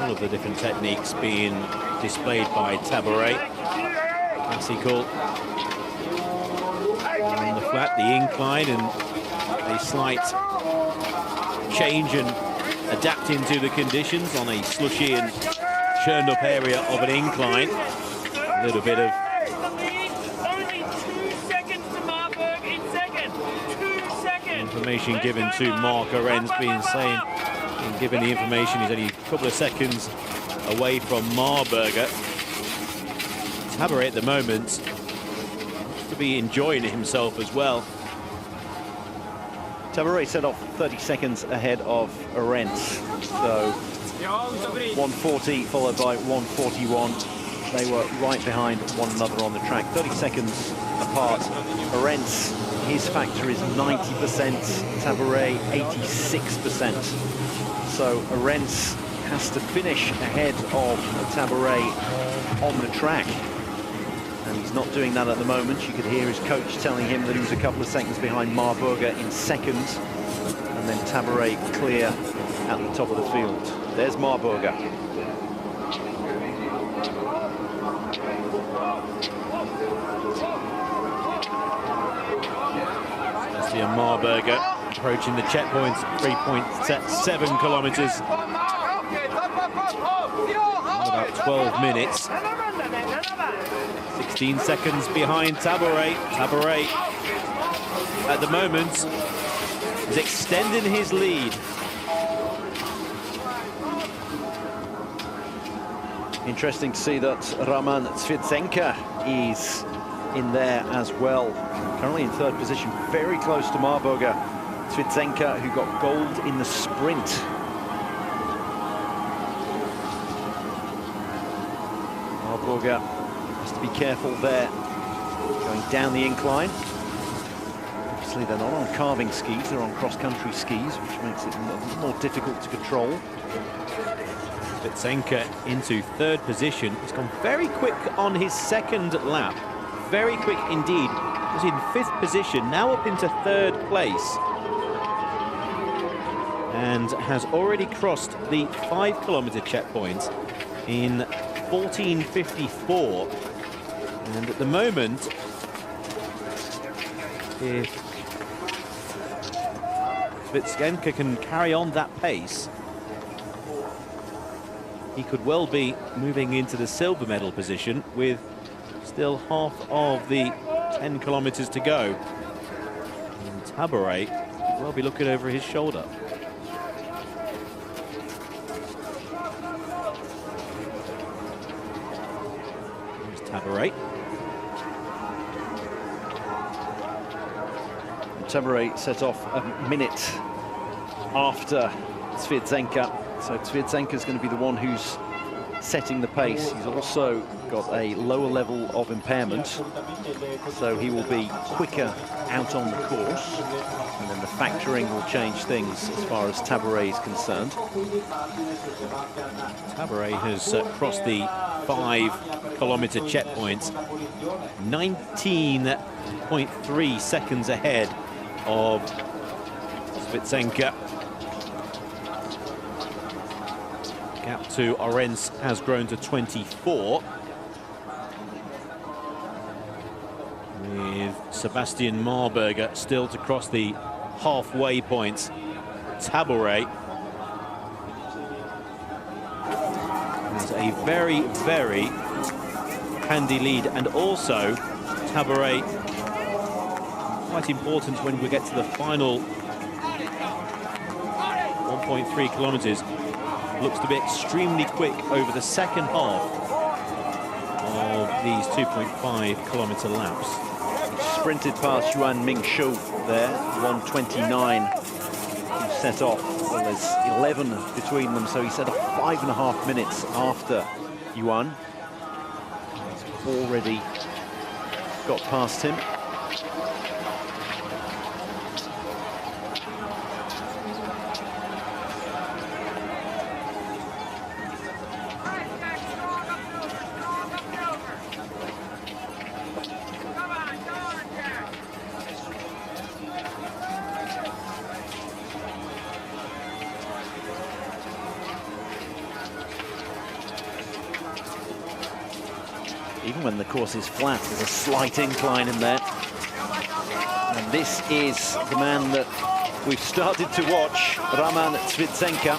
All of the different techniques being displayed by Tabaret. Classical on the flat, the incline, and a slight change and adapting to the conditions on a slushy and churned up area of an incline. A little bit of only 2 seconds to Marburg in second. 2 seconds. Information given to Mark Arends, being given the information he's only a couple of seconds away from Marburger. Tabaret at the moment seems to be enjoying himself as well. Tabaret set off 30 seconds ahead of Arends. So 140 followed by 141. They were right behind one another on the track, 30 seconds apart. Arends, his factor is 90%, Tabaret 86%. So Arends has to finish ahead of Tabaret on the track. And he's not doing that at the moment. You could hear his coach telling him that he was a couple of seconds behind Marburger in second. And then Tabaret clear at the top of the field. There's Marburger. Sebastian Marburger approaching the checkpoints, 3.7 kilometers. About 12 minutes. 16 seconds behind Tabaret. Tabaret, at the moment, is extending his lead. Interesting to see that Roman Svidzenka is in there as well. Currently in 3rd position, very close to Marburger. Svidzenka, who got gold in the sprint. Marburger has to be careful there, going down the incline. Obviously, they're not on carving skis, they're on cross-country skis, which makes it a little more difficult to control. Svidzenka into 3rd position. He's gone very quick on his 2nd lap. Very quick indeed. Was in 5th position, now up into 3rd place. And has already crossed the 5-kilometer checkpoint in 14:54. And at the moment, if Svidzenka can carry on that pace, he could well be moving into the silver medal position with still half of the 10 kilometers to go. And Tabaret could well be looking over his shoulder. Here's Tabaret. Tabaret set off a minute after Svidzenka. So Svidzenka is going to be the one who's setting the pace. He's also got a lower level of impairment, so he will be quicker out on the course, and then the factoring will change things as far as Tabaret is concerned. Tabaret has crossed the 5-kilometer checkpoint, 19.3 seconds ahead of Svidzenka. Gap to Arens has grown to 24. With Sebastian Marburger still to cross the halfway point. Tabouret has a very, very handy lead, and also Tabouret, quite important when we get to the final 1.3 kilometers, looks to be extremely quick over the second half of these 2.5 kilometer laps. Sprinted past Yuan Mingshu there, 1:29 to set off. Well, there's 11 between them, so he set off 5.5 minutes after Yuan. He's already got past him. Even when the course is flat, there's a slight incline in there. And this is the man that we've started to watch, Roman Svitsenka.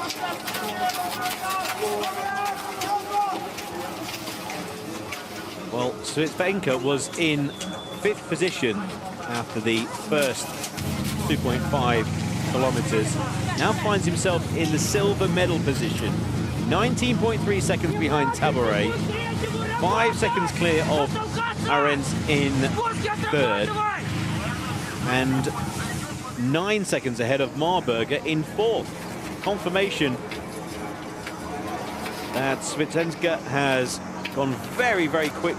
Well, Svitsenka was in 5th position after the first 2.5 kilometers. Now finds himself in the silver medal position, 19.3 seconds behind Tabouret. 5 seconds clear of Arens in 3rd, and 9 seconds ahead of Marburger in 4th. Confirmation that Svitsenka has gone very, very quick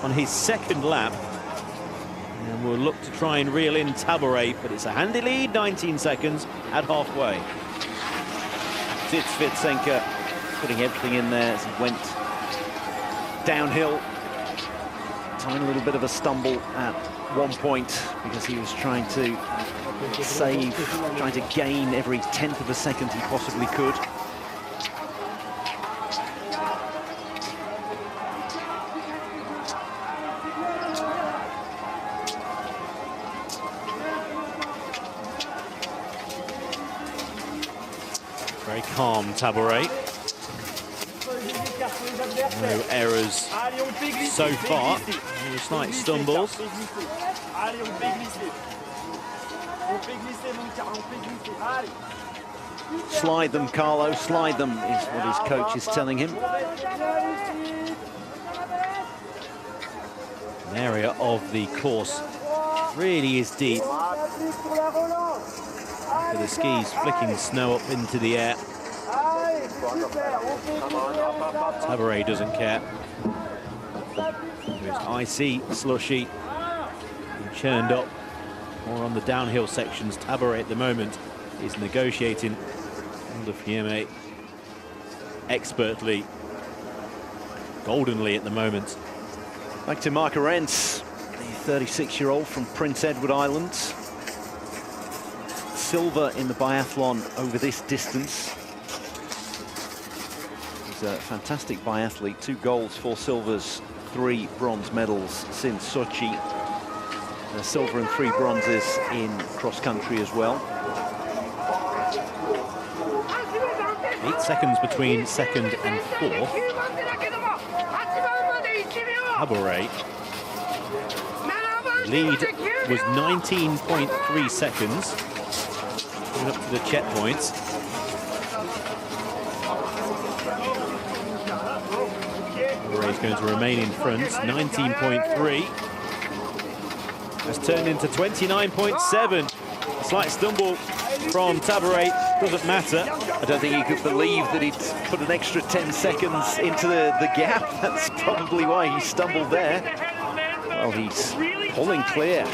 on his second lap, and we'll look to try and reel in Tabouret, but it's a handy lead, 19 seconds at halfway. Svitsenka putting everything in there as he went downhill. Tiny little bit of a stumble at one point because he was trying to save, trying to gain every 10th of a second he possibly could. Very calm, Tabouret. No errors so far. No slight stumbles. Slide them, Carlo, slide them, is what his coach is telling him. An area of the course really is deep. With the skis flicking snow up into the air. Tabouret doesn't care. It's icy, slushy, and churned up. More on the downhill sections. Tabouret at the moment is negotiating under Fiemme expertly, goldenly at the moment. Back to Mark Arens, the 36-year-old from Prince Edward Island. Silver in the biathlon over this distance. He's a fantastic biathlete. 2 golds, 4 silvers, 3 bronze medals since Sochi. Silver and 3 bronzes in cross-country as well. 8 seconds between 2nd and 4th. Tabouret. Lead was 19.3 seconds. Coming up to the checkpoints. Tabouret's going to remain in front. 19.3. Has turned into 29.7. A slight stumble from Tabouret, doesn't matter. I don't think he could believe that he'd put an extra 10 seconds into the gap. That's probably why he stumbled there. Well, he's pulling clear.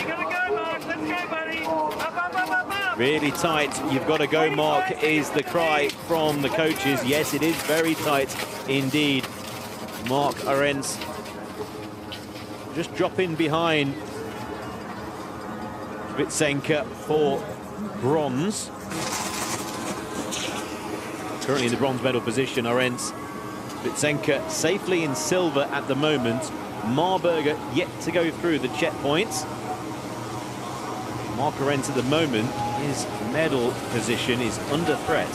Really tight. You've got to go, Mark, is the cry from the coaches. Yes, it is very tight indeed. Mark Arens just dropping behind Svitsenka for bronze. currently in the bronze medal position. Arends, Svitsenka safely in silver at the moment. Marburger yet to go through the checkpoints. Mark Arends at the moment, his medal position is under threat.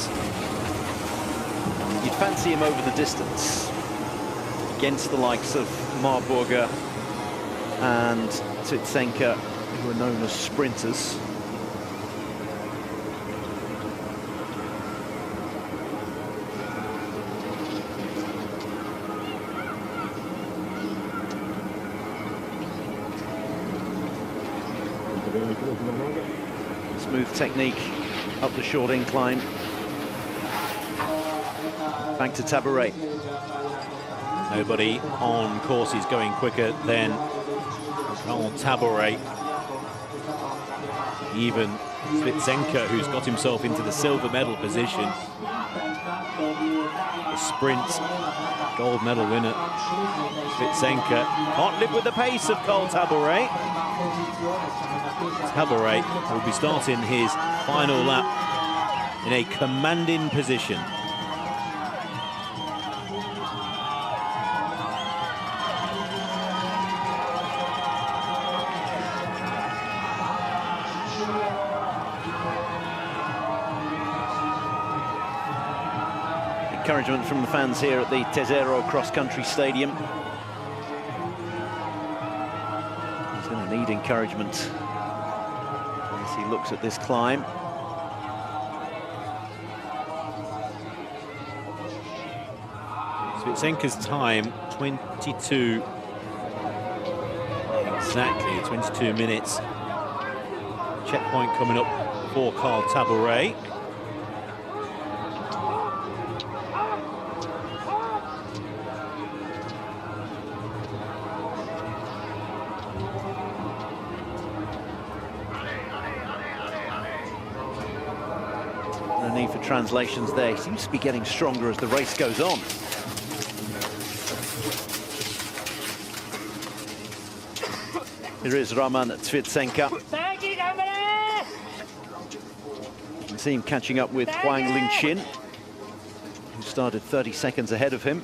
You'd fancy him over the distance against the likes of Marburger and Svitsenka, who are known as sprinters. Smooth technique up the short incline. Back to Tabaret. Nobody on course is going quicker than Karl Tabaret. Even Svitsenka, who's got himself into the silver medal position. The sprint gold medal winner, Svitsenka, can't live with the pace of Karl Tabaret. Tabaret will be starting his final lap in a commanding position. Encouragement from the fans here at the Tesoro Cross Country Stadium. He's going to need encouragement as he looks at this climb. Svitsenka's time, 22, exactly 22 minutes. Checkpoint coming up for Karl Tabaret. No need for translations there. He seems to be getting stronger as the race goes on. Here is Roman Svitsenka. You can see him catching up with Huang Lingqin, who started 30 seconds ahead of him.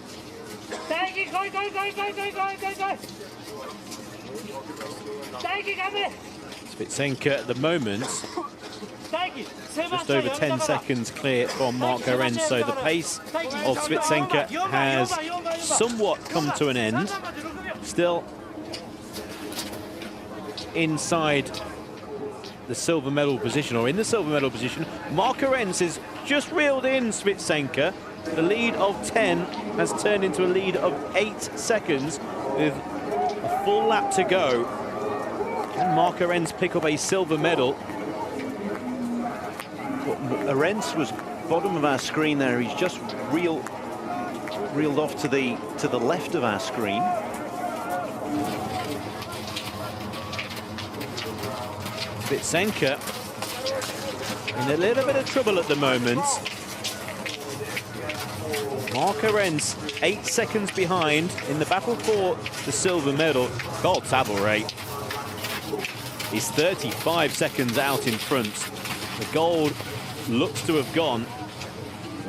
Svitsenka at the moment, just over 10 seconds clear from Mark Arends, so the pace of Svitsenka has somewhat come to an end. Still inside the silver medal position, or in the silver medal position. Mark Arends has just reeled in Svitsenka. The lead of 10 has turned into a lead of 8 seconds with a full lap to go. Can Mark Arends pick up a silver medal? Arends was bottom of our screen there. He's just reeled off to the left of our screen. Svitsenka in a little bit of trouble at the moment. Mark Arends 8 seconds behind in the battle for the silver medal. Karl Tabaret is 35 seconds out in front. The gold looks to have gone.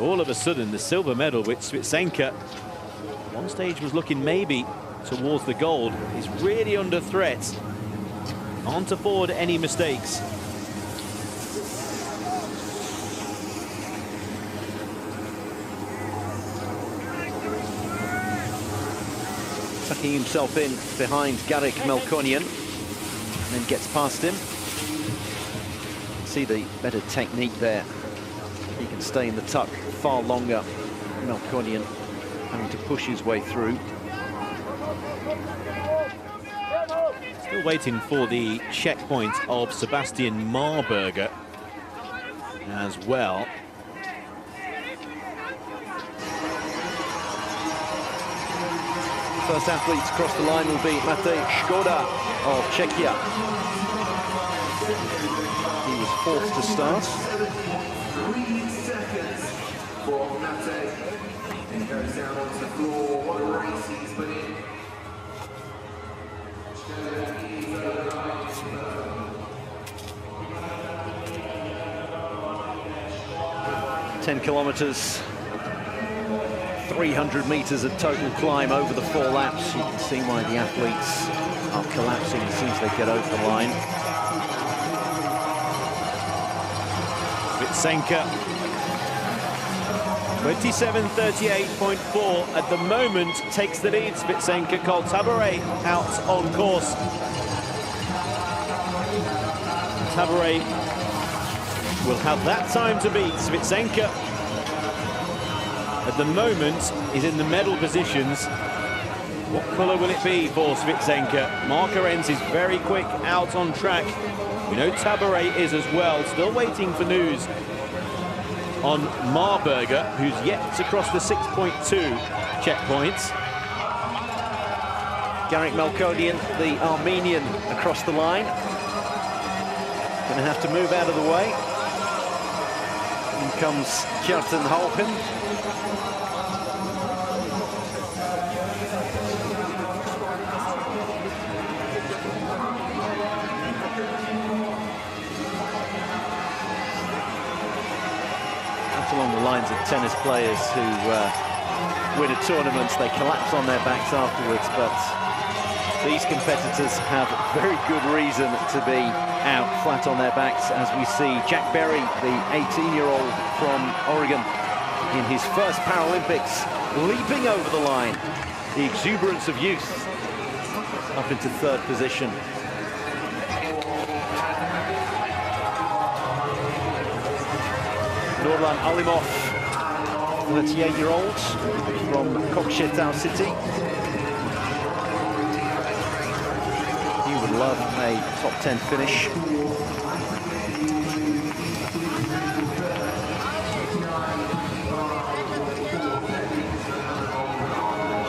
All of a sudden, the silver medal, which Svitsenka one stage was looking maybe towards the gold, is really under threat. Can't afford any mistakes. Tucking himself in behind Garrick Melkonian, and then gets past him. See the better technique there. He can stay in the tuck far longer. Melkonian having to push his way through. Still waiting for the checkpoint of Sebastian Marburger as well. First athletes across the line will be Matej Škoda of Czechia. He was fourth to start. 3 seconds for Matej. And he goes down onto the floor. What a race he's put in. 10 kilometers 300 meters of total climb over the 4 laps. You can see why the athletes are collapsing as soon as they get over the line. Svitsenka, 27:38.4 at the moment, takes the lead. Svitsenka, Tabaret out on course. Tabaret will have that time to beat. Svitsenka at the moment is in the medal positions. What colour will it be for Svitsenka? Mark Arens is very quick out on track. We know Tabaret is as well. Still waiting for news on Marberger, who's yet to cross the 6.2 checkpoints. Garrick Melkonian, the Armenian, across the line. Going to have to move out of the way. In comes Kjartan Halpen. That's along the lines of tennis players who win a tournament, they collapse on their backs afterwards, but these competitors have very good reason to be out flat on their backs, as we see Jack Berry, the 18-year-old from Oregon, in his first Paralympics, leaping over the line. The exuberance of youth, up into 3rd position. Nurlan Alimov, 38-year-old from Kokshetau City. Love a top 10 finish.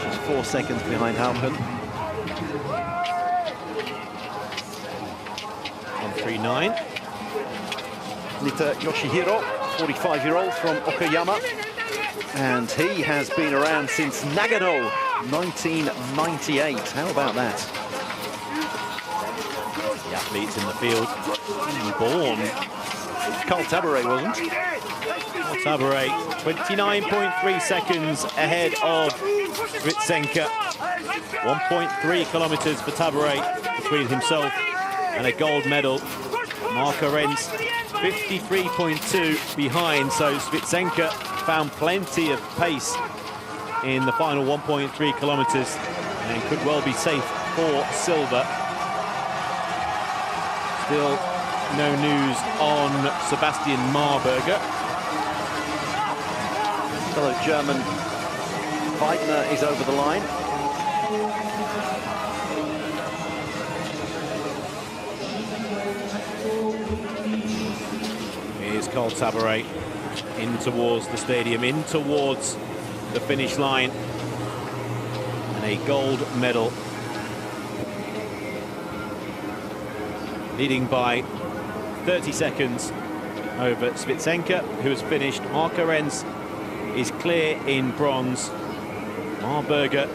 She's 4 seconds behind Halpen. 1:39. Nita Yoshihiro, 45-year-old from Okayama. And he has been around since Nagano, 1998. How about that? The athletes in the field, born. Carl Tabaret wasn't. Tabaret, 29.3 seconds ahead of Svitsenka. 1.3 kilometers for Tabaret between himself and a gold medal. Mark Arens, 53.2 behind, so Svitsenka found plenty of pace in the final 1.3 kilometers and could well be safe for silver. Still no news on Sebastian Marberger. Fellow German Weidner is over the line. Here's Carl Tabaret in towards the stadium, in towards the finish line. And a gold medal. Leading by 30 seconds over Svitsenka, who has finished. Mark Arens is clear in bronze. Marberger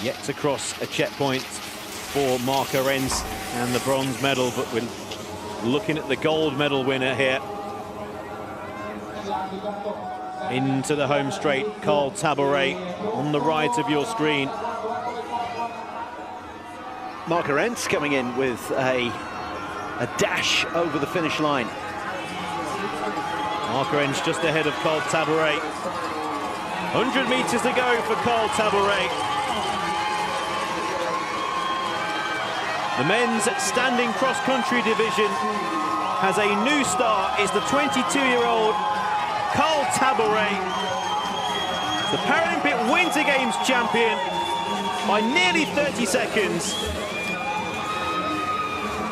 yet to cross a checkpoint for Mark Arens and the bronze medal, but we're looking at the gold medal winner here. Into the home straight, Carl Tabaret on the right of your screen. Mark Arens coming in with a dash over the finish line. Mark Arens just ahead of Carl Tabaret. 100 meters to go for Carl Tabaret. The men's standing cross-country division has a new star. It's the 22-year-old Carl Tabaret, the Paralympic Winter Games champion by nearly 30 seconds.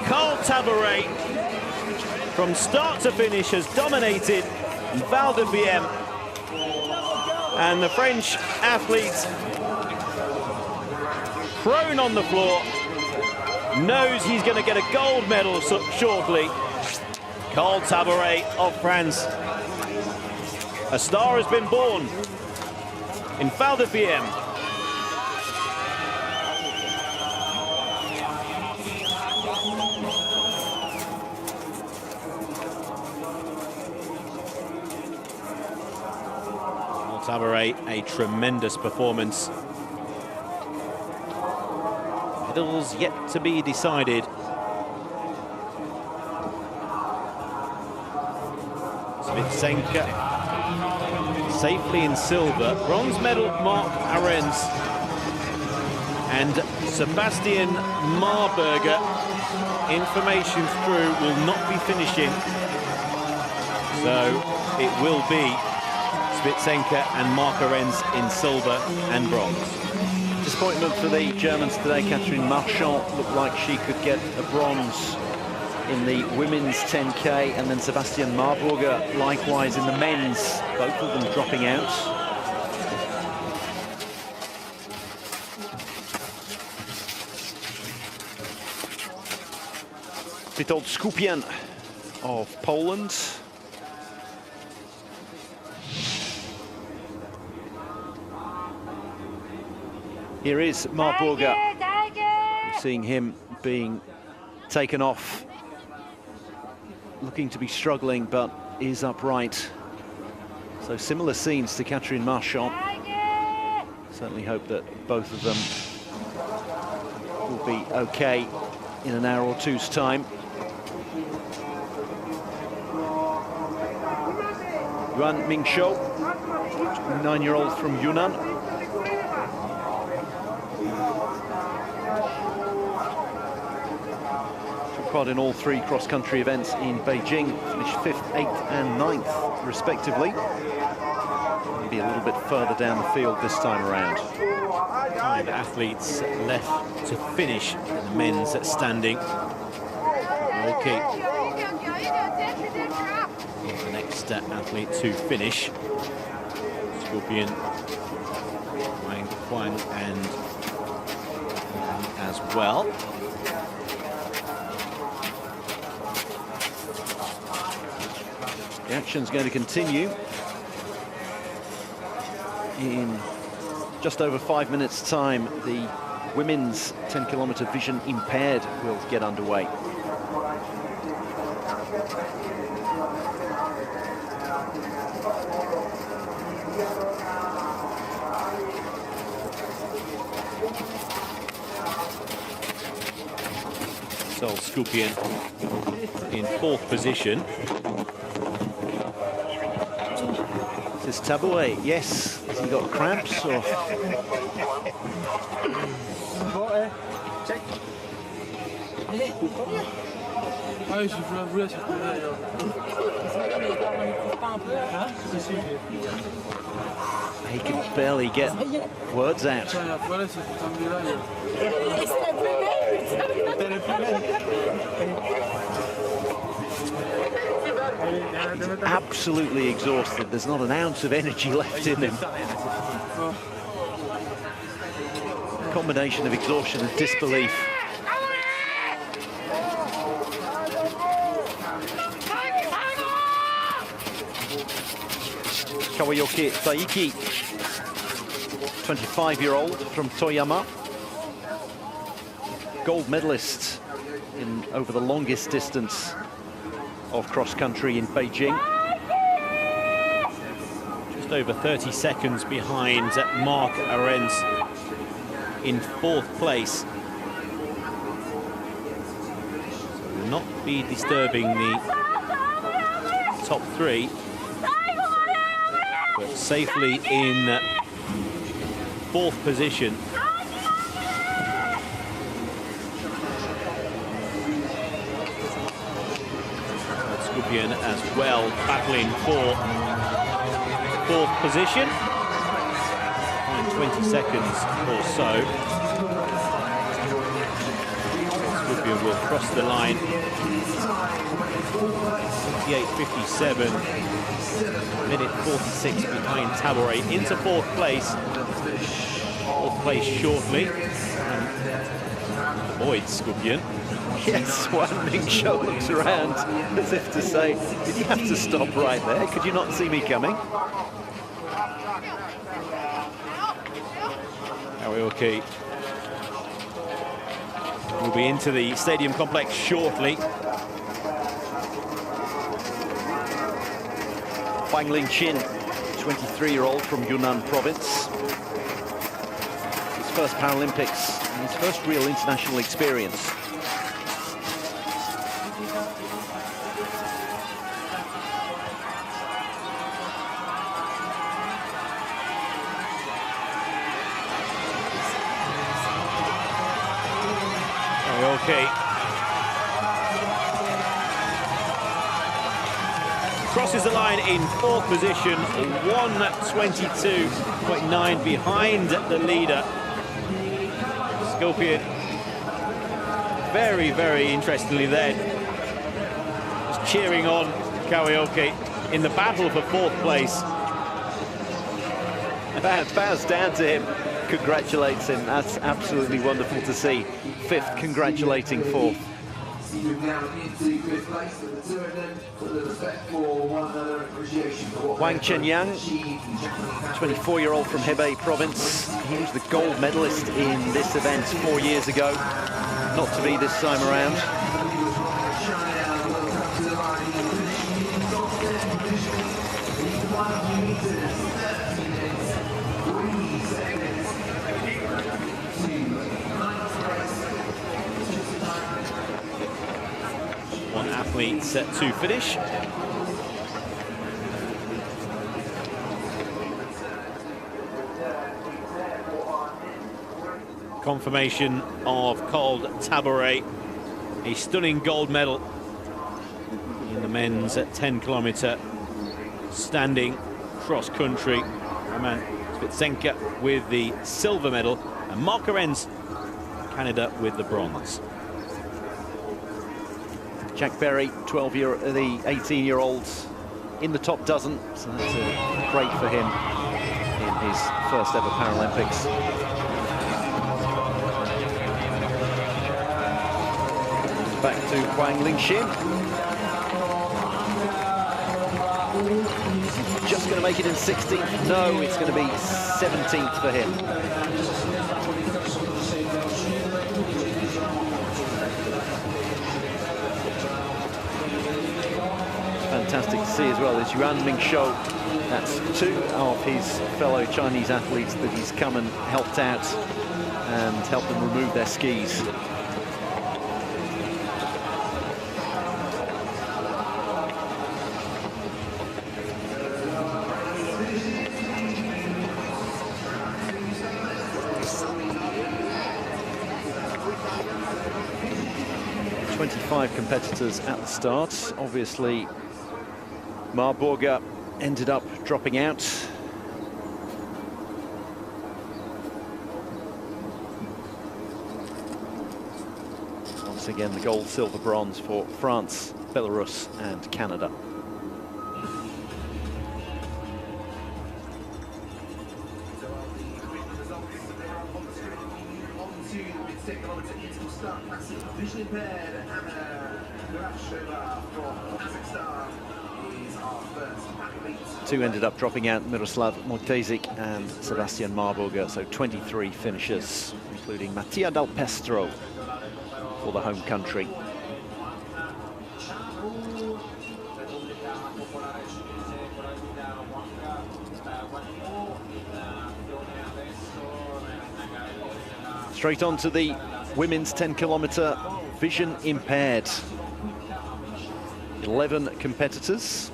Carl Tabaret, from start to finish, has dominated Val de Bienne. And the French athlete, prone on the floor, knows he's going to get a gold medal shortly. Carl Tabaret of France. A star has been born in Val de Bienne. Tabouret, a tremendous performance. Medals yet to be decided. Svitsenka safely in silver. Bronze medal, Mark Arends. And Sebastian Marburger, information through, will not be finishing. So it will be Svitsenka and Mark Arends in silver and bronze. Disappointment for the Germans today. Catherine Marchand looked like she could get a bronze in the women's 10K, and then Sebastian Marburger likewise in the men's, both of them dropping out. Witold Skupian of Poland. Here is Marburger. Seeing him being taken off. Looking to be struggling, but is upright. So similar scenes to Catherine Marchand. Certainly hope that both of them will be okay in an hour or two's time. Yuan Mingshou, 9-year-old from Yunnan. Took part in all 3 cross-country events in Beijing, finished 5th, 8th and 9th respectively. Maybe a little bit further down the field this time around. 5 athletes left to finish the men's standing. Okay. The next athlete to finish. Scorpion, Wang Huang, and as well. The action's going to continue. In just over 5 minutes' time, the women's 10-kilometer vision impaired will get underway. So Skupian in 4th position. This is Tabouret, yes. Has he got cramps or? He can barely get words out. Absolutely exhausted. There's not an ounce of energy left in him. A combination of exhaustion and disbelief. Kawayoki Taiki, 25-year-old from Toyama. Gold medalist in over the longest distance of cross-country in Beijing. Just over 30 seconds behind Mark Arends in 4th place. So will not be disturbing the top 3, but safely in 4th position. As well, battling for 4th position. In 20 seconds or so. Scorpion will cross the line. 58.57. Minute 46 behind Tabouret into 4th place. 4th place shortly. Avoids Scorpion. Yes, Yuan Mingshou looks around as if to say, did you have to stop right there? Could you not see me coming? Kawayoki will be into the stadium complex shortly. Wang Lingqin, 23-year-old from Yunnan province. His first Paralympics and his first real international experience. Okay. Crosses the line in 4th position, 1:22.9 behind the leader. Scorpion, very, very interestingly then, just cheering on Kawioke in the battle for 4th place. Bows down to him, congratulates him. That's absolutely wonderful to see. 5th congratulating 4th. Wang Chenyang, 24-year-old from Hebei province. He was the gold medalist in this event 4 years ago. Not to be this time around. One athlete set to finish. Confirmation of Cold Taburet, a stunning gold medal in the men's 10-kilometer standing cross country. Roman Spitsenka with the silver medal, and Mark Arens, Canada, with the bronze. Jack Berry, the 18-year-olds in the top dozen, so that's great for him in his first ever Paralympics. Back to Huang Lingxin. Just going to make it in 16th. No, it's going to be 17th for him. Fantastic to see as well is Yuan Mingshou. That's 2 of his fellow Chinese athletes that he's come and helped out and helped them remove their skis. Competitors at the start. Obviously, Marburger ended up dropping out. Once again, the gold, silver, bronze for France, Belarus, and Canada. Two ended up dropping out, Miroslav Mojtesic and Sebastian Marburger, so 23 finishers, including Mattia Dal Pestro for the home country. Straight on to the women's 10-kilometer vision impaired. 11 competitors,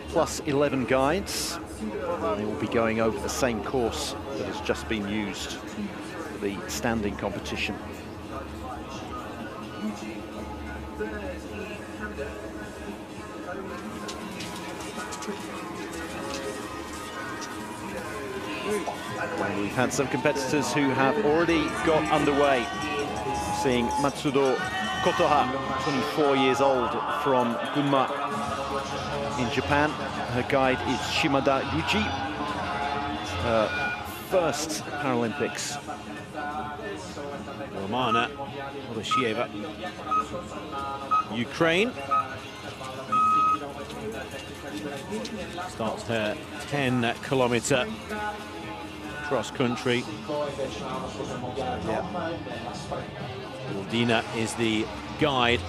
plus 11 guides. They will be going over the same course that has just been used for the standing competition. And we've had some competitors who have already got underway. Seeing Matsudo Kotoha, 24 years old, from Gunma in Japan. Her guide is Shimada Yuji. Her first Paralympics. Romana Odashieva, Ukraine. Starts her 10-kilometer cross country. Dina is the guide.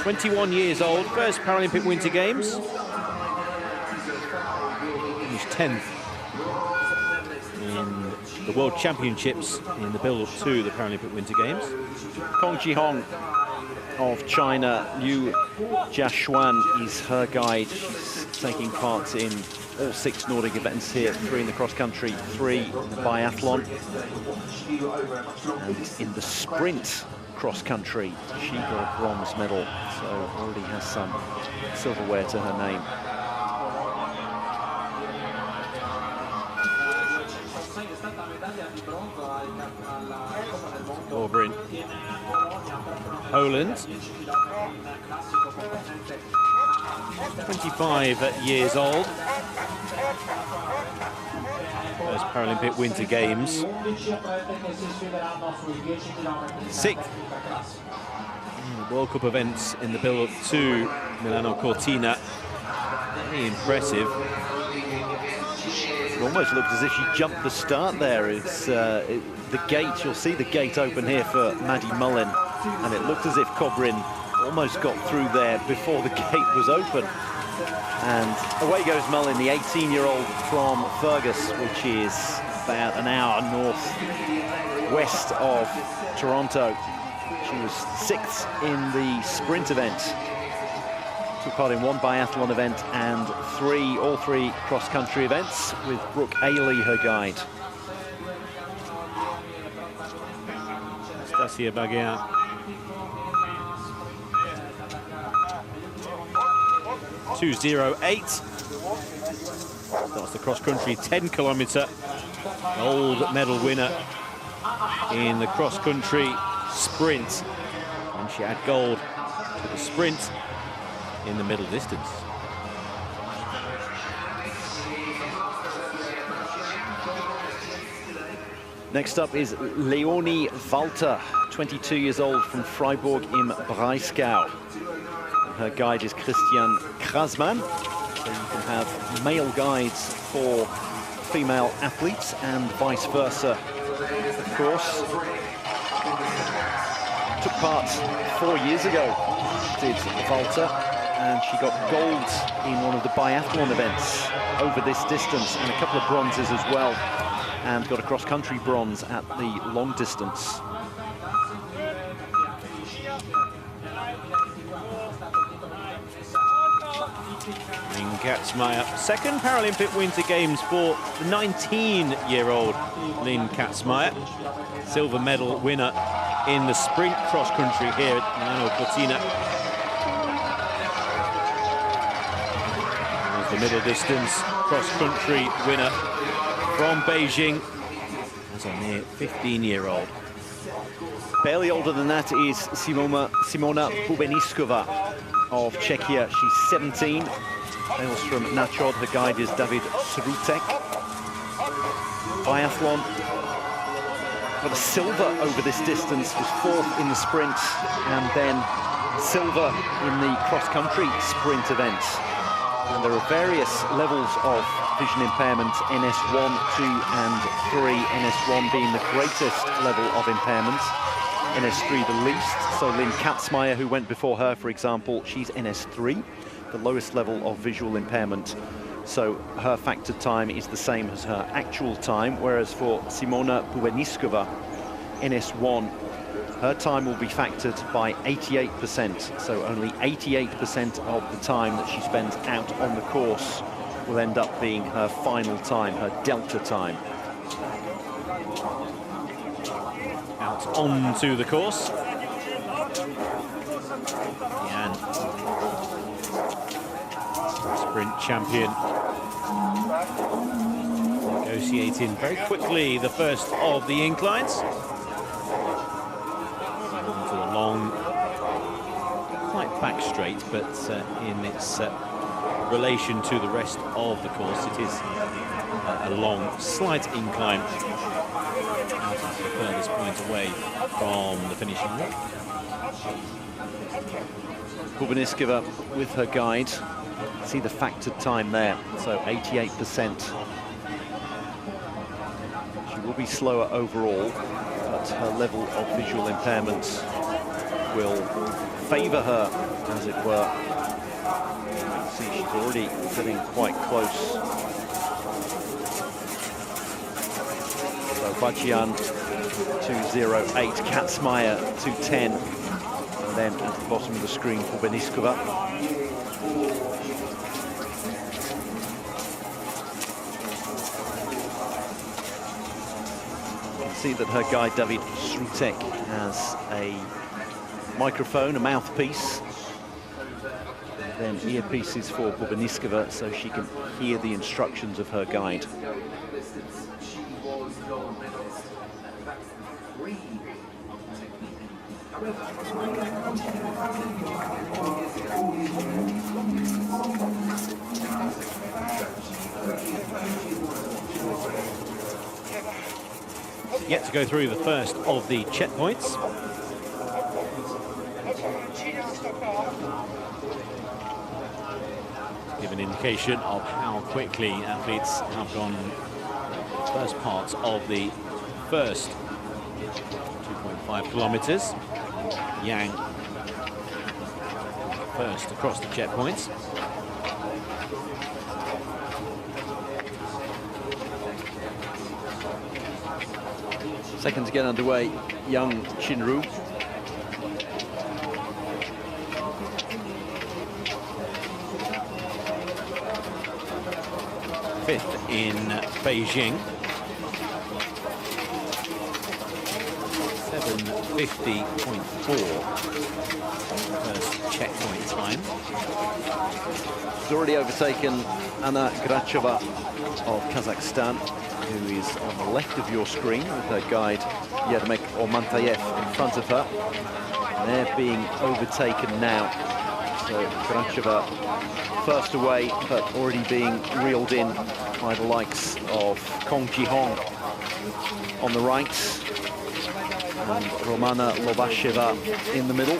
21 years old, first Paralympic Winter Games. Finished 10th in the World Championships in the build-up to the Paralympic Winter Games. Kong Ji-hong of China, Liu Jiashuan is her guide. She's taking part in all 6 Nordic events here, 3 in the cross-country, 3 in the biathlon. And in the sprint cross-country, she got a bronze medal, so already has some silverware to her name. Over in Poland. 25 years old. First Paralympic Winter Games. 6th World Cup events in the build-up to Milano Cortina. Very impressive. It almost looked as if she jumped the start there. It's the gate, you'll see the gate open here for Maddie Mullin, and it looked as if Cobrin almost got through there before the gate was open. And away goes Mullin, the 18-year-old from Fergus, which is about an hour north-west of Toronto. She was 6th in the sprint event. Took part in 1 biathlon event and all three cross-country events, with Brooke Ailey, her guide. Stasia Baguer. .208. That's the cross-country 10-kilometre. Gold medal winner in the cross-country sprint. And she had gold for the sprint in the middle distance. Next up is Leonie Walter, 22 years old, from Freiburg im Breisgau. Her guide is Christian Krasman. So you can have male guides for female athletes and vice versa, of course. Took part 4 years ago, did Walter, and she got gold in one of the biathlon events over this distance, and a couple of bronzes as well, and got a cross-country bronze at the long distance. Lynn Katzmeyer, 2nd Paralympic Winter Games for the 19-year-old Lynn Katzmeyer. Silver medal winner in the sprint cross-country here at Milano Cortina. There's the middle distance cross-country winner from Beijing. That's a mere 15-year-old. Barely older than that is Simona Bubeniskova of Czechia. She's 17, hails from Nachod. Her guide is David Srutek. Biathlon, got a silver over this distance, was 4th in the sprint, and then silver in the cross-country sprint event. And there are various levels of vision impairment, NS1, 2 and 3, NS1 being the greatest level of impairment, NS3 the least. So Lynn Katzmeyer, who went before her, for example, she's NS3, the lowest level of visual impairment. So her factored time is the same as her actual time, whereas for Simona Bubeniskova, NS1, her time will be factored by 88%. So only 88% of the time that she spends out on the course will end up being her final time, her delta time. Out onto the course. Yan, sprint champion, negotiating very quickly the first of the inclines. Onto the long, quite back straight, but in its relation to the rest of the course, it is a long, slight incline out at the furthest point away from the finishing line. Bubeniskova with her guide. See the factored time there, so 88%. She will be slower overall, but her level of visual impairment will favour her, as it were. See, she's already getting quite close. So Bajian 2:08, Katsmaya 2:10, and then at the bottom of the screen for Beniskova. You can see that her guide David Srutek has a microphone, a mouthpiece, then earpieces for Bubeniskova so she can hear the instructions of her guide. Yet to go through the first of the checkpoints. Give an indication of how quickly athletes have gone first parts of the first 2.5 kilometers. Yang first across the checkpoints. Second to get underway, Yang Chinru. Fifth in Beijing. 7:50.4 first checkpoint time. He's already overtaken Anna Gracheva of Kazakhstan, who is on the left of your screen with her guide Yermek Ormantayev in front of her. And they're being overtaken now. So Gracheva first away, but already being reeled in by the likes of Kong Ji-hong on the right, and Romana Lobasheva in the middle.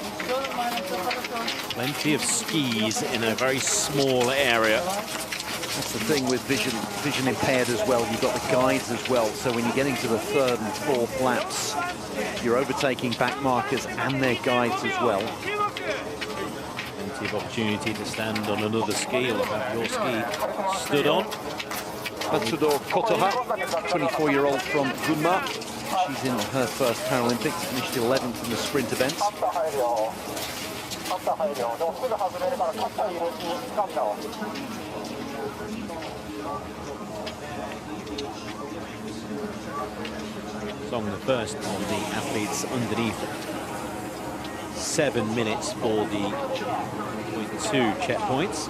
Plenty of skis in a very small area. That's the thing with vision impaired as well. You've got the guides as well. So when you're getting to the third and fourth laps, you're overtaking back markers and their guides as well. Plenty of opportunity to stand on another ski or have your ski stood on. Matsudor Kotoha, 24-year-old from Gunma. She's in her first Paralympics, finished 11th in the sprint events. Song the first of the athletes underneath 7 minutes for the 0.2 checkpoints.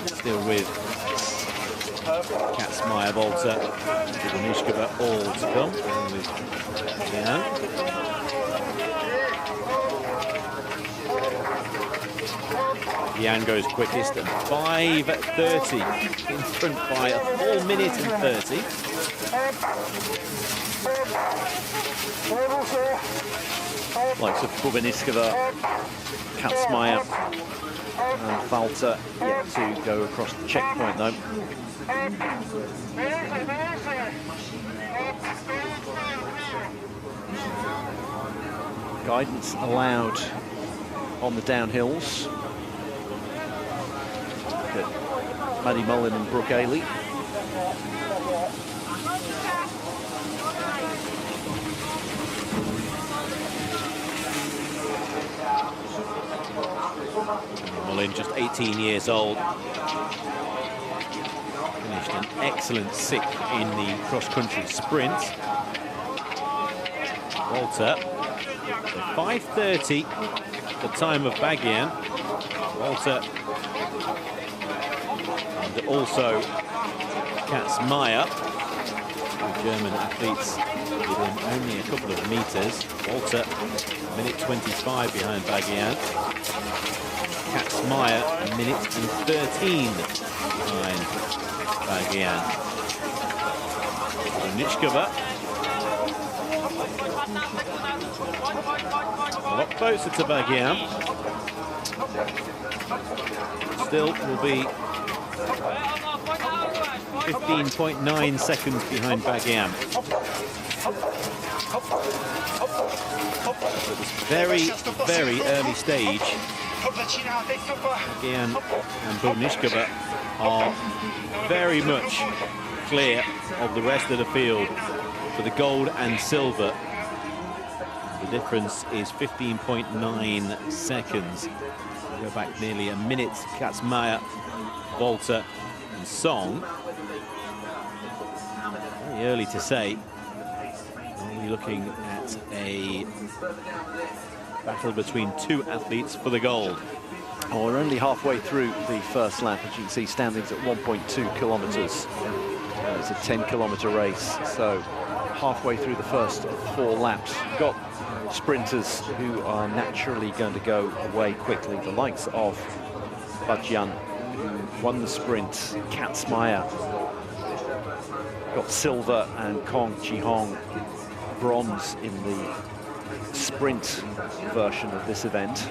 Still with Katsmaya, Volta, Bubeniskova all to come. And with Yan goes quickest at 5:30, in front by a full minute and 30. Likes of Bubeniskova, Katsmaya and Valter yet to go across the checkpoint though. Guidance allowed on the downhills. Look at Maddie Mullin and Brooke Ailey. Mullin, just 18 years old. Finished an excellent 6th in the cross-country sprint. Walter, 5:30, the time of Bagian. Walter, and also Katsmaya, the German athletes within only a couple of meters. Walter, minute 25 behind Bagian. Katsmaya, a minute and 13 behind Bagian. Bubeniskova, a lot closer to Bagian. Still will be 15.9 seconds behind Bagian. It was very, very early stage Bagian and Bubniskova are very much clear of the rest of the field for the gold and silver. The difference is 15.9 seconds. Go back nearly a minute. Katzmaier, Walter and Song. Very early to say. We're looking at a battle between two athletes for the gold. Oh, we're only halfway through the first lap. As you can see, standings at 1.2 kilometers. It's a 10-kilometer race, so halfway through the first 4 laps. You've got sprinters who are naturally going to go away quickly. The likes of Bajian, who won the sprint, Katzmaier, got silver, and Kong Chi-hong bronze in the sprint version of this event.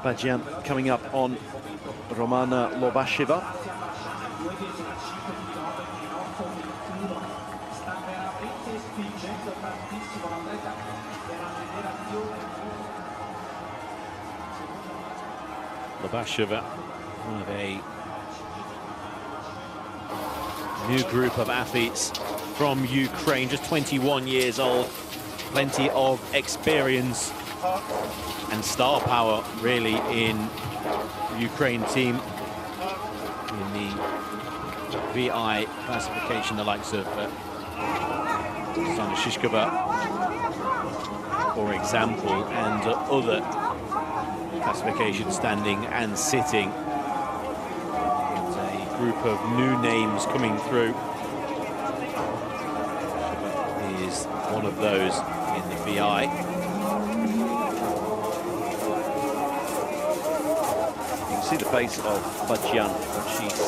Bajian coming up on Romana Lobasheva. Lobasheva, one of a new group of athletes from Ukraine, just 21 years old, plenty of experience and star power really in the Ukraine team in the VI classification, the likes of Susanna Shishkova, for example, and other classification standing and sitting. It's a group of new names coming through. Shishkova is one of those in the VI. See the pace of Bajian. She's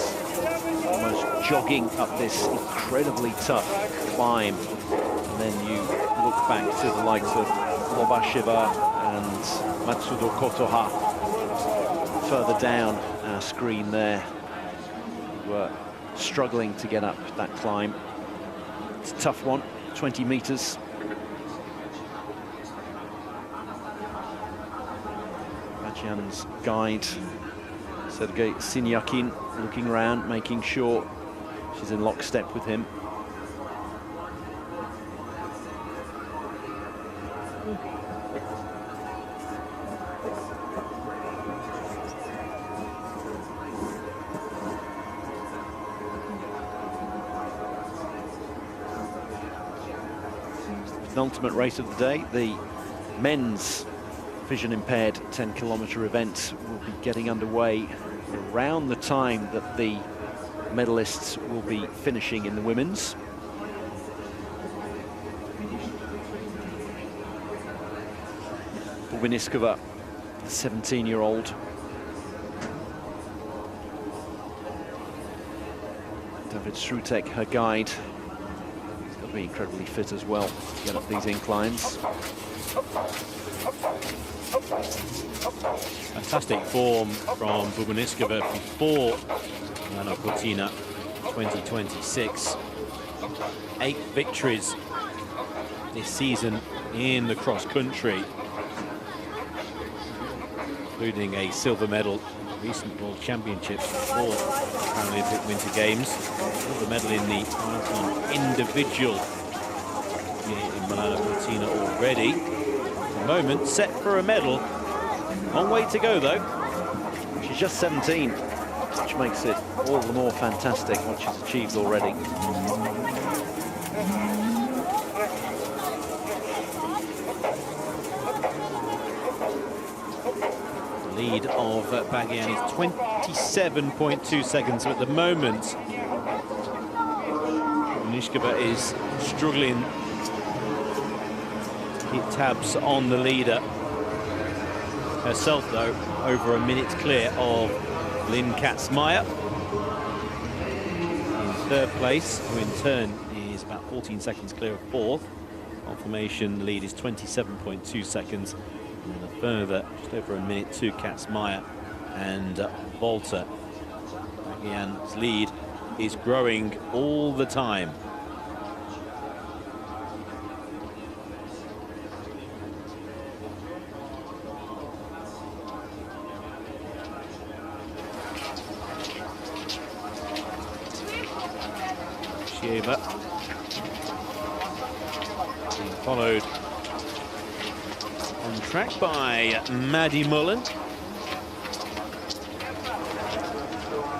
almost jogging up this incredibly tough climb. And then you look back to the likes of Lobasheva and Matsudo Kotoha further down our screen there, who were struggling to get up that climb. It's a tough one, 20 meters. Bajian's guide, Sergei Sinyakin, looking around, making sure she's in lockstep with him. The ultimate race of the day, the men's vision-impaired 10-kilometer event will be getting underway around the time that the medalists will be finishing in the women's. Bubniskova, the 17-year-old. David Strutek, her guide. He's got to be incredibly fit as well to get up these inclines. Fantastic form from Bubniskova before Milano Cortina 2026. 8 victories this season in the cross country, including a silver medal at the recent World Championships for Paralympic Winter Games. Silver medal in the marathon individual here in Milano Cortina already. At the moment, set for a medal. Long way to go, though. She's just 17, which makes it all the more fantastic what she's achieved already. The lead of Bagian is 27.2 seconds. So at the moment, Bubniskova is struggling to keep tabs on the leader. Herself, though, over a minute clear of Lynn Katzmaier in 3rd place, who in turn is about 14 seconds clear of 4th. Confirmation lead is 27.2 seconds. And then a further, just over a minute, to Katzmeyer and Volter. Bagian's lead is growing all the time. Shieva being followed on track by Maddie Mullen.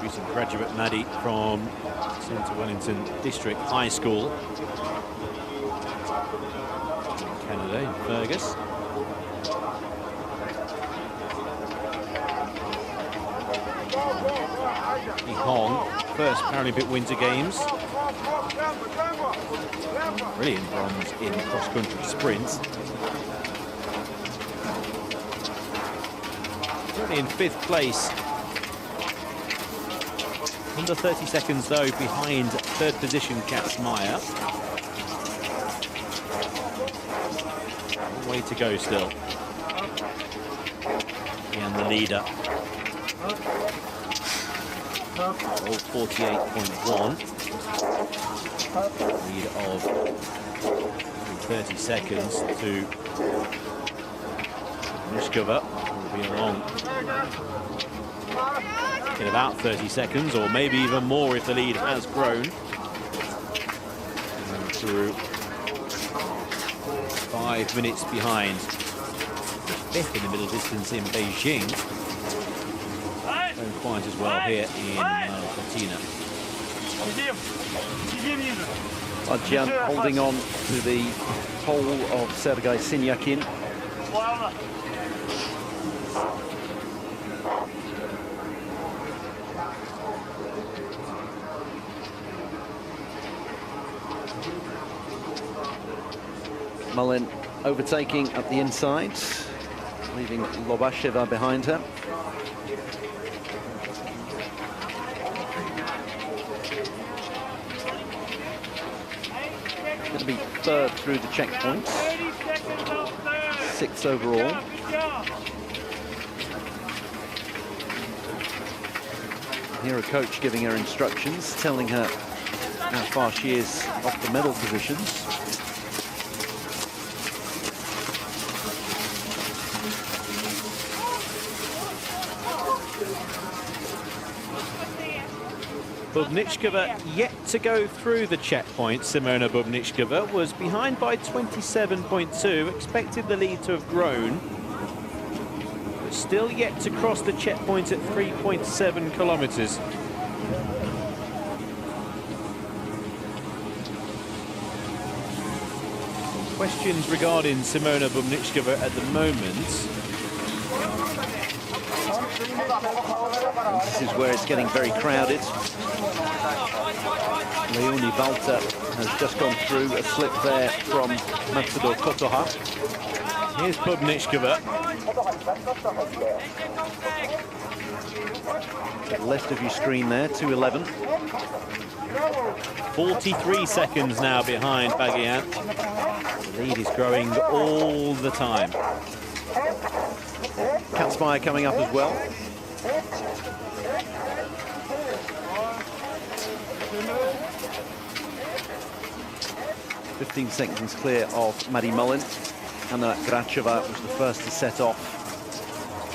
Recent graduate Maddie from Centre Wellington District High School in Canada, in Fergus. Hong, first Paralympic Winter Games. Brilliant bronze in cross-country sprints. Currently in 5th place. Under 30 seconds though behind 3rd position Katzmeyer. Way to go still. And the leader. 48.1. Lead of 30 seconds to Mishkova, will be along in about 30 seconds, or maybe even more if the lead has grown. And through 5 minutes behind. 5th in the middle distance in Beijing. Don't quite as well here in Milano Cortina. Bagian holding on to the pole of Sergei Sinyakin. Mullen overtaking at the inside, leaving Lobasheva behind her. Going to be 3rd through the checkpoints, 6th overall. Here a coach giving her instructions, telling her how far she is off the medal positions. Bubnichkova yet to go through the checkpoint. Simona Bubnichkova was behind by 27.2, expected the lead to have grown, but still yet to cross the checkpoint at 3.7 kilometers. Questions regarding Simona Bubnichkova at the moment. This is where it's getting very crowded. Leonie Walter has just gone through a slip there from Matsudo Kotoha. Here's Bubnichkova. Left of your screen there, 2:11. 43 seconds now behind Bagian. The lead is growing all the time. Katzmeyer coming up as well. 15 seconds clear of Maddie Mullen. Anna Gracheva was the first to set off.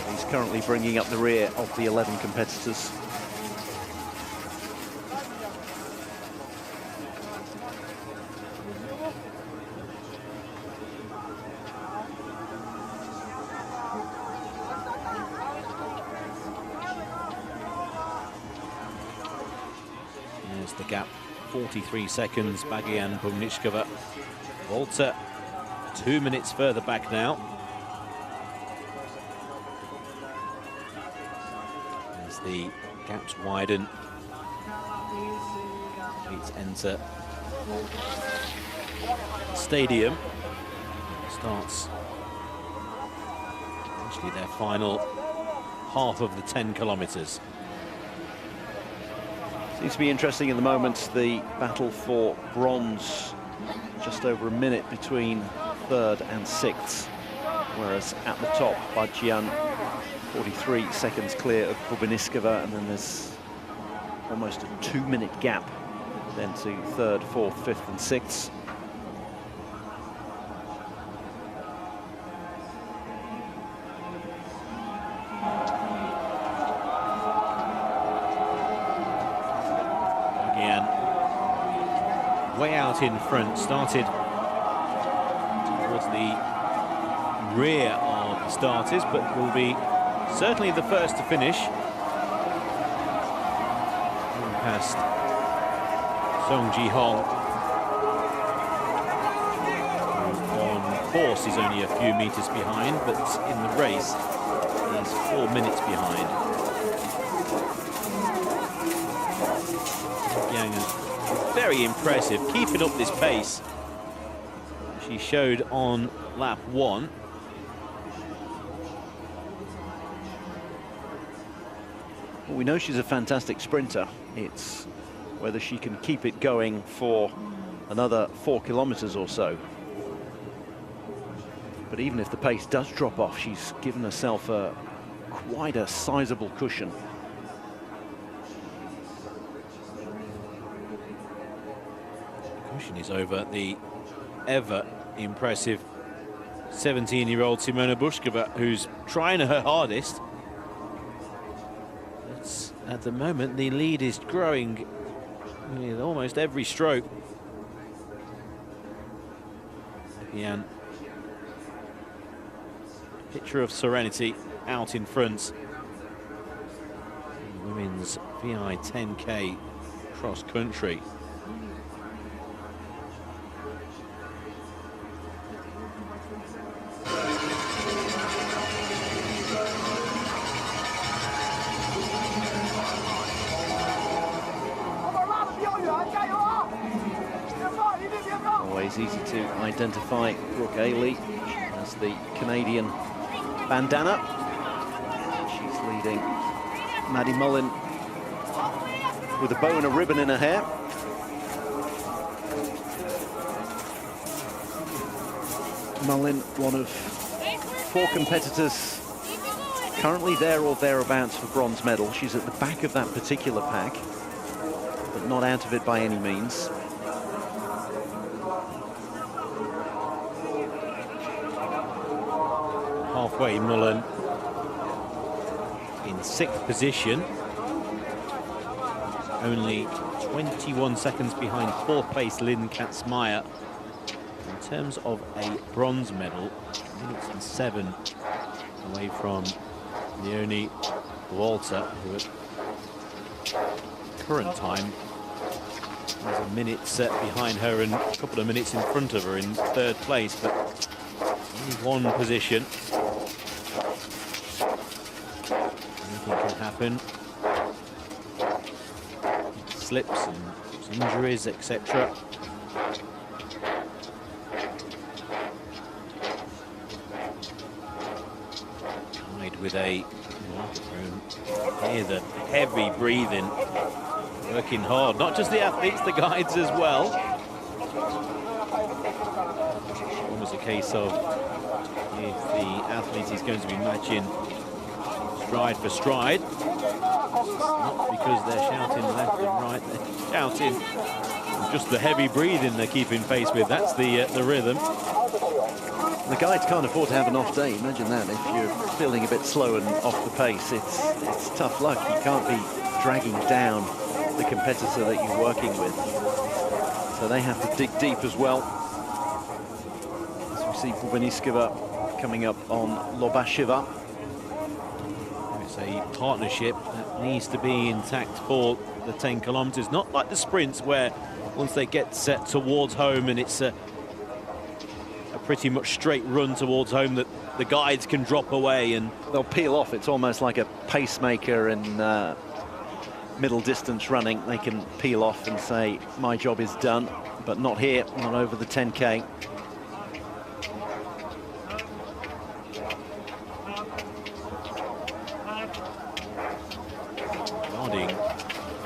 He's currently bringing up the rear of the 11 competitors. There's the gap, 43 seconds, Bagian, Bubnichkova. Volter 2 minutes further back now. As the gaps widen, athletes enter the stadium. Starts actually their final half of the 10 kilometers. Seems to be interesting at the moment, the battle for bronze just over a minute between third and sixth, whereas at the top, Bajian 43 seconds clear of Bubeniskova, and then there's almost a 2-minute gap then to third, fourth, fifth and sixth. Again, way out in front, started towards the rear of the starters, but will be certainly the first to finish. Past Song Ji-hong, who on course is only a few meters behind, but in the race is 4 minutes behind. Yang is very impressive, keeping up this pace she showed on lap 1. Well, we know she's a fantastic sprinter. It's whether she can keep it going for another 4 kilometers or so. But even if the pace does drop off, she's given herself quite a sizable cushion. The cushion is over the ever impressive 17-year-old Simona Bushkova, who's trying her hardest. At the moment, the lead is growing with almost every stroke. Again, picture of serenity out in front. Women's VI 10K cross country. Always easy to identify Brooke Ailey as the Canadian bandana. She's leading Maddie Mullin with a bow and a ribbon in her hair. Mullin, one of 4 competitors currently there or thereabouts for bronze medal. She's at the back of that particular pack, but not out of it by any means. Halfway, Mullin in 6th position, only 21 seconds behind 4th place Lynn Katzmeyer. In terms of a bronze medal, minutes and 7 away from Leonie Walter, who at current time is a minute behind her and a couple of minutes in front of her in 3rd place, but only 1 position. Anything can happen. Slips and injuries, etc. Tied with a microphone. Hear the heavy breathing, working hard. Not just the athletes, the guides as well. Almost a case of if the athlete is going to be matching stride for stride, not because they're shouting left and right, they're shouting just the heavy breathing they're keeping pace with. That's the rhythm. The guides can't afford to have an off day. Imagine that. If you're feeling a bit slow and off the pace, it's tough luck. You can't be dragging down the competitor that you're working with. So they have to dig deep as well. As we see Bubeniskova coming up on Lobasheva. It's a partnership that needs to be intact for the 10 kilometers, not like the sprints where once they get set towards home and it's a pretty much straight run towards home, that the guides can drop away and they'll peel off. It's almost like a pacemaker in middle distance running. They can peel off and say, my job is done, but not here, not over the 10K. Guarding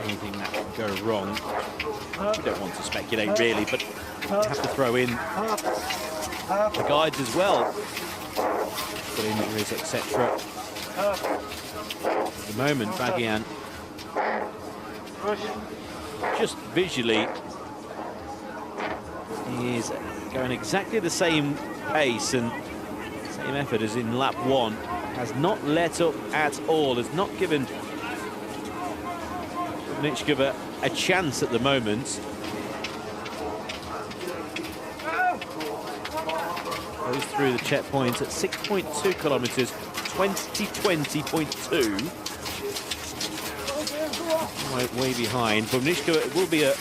anything that could go wrong. You don't want to speculate really, but have to throw in the guides as well. Got injuries, etc. At the moment, Bagian just visually is going exactly the same pace and same effort as in lap 1. Has not let up at all. Has not given Nichkova a chance at the moment. Goes through the checkpoint at 6.2 kilometers, 20:20.2. Way behind. Bubnichkova, it will be a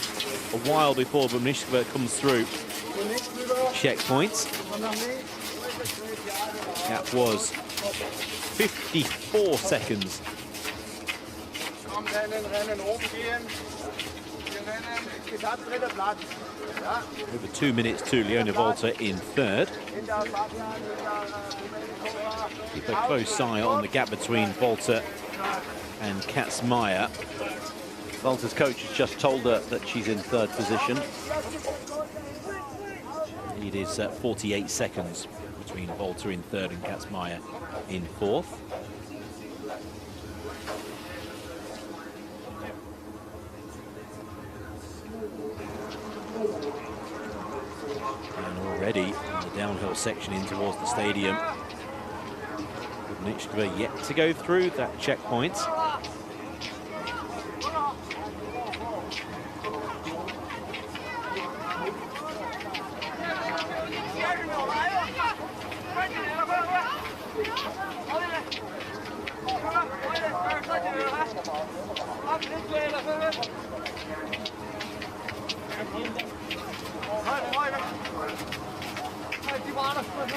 while before Bubnichkova comes through checkpoints. That was 54 seconds. Over 2 minutes to Leona Volta in third. Keep a close eye on the gap between Volta and Katzmeyer. Volta's coach has just told her that she's in third position. It is 48 seconds between Volta in third and Katzmeyer in fourth. And already in the downhill section in towards the stadium, Bubnichkova yet to go through that checkpoint.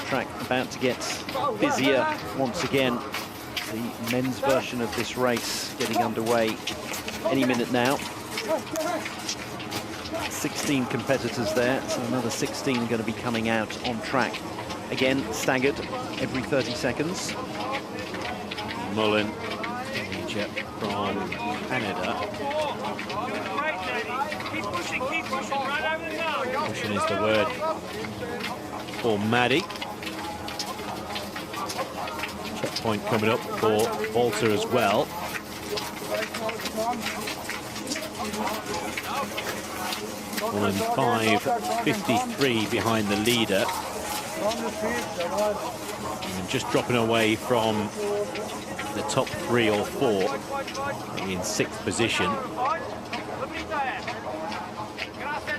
Track about to get busier once again. The men's version of this race getting underway any minute now. 16 competitors there, so another 16 going to be coming out on track. Again, staggered every 30 seconds. Mullen, from Canada. Pushing is the word for Maddie. Checkpoint coming up for Volta as well. Mullen 5:53 behind the leader. And just dropping away from the top 3 or 4 in 6th position.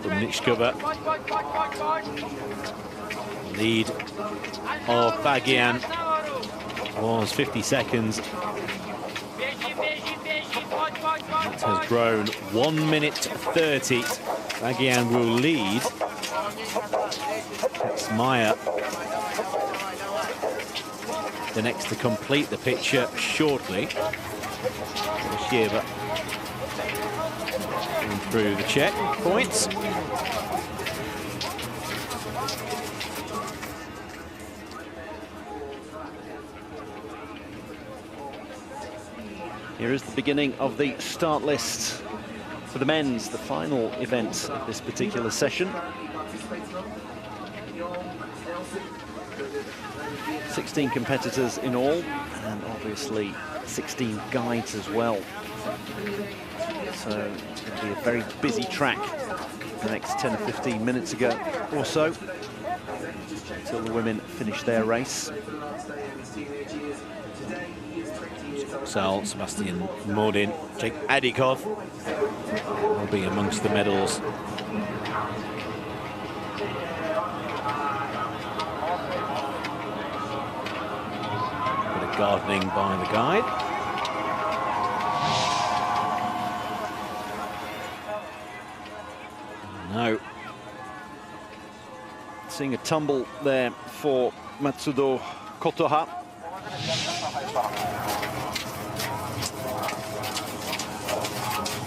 Bubnichkova, lead of Bagian was 50 seconds. It has grown 1 minute 30. Bagian will lead. Katzmeyer, the next to complete the picture shortly. Shieva through the check points. Here is the beginning of the start list for the men's, the final event of this particular session. 16 competitors in all, and obviously 16 guides as well. So it's going to be a very busy track the next 10 or 15 minutes ago or so, until the women finish their race. Sal, Sebastian Mordin, Jake Adikov will be amongst the medals. Bit of gardening by the guide. No. Seeing a tumble there for Matsudo Kotoha.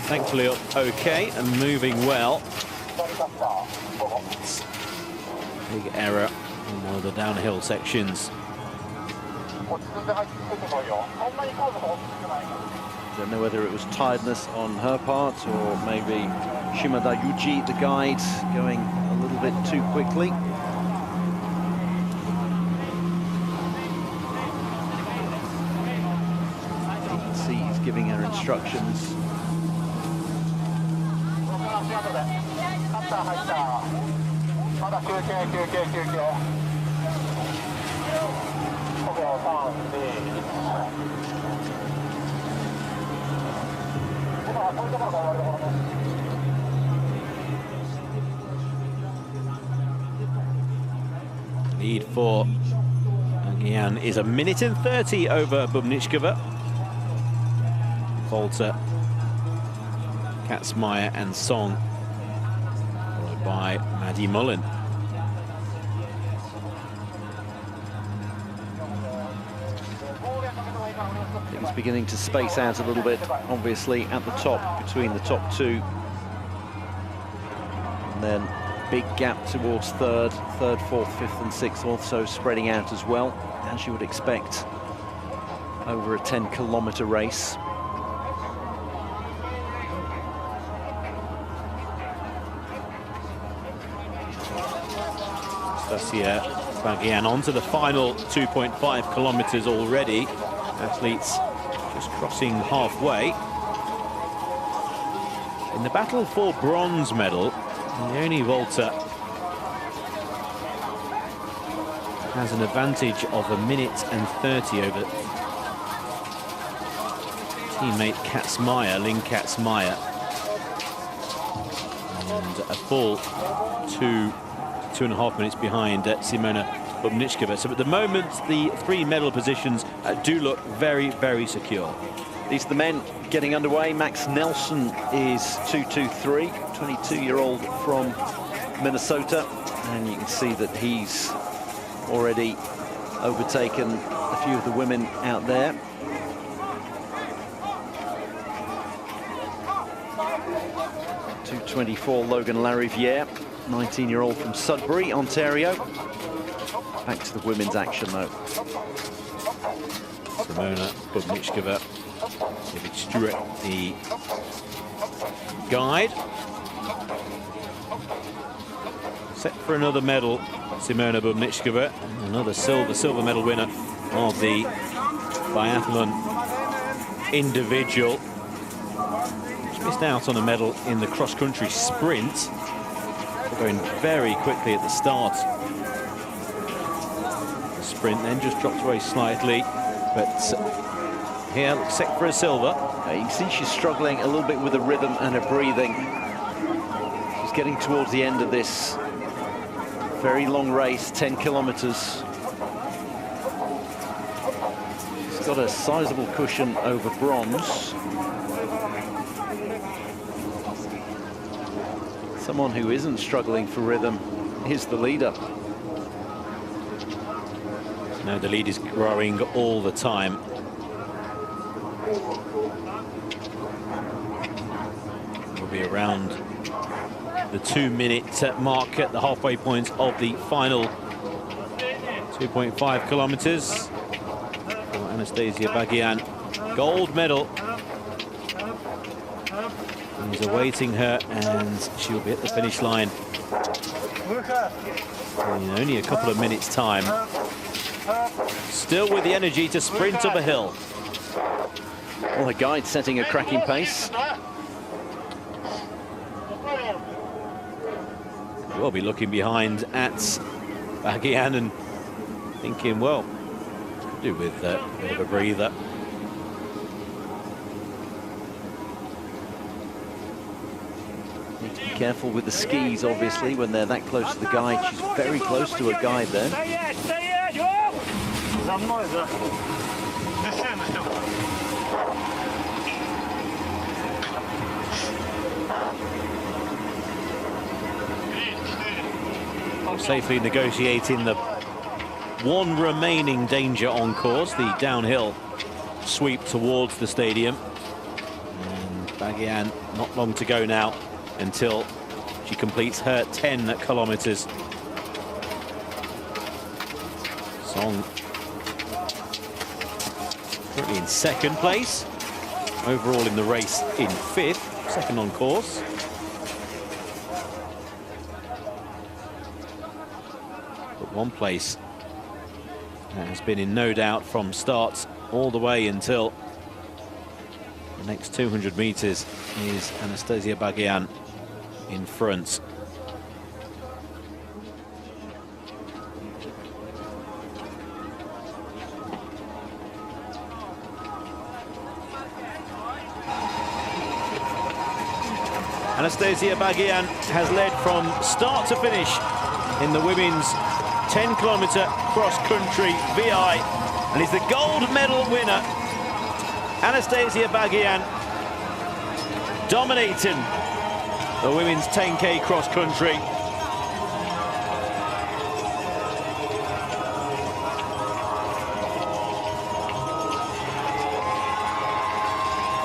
Thankfully up okay and moving well. Big error in one of the downhill sections. Don't know whether it was tiredness on her part or maybe Shimada Yuji, the guide, going a little bit too quickly. You can see he's giving her instructions. Lead for Bagian is 1 minute and 30 over Bubnichkova. Volta, Katzmeyer and Song, followed by Maddie Mullen. It's beginning to space out a little bit, obviously, at the top, between the top two. And then big gap towards third, fourth, fifth and sixth, also spreading out as well, as you would expect over a 10-kilometer race. Stasia Bagian on to the final 2.5 kilometers already. Athletes just crossing halfway. In the battle for bronze medal, Leonie Volta has an advantage of 1 minute and 30 over teammate Katzmeyer, Lynn Katzmeyer, and a full 2.5 minutes behind Simona Bubnichkova. So at the moment, the 3 medal positions do look very, very secure. These are the men getting underway. Max Nelson is 2:23, 22-year-old from Minnesota. And you can see that he's already overtaken a few of the women out there. .224 Logan Lariviere, 19-year-old from Sudbury, Ontario. Back to the women's action, though. Simona Bubnichkova, David Stewart, the guide. Set for another medal, Simona Bubnichkova, another silver medal winner of the biathlon individual. She missed out on a medal in the cross-country sprint, going very quickly at the start. The sprint then just dropped away slightly, but here looks set for a silver. You can see she's struggling a little bit with the rhythm and her breathing. She's getting towards the end of this very long race, 10 kilometers. She's got a sizable cushion over bronze. Someone who isn't struggling for rhythm is the leader. No, the lead is growing all the time. We'll be around the 2-minute mark at the halfway point of the final 2.5 kilometers. For Anastasia Bagian, gold medal is awaiting her, and she'll be at the finish line in only a couple of minutes' time. Still with the energy to sprint up a hill. Well, the guide setting a cracking pace. We'll be looking behind at Bagian and thinking, well, could do with a bit of a breather. Need to be careful with the skis, obviously, when they're that close to the guide. She's very close to her guide there. Safely negotiating the one remaining danger on course, the downhill sweep towards the stadium. And Bagian, not long to go now until she completes her 10 kilometers. Song currently in second place. Overall in the race in 5th, second on course. One place that has been in no doubt from start all the way until the next 200 meters is Anastasia Bagian in front. Anastasia Bagian has led from start to finish in the women's 10-kilometer cross-country VI and is the gold medal winner. Anastasia Bagian dominating the women's 10K cross-country.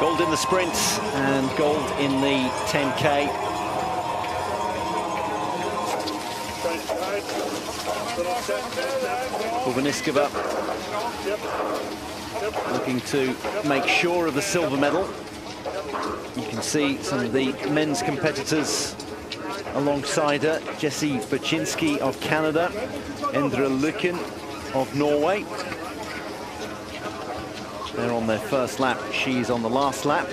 Gold in the sprints and gold in the 10K. Bubeniskova looking to make sure of the silver medal. You can see some of the men's competitors alongside her. Jesse Baczynski of Canada, Endre Lykken of Norway. They're on their first lap. She's on the last lap.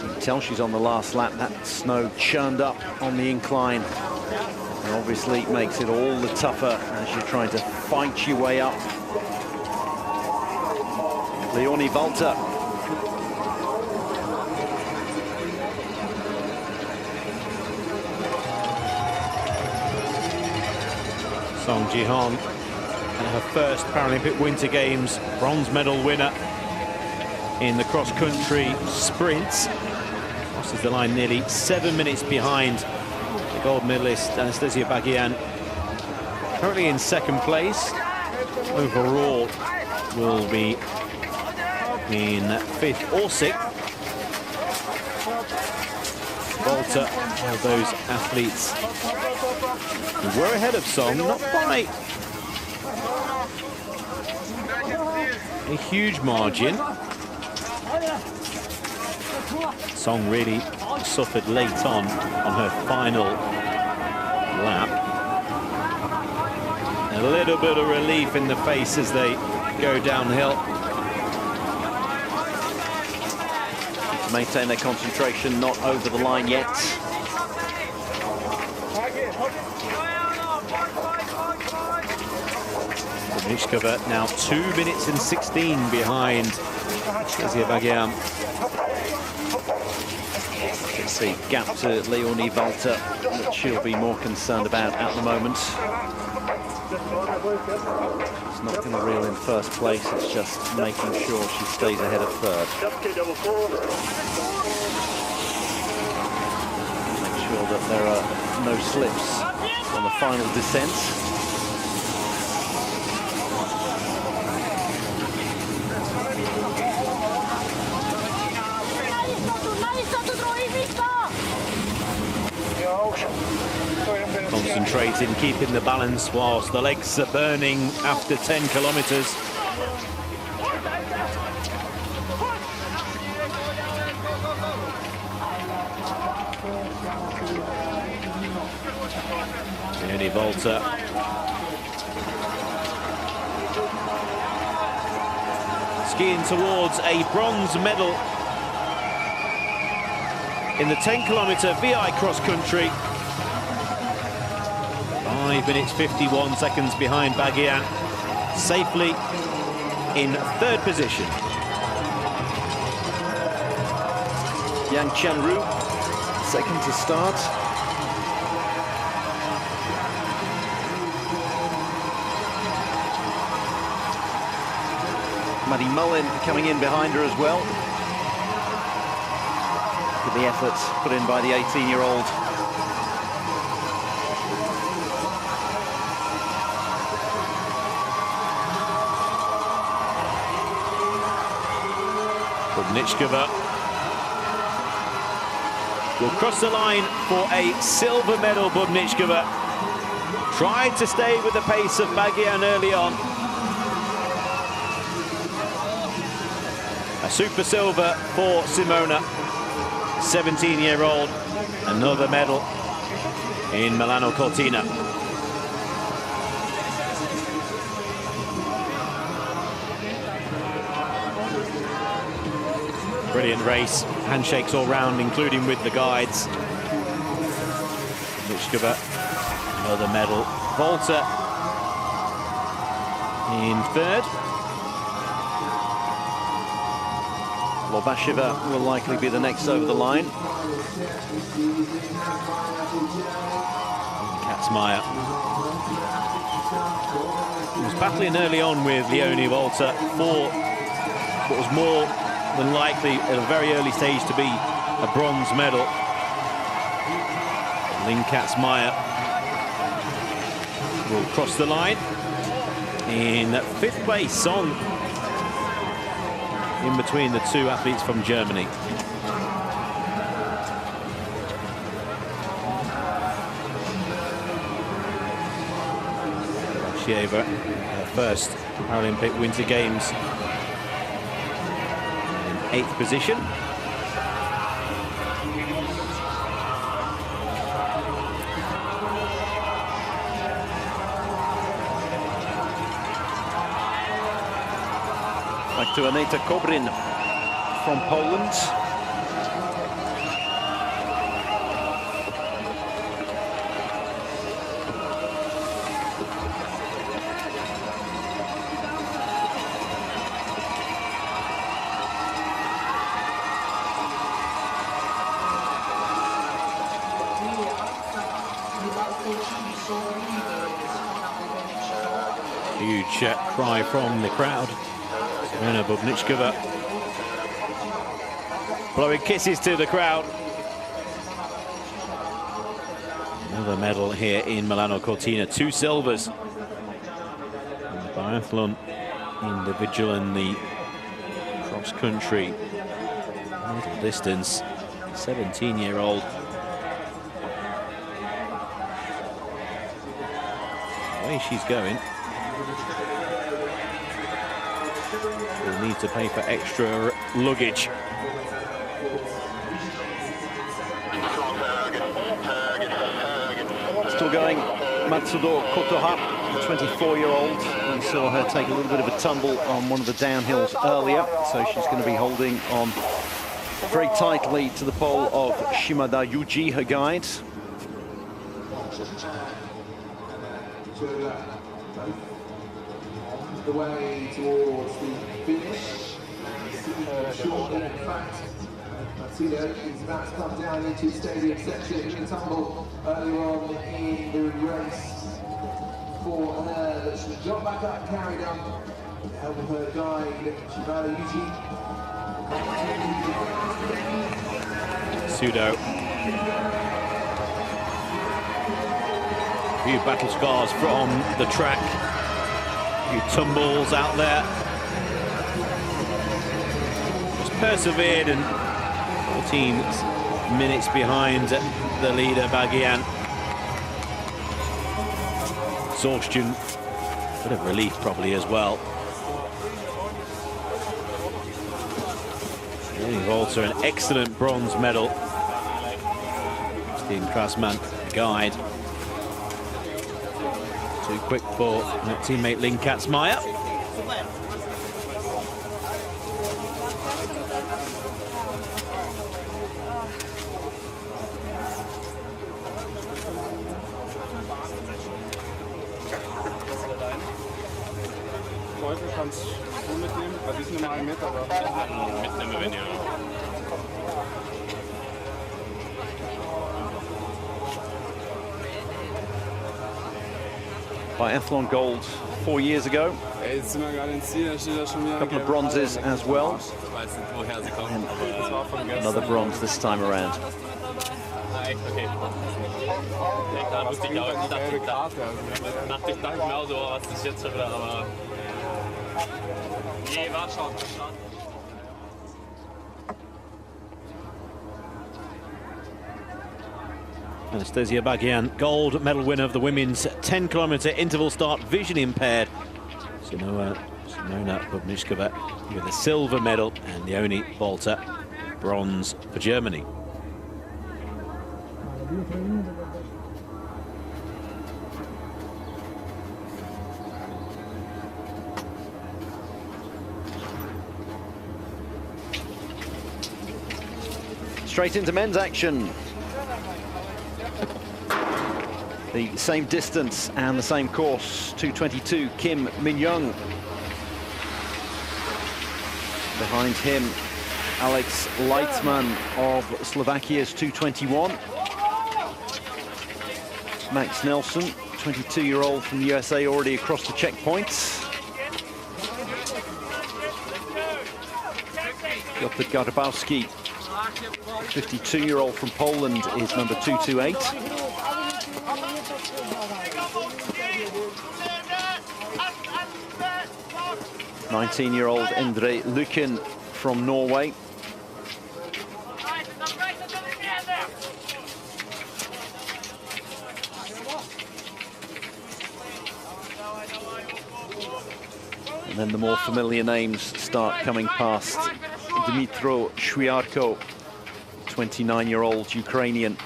You can tell she's on the last lap. That snow churned up on the incline. And obviously it makes it all the tougher as you're trying to fight your way up. Leonie Walter. Song Ji-hong, and her first Paralympic Winter Games bronze medal winner in the cross-country sprints. Crosses the line nearly 7 minutes behind the gold medalist Anastasia Bagian. Currently in second place. Overall will be in 5th or 6th. Walter, one of those athletes who were ahead of Song, not by a huge margin. Song really suffered late on her final lap. A little bit of relief in the face as they go downhill. To maintain their concentration, not over the line yet. Bubeniskova now 2 minutes and 16 behind Anastasia Bagian. It's the gap to Leonie Walter that she'll be more concerned about at the moment. It's not going to reel in first place, it's just making sure she stays ahead of third. Make sure that there are no slips on the final descent. Concentrating, keeping the balance whilst the legs are burning after 10 kilometres. Leonie Walter. Skiing towards a bronze medal in the 10-kilometre VI cross-country. 5 minutes 51 seconds behind Bagian, safely in third position. Yang Chanru, second to start. Maddie Mullin coming in behind her as well. Look at the effort put in by the 18-year-old. Bubeniskova will cross the line for a silver medal. Bubeniskova tried to stay with the pace of Bagian early on. A super silver for Simona, 17-year-old, another medal in Milano Cortina. Brilliant race. Handshakes all round, including with the guides. Michkova, another medal. Volta in third. Lobasheva will likely be the next over the line. Katzmeyer was battling early on with Leonie Volta for what was more than likely at a very early stage to be a bronze medal. Lynn Katzmeyer will cross the line in 5th place on in between the two athletes from Germany. Shieva, her first Paralympic Winter Games, in 8th position. Back to Aneta Kobrin from Poland. Huge cry from the crowd. Elena Bubnichkova blowing kisses to the crowd. Another medal here in Milano Cortina, 2 silvers. In the biathlon, individual and the cross-country middle distance. 17-year-old. The way she's going, will need to pay for extra luggage. Still going, Matsudo Kotoha, the 24-year-old. We saw her take a little bit of a tumble on one of the downhills earlier, so she's going to be holding on very tightly to the pole of Shimada Yuji, her guide. The way towards the finish. Shortly, in fact, Matsuda is about to come down into stadium section. In a tumble earlier on in the race for her, that she dropped back up and carried on with the help of her guide, Shimada Yuji. Sudo. A few battle scars from the track. A few tumbles out there. Just persevered and 14 minutes behind the leader, Bagian. Exhaustion, bit of relief probably as well. Volta, an excellent bronze medal. Steve Krasman, guide. Too quick for her teammate Lynn Katzmeyer. Teufel kannst du mitnehmen, weil ich nehme einen mit, aber mitnehmen wir nicht. Biathlon gold 4 years ago. Jetzt sind wir gerade ins Ziel, da steht da schon wieder. A couple of bronzes as well. And another bronze this time around. Echt, okay. Da wusste ich auch, dachte ich genau so, was ist jetzt schon wieder, aber... Nee, war schon. Anastasia Bagian, gold medal winner of the women's 10-kilometer interval start, vision impaired. Simona Bubnichkova with a silver medal, and Leonie Volta, bronze for Germany. Straight into men's action. The same distance and the same course, 2:22, Kim Min-young. Behind him, Alex Leitzman of Slovakia's 2:21. Max Nelson, 22-year-old from the USA, already across the checkpoints. Piotr Garbowski, 52-year-old from Poland, is number 228. 19-year-old Endre Luken from Norway. And then the more familiar names start coming past. Dmytro Shvyarko, 29-year-old Ukrainian.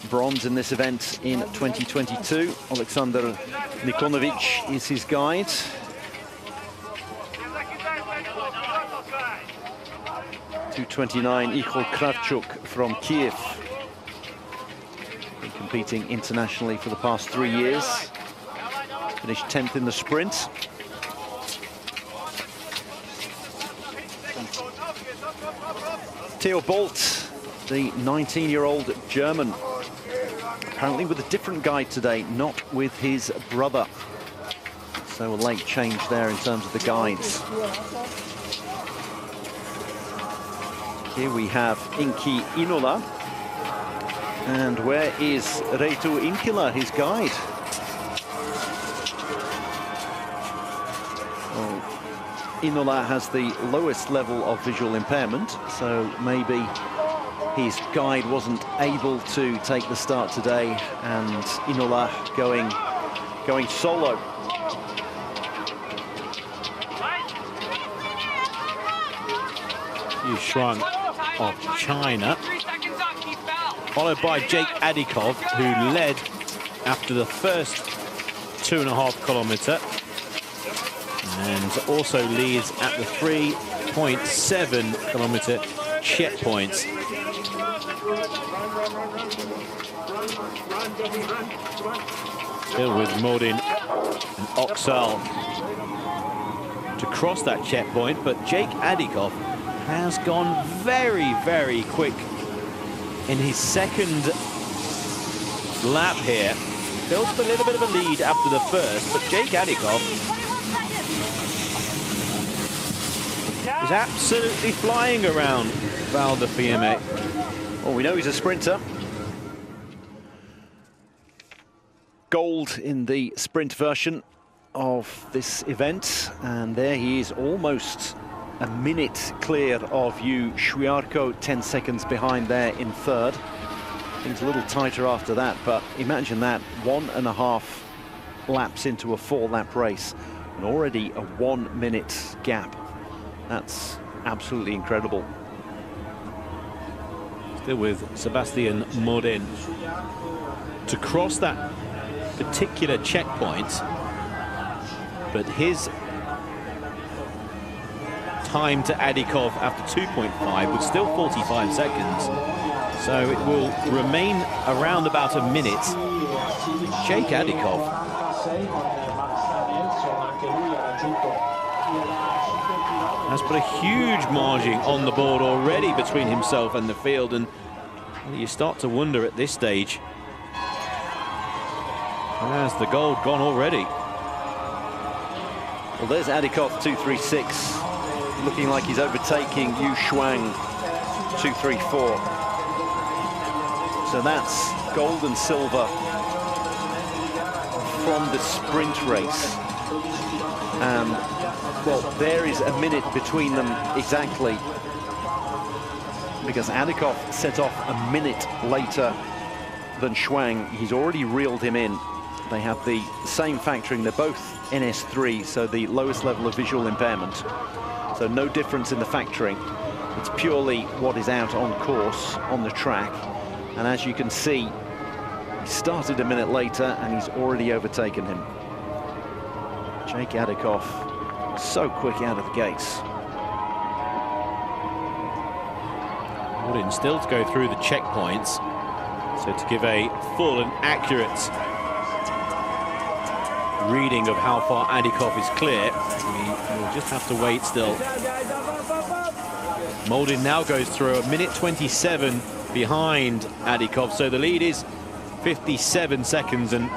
Bronze in this event in 2022. Alexander Nikonovic is his guide. .229, Igor Kravchuk from Kiev. Been competing internationally for the past 3 years. Finished 10th in the sprint. Theo Bolt, the 19-year-old German. Apparently with a different guide today, not with his brother. So a late change there in terms of the guides. Here we have Inki Inola. And where is Reitu Inkila, his guide? Well, Inola has the lowest level of visual impairment, so maybe his guide wasn't able to take the start today, and Inola going solo. Yu Shuang of China, followed by Jake Adikov, who led after the first 2.5 kilometer, and also leads at the 3.7 kilometer checkpoints. Still with Modin and Oksal to cross that checkpoint, but Jake Adikov has gone very, very quick in his second lap here. Built up a little bit of a lead after the first, but Jake Adikov is absolutely flying around Val di Fiemme. Well, we know he's a sprinter. Gold in the sprint version of this event, and there he is, almost a minute clear of Yu Shvyarko, 10 seconds behind there in third. Things a little tighter after that, but imagine that, 1.5 laps into a 4-lap race, and already a 1 minute gap. That's absolutely incredible. Still with Sebastian Modin to cross that particular checkpoint, but his time to Adikov after 2.5 was still 45 seconds, so it will remain around about a minute. Jake Adikov has put a huge margin on the board already between himself and the field, and you start to wonder at this stage, has the gold gone already? Well, there's Adikov, 2:36, looking like he's overtaking Yu Shuang, 2:34. So that's gold and silver from the sprint race. And, well, there is a minute between them exactly, because Adikov set off a minute later than Shuang. He's already reeled him in. They have the same factoring. They're both NS3, so the lowest level of visual impairment. So no difference in the factoring. It's purely what is out on course, on the track. And as you can see, he started a minute later and he's already overtaken him. Jake Adikov, so quick out of the gates. Moldin still to go through the checkpoints. So to give a full and accurate reading of how far Adikov is clear, we will just have to wait still. Moldin now goes through 1:27 behind Adikov, so the lead is 57 seconds, and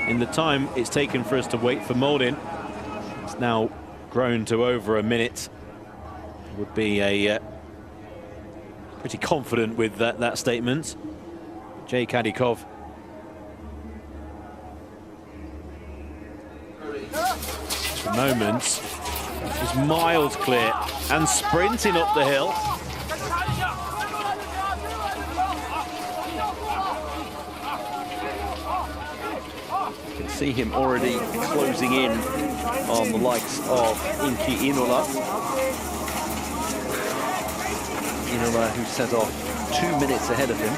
in the time it's taken for us to wait for Moldin, it's now grown to over a minute. Would be a pretty confident with that statement. Jake Adikov. At the moment is miles clear and sprinting up the hill. You can see him already closing in on the likes of Inki Inola. Inola, who set off 2 minutes ahead of him.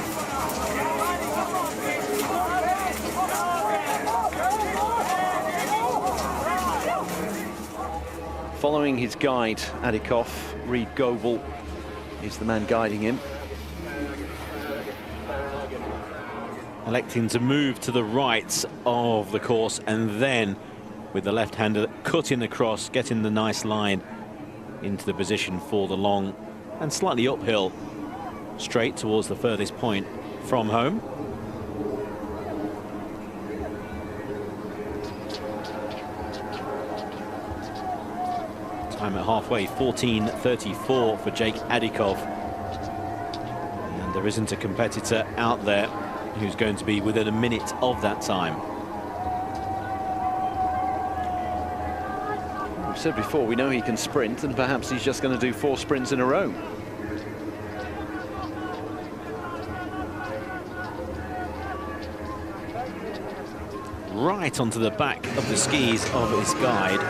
Following his guide, Adikov, Reid Goebel is the man guiding him. Electing to move to the right of the course, and then with the left-hander cutting across, getting the nice line into the position for the long and slightly uphill straight towards the furthest point from home. Time at halfway, 14:34 for Jake Adikov. And there isn't a competitor out there who's going to be within a minute of that time. We've said before, we know he can sprint, and perhaps he's just going to do 4 sprints in a row. Right onto the back of the skis of his guide.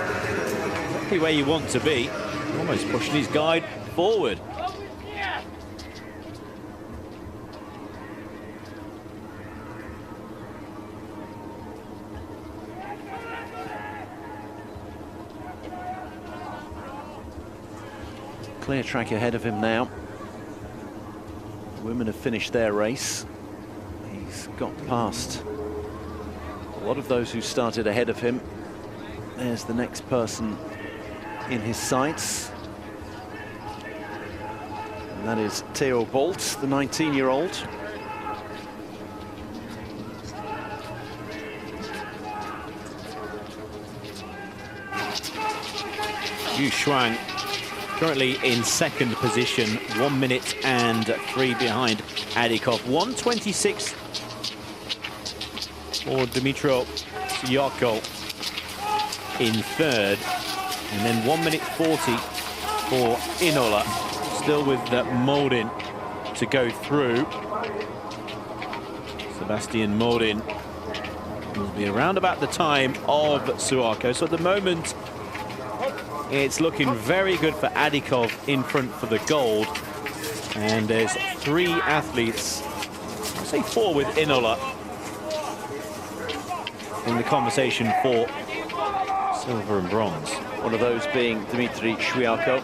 Exactly where you want to be. Almost pushing his guide forward. Clear track ahead of him now. The women have finished their race. He's got past a lot of those who started ahead of him. There's the next person in his sights. And that is Theo Bolt, the 19-year-old. Yu Shuang currently in second position, 1 minute and 3 behind Adikov. 1:26 for Dmitro Syarko in third, and then 1 minute 40 for Inola, still with Moldin to go through. Sebastian Moldin will be around about the time of Syarko. So at the moment, it's looking very good for Adikov in front for the gold. And there's 3 athletes, I'll say 4 with Inola, in the conversation for silver and bronze. One of those being Dmitry Syarko.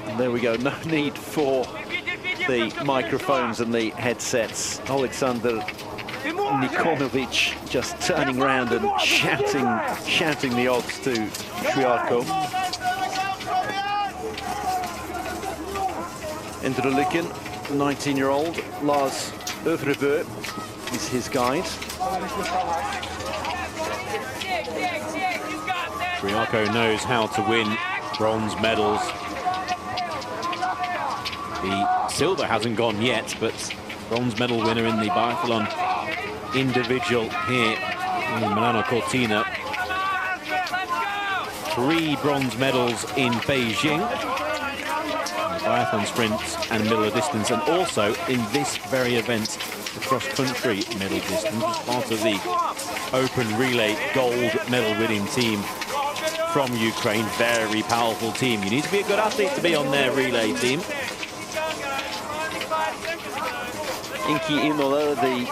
And there we go, no need for the microphones and the headsets. Alexander Nikonovic just turning around and shouting the odds to Syarko. Endreliken, the 19-year-old, Lars Øvrebø is his guide. Syarko knows how to win bronze medals. The silver hasn't gone yet, but bronze medal winner in the biathlon individual here in Milano Cortina. 3 bronze medals in Beijing, in biathlon sprint and middle distance, and also in this very event, the cross-country middle distance, as part of the open relay gold medal winning team from Ukraine. Very powerful team. You need to be a good athlete to be on their relay team. Inki Inola, the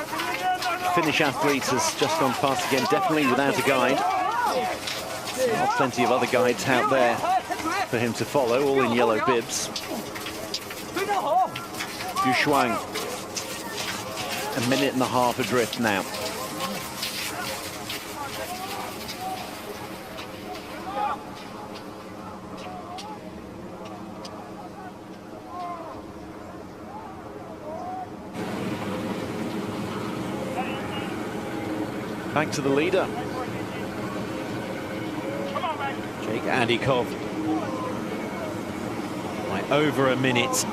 Finnish athlete, has just gone past again, definitely without a guide. There are plenty of other guides out there for him to follow, all in yellow bibs. Yu Shuang, a minute and a half adrift now. Back to the leader. Jake Adikov. By over a minute.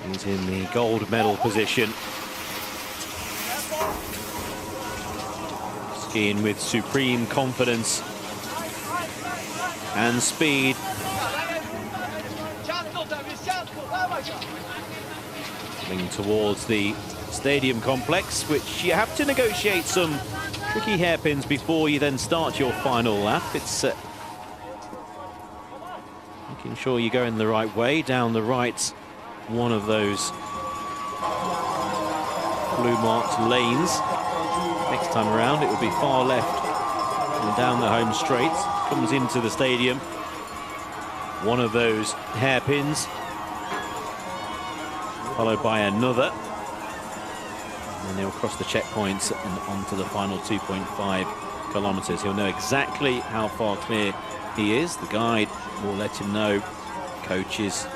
He's in the gold medal position. Skiing with supreme confidence and speed. Coming towards the stadium complex, which you have to negotiate some tricky hairpins before you then start your final lap. It's making sure you go in the right way, down the right one of those blue marked lanes. Next time around it will be far left and down the home straight. Comes into the stadium. One of those hairpins, followed by another. And they'll cross the checkpoints and onto the final 2.5 kilometers. He'll know exactly how far clear he is. The guide will let him know. Coaches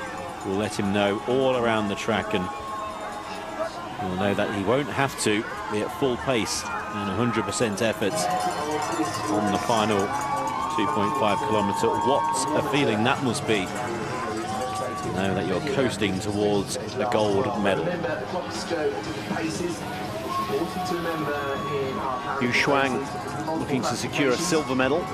will let him know all around the track, and he'll know that he won't have to be at full pace and 100% effort on the final 2.5 kilometer. What a feeling that must be, to know that you're coasting towards a gold medal. Yu Shuang looking to secure a silver medal.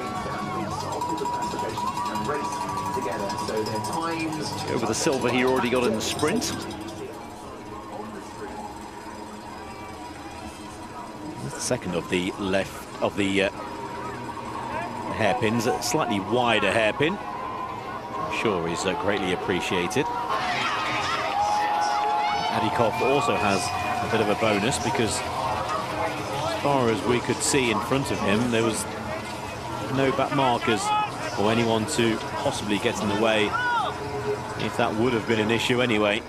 Over the silver he already got in the sprint. Second of the left of the hairpins, a slightly wider hairpin. I'm sure is greatly appreciated. Adikov also has a bit of a bonus because, as far as we could see in front of him, there was no back markers or anyone to possibly get in the way, if that would have been an issue anyway.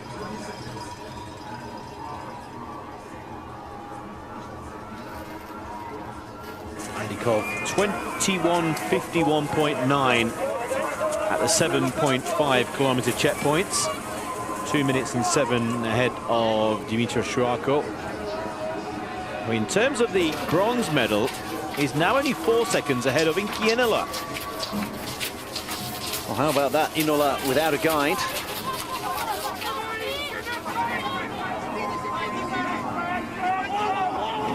Adikov 21:51.9 at the 7.5 kilometer checkpoints. 2 minutes and 7 ahead of Dimitar Shuakov. In terms of the bronze medal, he's now only 4 seconds ahead of Inki Inola. Well, how about that, Inola without a guide?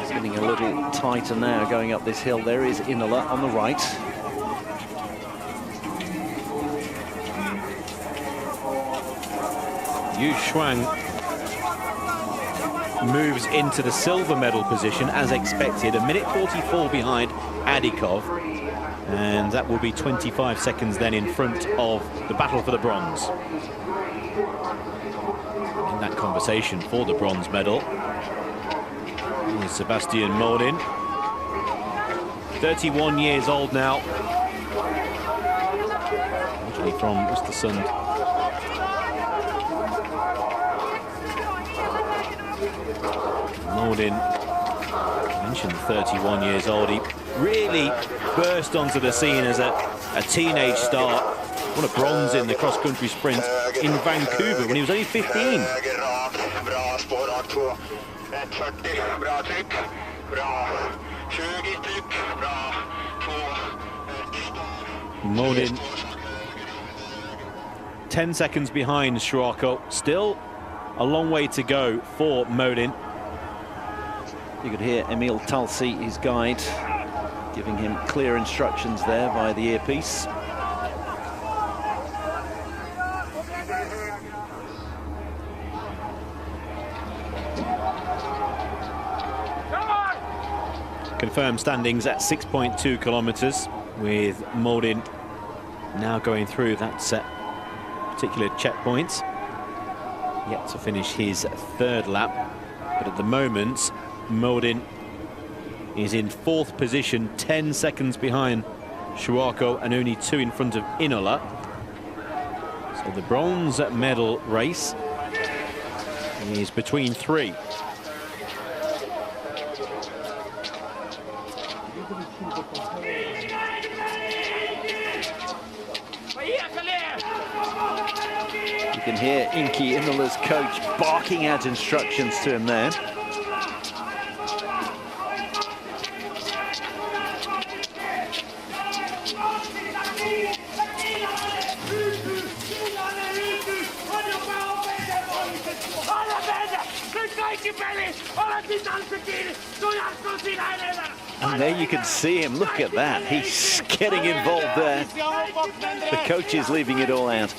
It's getting a little tighter now going up this hill. There is Inola on the right. Yu Shuang moves into the silver medal position as expected, 1:44 behind Adikov, and that will be 25 seconds then in front of the battle for the bronze. In that conversation for the bronze medal is Sebastian Morin, 31 years old now, originally from Östersund. Morin, I mentioned 31 years old. He really burst onto the scene as a teenage star. Won a bronze in the cross-country sprint in Vancouver when he was only 15. Morin 10 seconds behind Shuako. Still a long way to go for Morin. You could hear Emil Talsi, his guide, giving him clear instructions there via the earpiece. Confirmed standings at 6.2 kilometers, with Morin now going through that particular checkpoint. Yet to finish his third lap, but at the moment Morin is in 4th position, 10 seconds behind Shuako and only 2 in front of Inola. So the bronze medal race is between three. You can hear Inki Inola's coach barking out instructions to him there. And there you can see him, look at that, he's getting involved there. The coach is leaving it all out.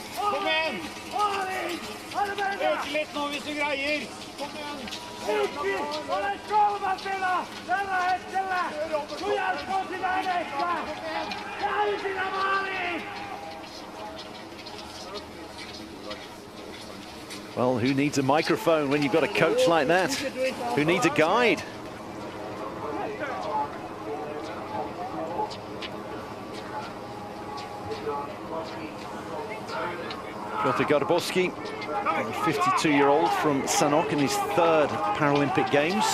Well, who needs a microphone when you've got a coach like that? Who needs a guide? Piotr Garbowski, a 52-year-old from Sanok in his third Paralympic Games.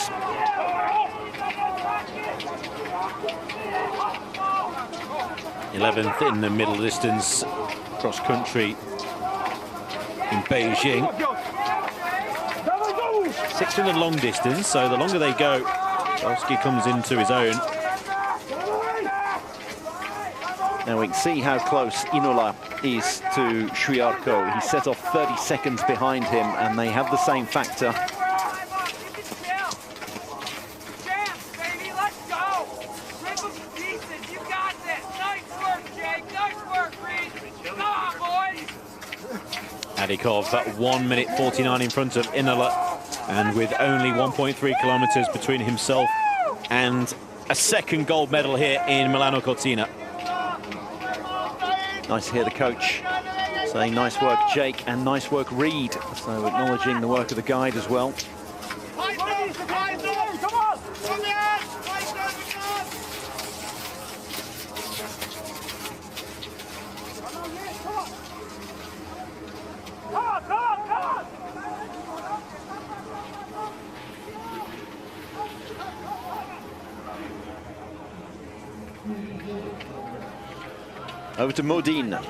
'11th in the middle distance cross country in Beijing. 6th in the long distance, so the longer they go, Garbowski comes into his own. Now we can see how close Inola is to Shuiarko. He set off 30 seconds behind him, and they have the same factor. Adikov at 1 minute 49 in front of Inola, and with only 1.3 kilometers between himself and a second gold medal here in Milano Cortina. Nice to hear the coach saying nice work, Jake, and nice work, Reed. So acknowledging the work of the guide as well. Over to Modine.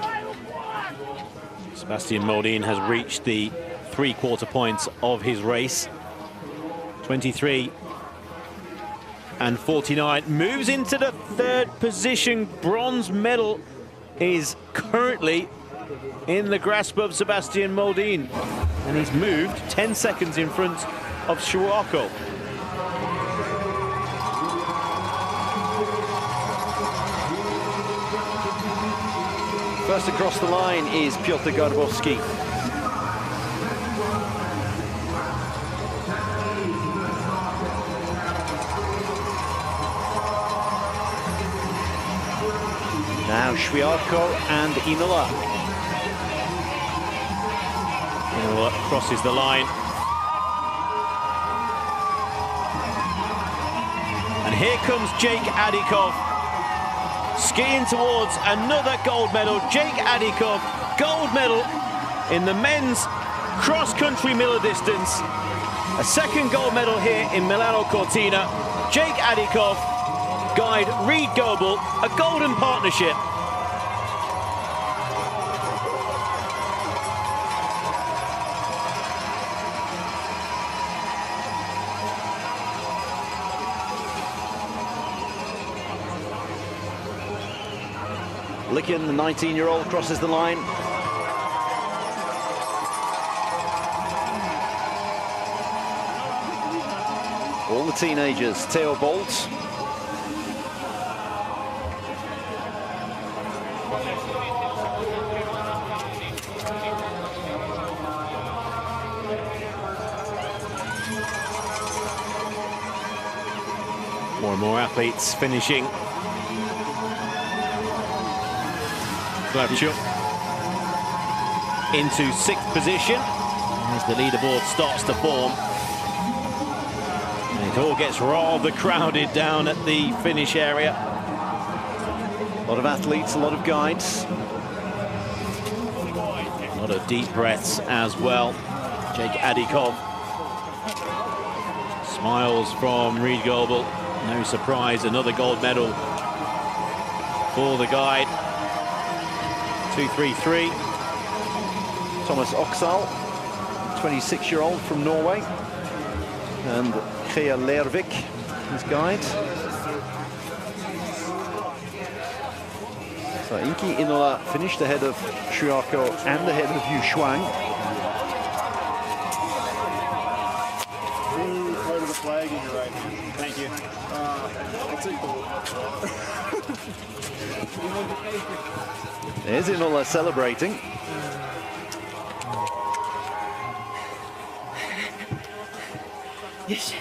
Sebastian Modine has reached the three-quarter points of his race. 23 and 49. Moves into the third position. Bronze medal is currently in the grasp of Sebastian Modine. And he's moved 10 seconds in front of Shuiarko. First across the line is Piotr Garbowski. Now Shuiarko and Inola. Inola crosses the line. And here comes Jake Adikov, skiing towards another gold medal. Jake Adikov, gold medal in the men's cross-country middle distance. A second gold medal here in Milano Cortina. Jake Adikov, guide Reed Goebel, a golden partnership. Licken, the 19-year-old, crosses the line. All the teenagers. Theo Bolt. More and more athletes finishing. Glavchuk into 6th position as the leaderboard starts to form. And it all gets rather crowded down at the finish area. A lot of athletes, a lot of guides. A lot of deep breaths as well. Jake Adikov. Smiles from Reed Goebel. No surprise, another gold medal for the guide. 2:33. Thomas Oksal, 26-year-old from Norway. And Gea Lervik, his guide. So Inki Inola finished ahead of Chuako and ahead of Yu Shuang. Part of the flag in your right hand. Thank you. I'll take the There's Inola celebrating. Yes.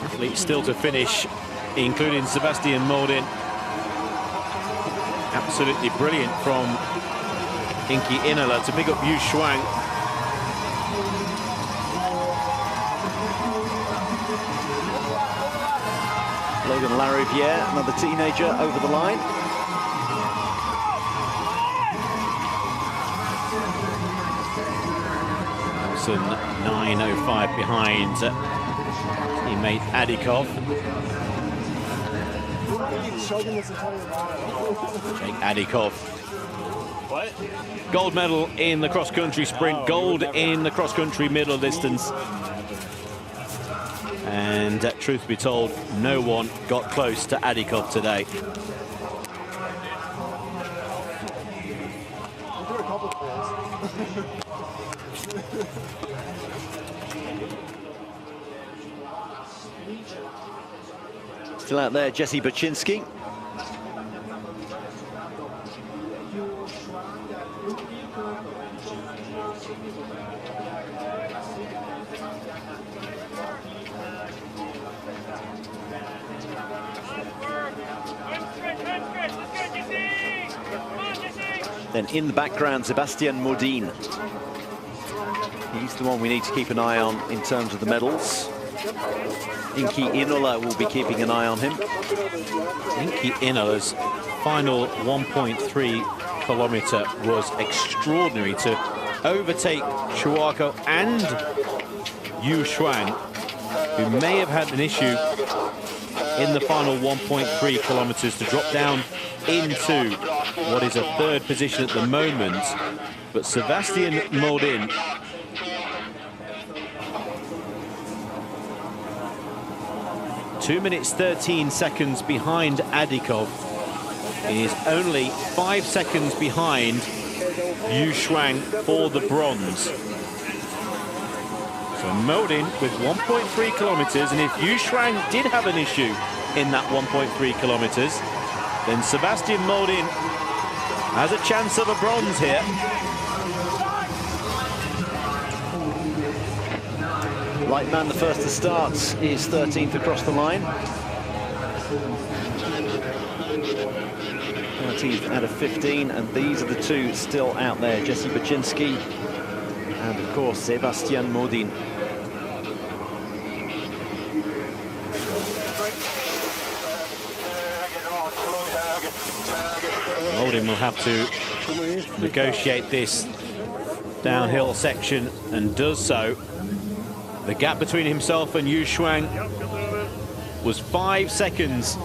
Athletes still to finish, including Sebastian Moldin. Absolutely brilliant from Inki Inola to pick up Yu Shuang. Logan Lariviere, another teenager, over the line. Nelson 9:05 behind teammate Adikov. Jake Adikov. What? Gold medal in the cross-country sprint, gold in the cross-country middle distance. And truth be told, no one got close to Adikov today. Still out there, Jesse Baczynski. Then in the background, Sebastian Modin. He's the one we need to keep an eye on in terms of the medals. Inki Inola will be keeping an eye on him. Inki Inola's final 1.3 kilometer was extraordinary to overtake Chuako and Yu Shuang, who may have had an issue in the final 1.3 kilometers to drop down into what is a third position at the moment. But Sebastian Modin, 2 minutes 13 seconds behind Adikov, is only 5 seconds behind Yu Shuang for the bronze. So Modin with 1.3 kilometers, and if Yu Shuang did have an issue in that 1.3 kilometers, then Sebastian Modin has a chance of a bronze here. Light man, the first to start, is 13th across the line. 13th out of 15, and these are the two still out there, Jesse Baczynski and, of course, Sebastian Modin. Modin will have to negotiate this downhill section, and does so. The gap between himself and Yu Shuang was 5 seconds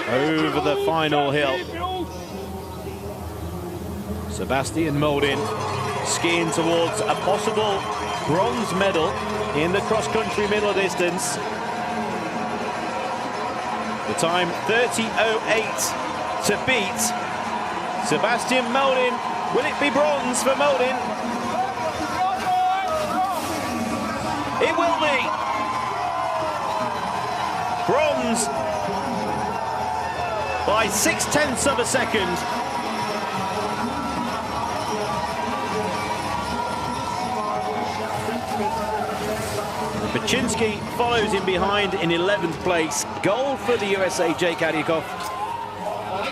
over the final hill. Sebastian Modin skiing towards a possible bronze medal in the cross-country middle distance. The time 30:08 to beat Sebastian Modin. Will it be bronze for Modin? It will be. Bronze by 0.6 of a second. Baczynski follows him behind in 11th place. Gold for the USA, Jake Adikov.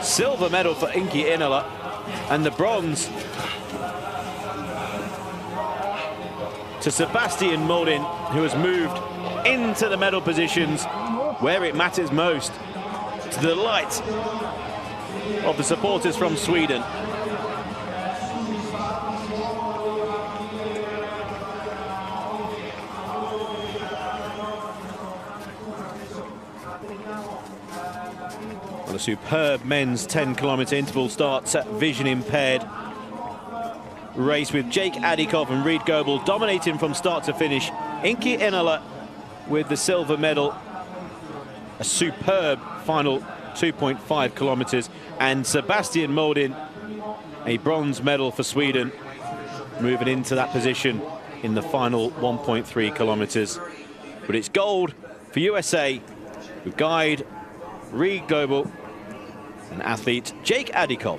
Silver medal for Inki Inola. And the bronze to Sebastian Modin, who has moved into the medal positions where it matters most, to the delight of the supporters from Sweden. Well, a superb men's 10-kilometre interval starts at vision impaired race with Jake Adikov and Reed Goebel dominating from start to finish. Inki Enala with the silver medal. A superb final 2.5 kilometres, and Sebastian Moldin, a bronze medal for Sweden, moving into that position in the final 1.3 kilometres. But it's gold for USA with guide Reed Goebel and athlete Jake Adikov.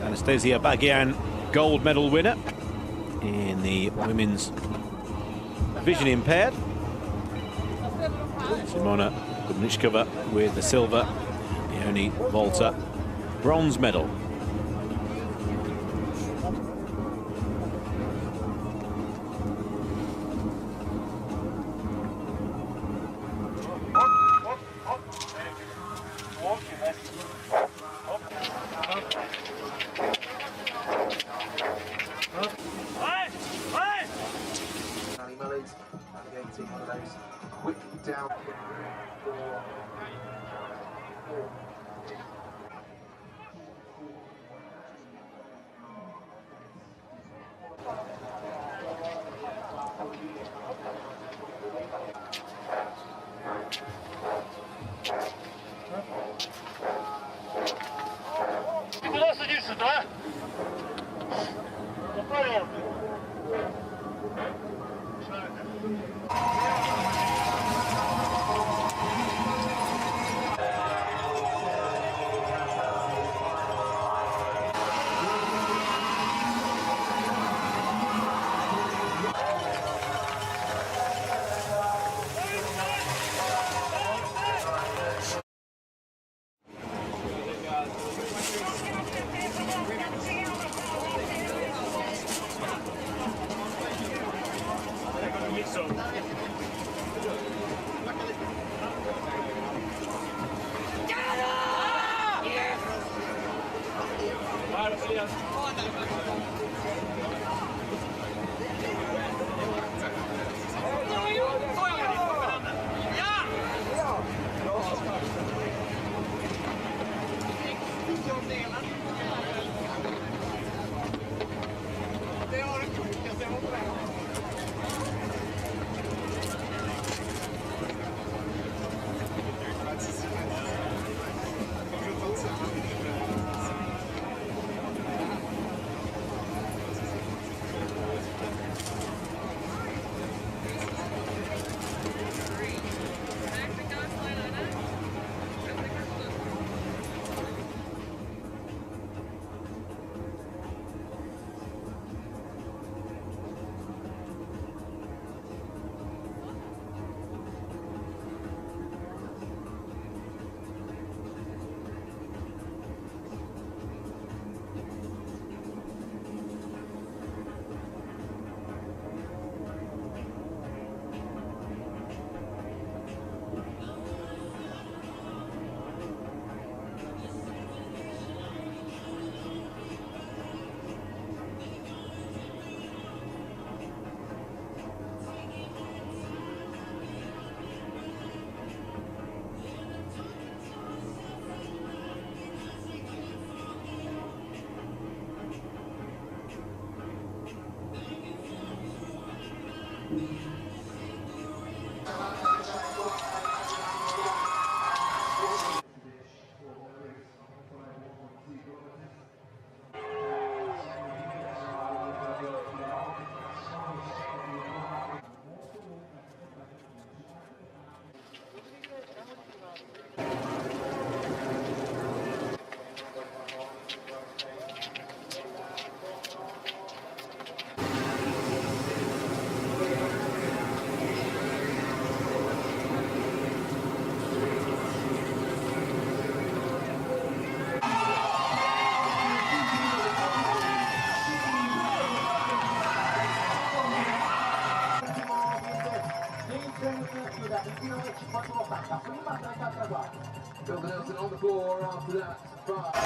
Anastasia Bagian, gold medal winner in the women's vision impaired. Simona Kubnichkova with the silver. Leonie Volta, bronze medal. Navigating one of those quick down. Куда садишься, да? Понял. after that. But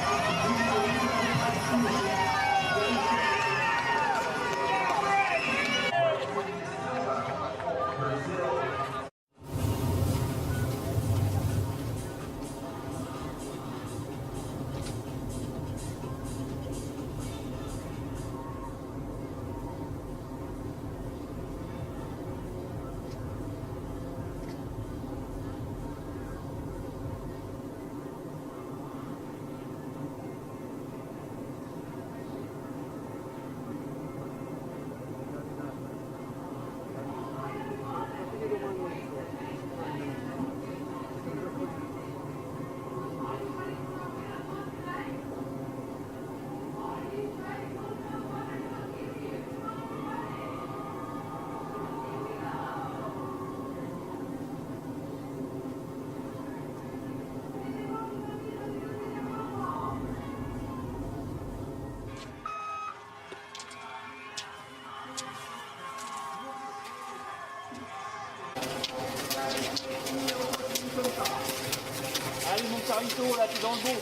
Allez mon Carlito, là t'es dans le bon.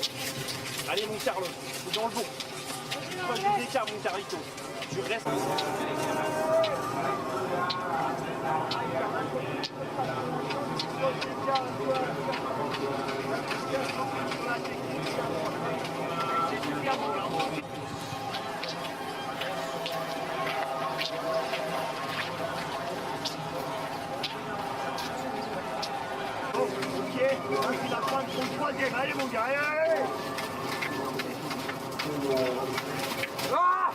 Allez mon Carlo, t'es dans le bon. Pas de d'écart mon Carlito. Tu restes. Ok, il a pas de son troisième, allez mon gars, allez. Ah!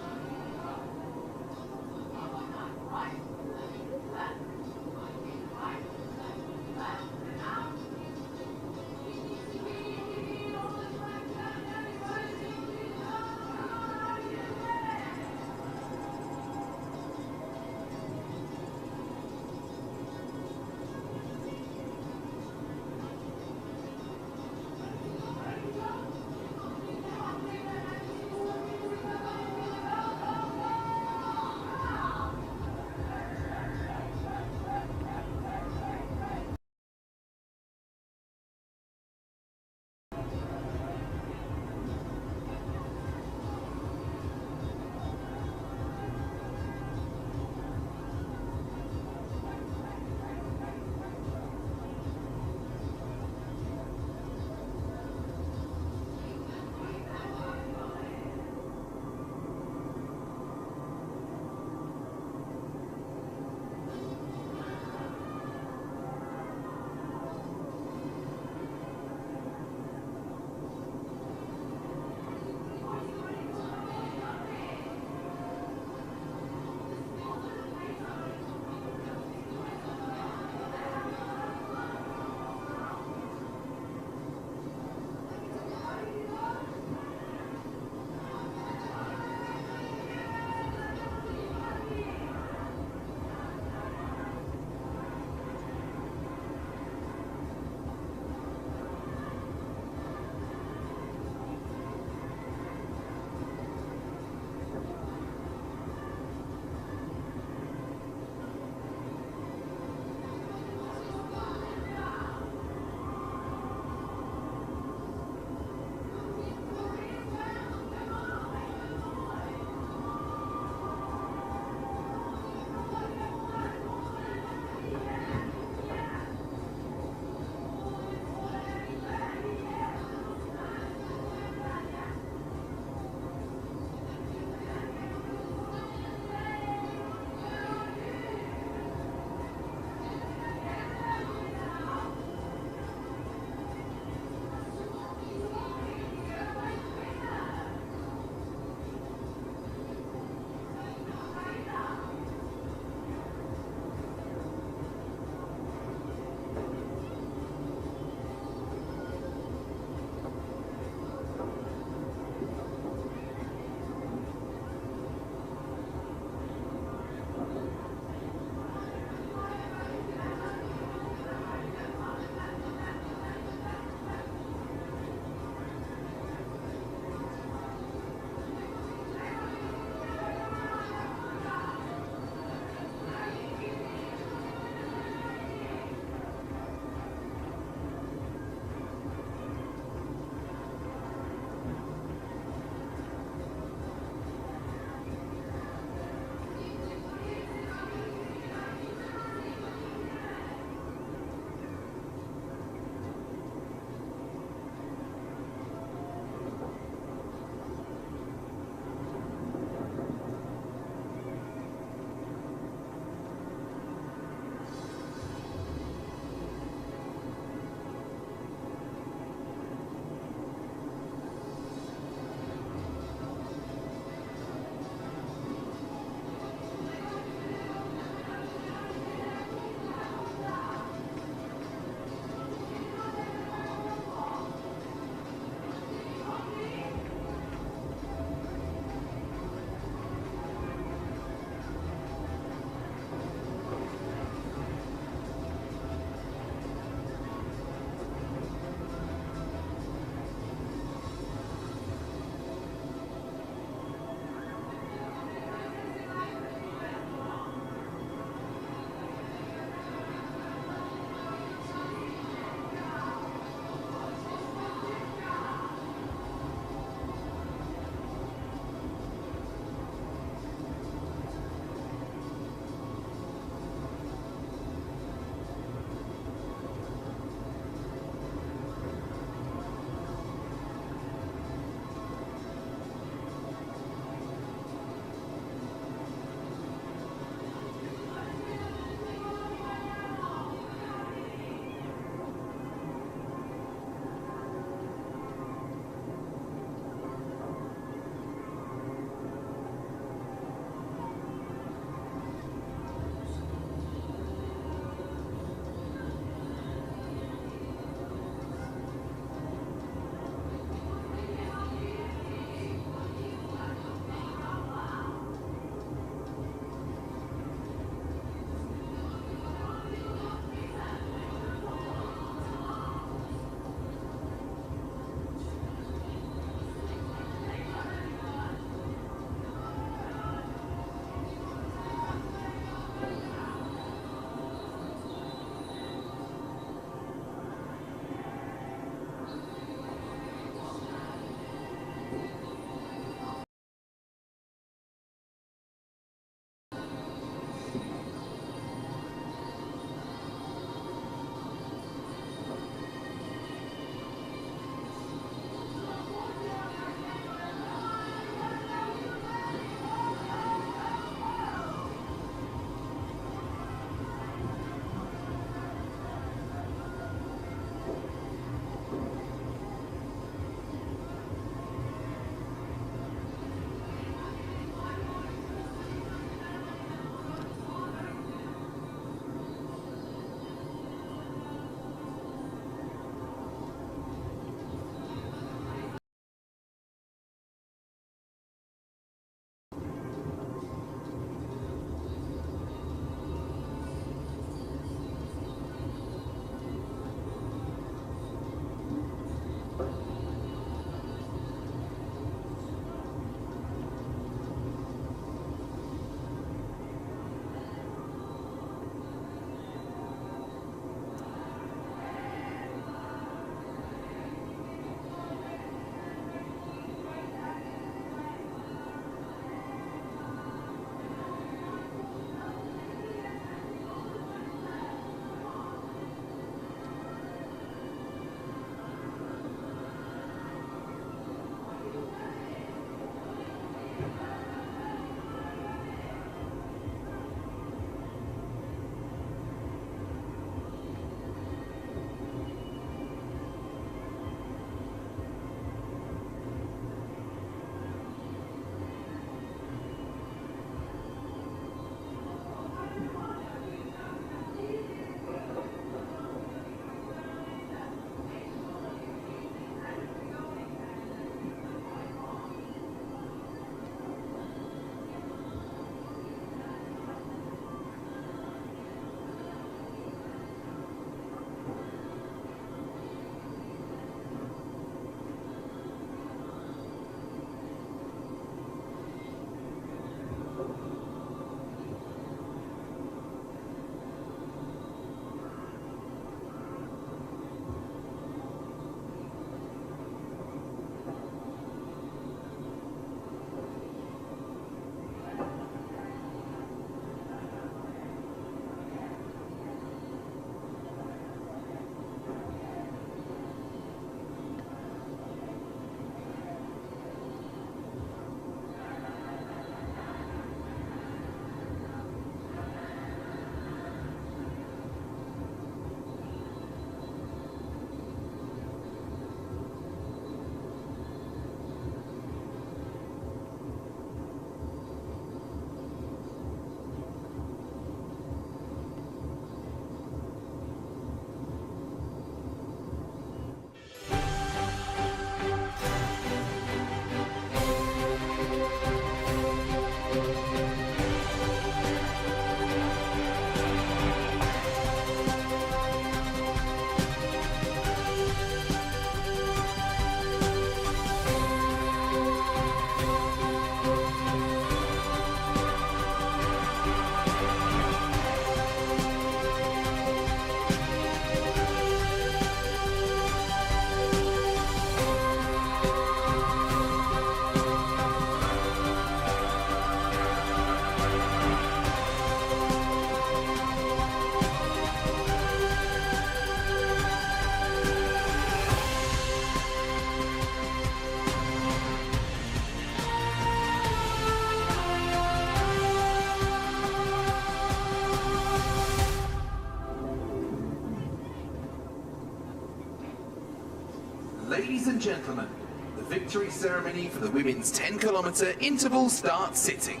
Ladies and gentlemen, the victory ceremony for the women's 10-kilometer interval start sitting.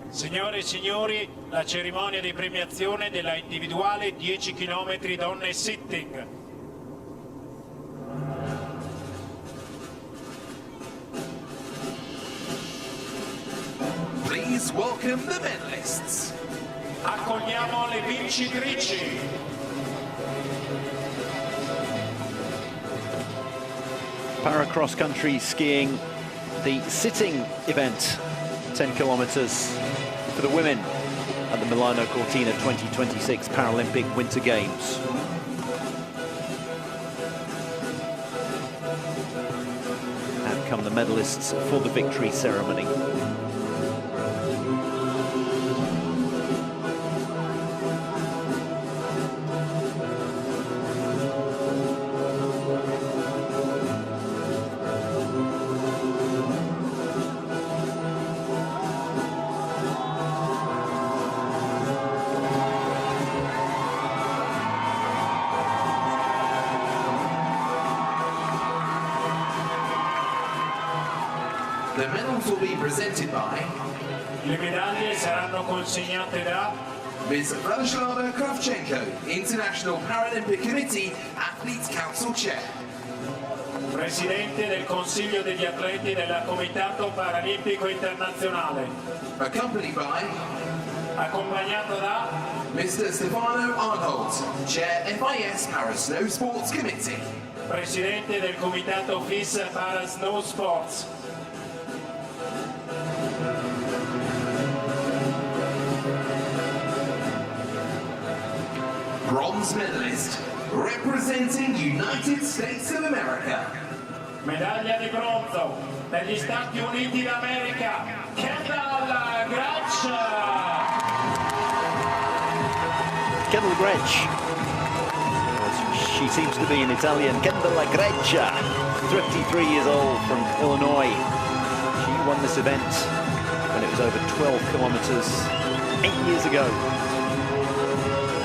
Signore e signori, la cerimonia di premiazione della individuale 10 km donne sitting. Please welcome the medalists. Accogliamo le vincitrici. Para cross-country skiing, the sitting event, 10 kilometers for the women at the Milano Cortina 2026 Paralympic Winter Games. Out come the medalists for the victory ceremony. The medals will be presented by Le medaglie saranno consegnate da Ms. Vladislava Kravchenko, International Paralympic Committee Athletes Council Chair. Presidente del Consiglio degli Atleti del Comitato Paralimpico Internazionale. Accompanied by Accompagnato da Mr. Stefano Arnold, Chair FIS Para Snow Sports Committee. Presidente del Comitato FIS Para Snow Sports. Bronze medalist, representing United States of America. Medaglia di bronzo degli Stati Uniti d'America, Kendall Gretsch. Kendall Gretsch. She seems to be an Italian. Kendall Gretsch, 53 years old from Illinois. She won this event when it was over 12 kilometers 8 years ago.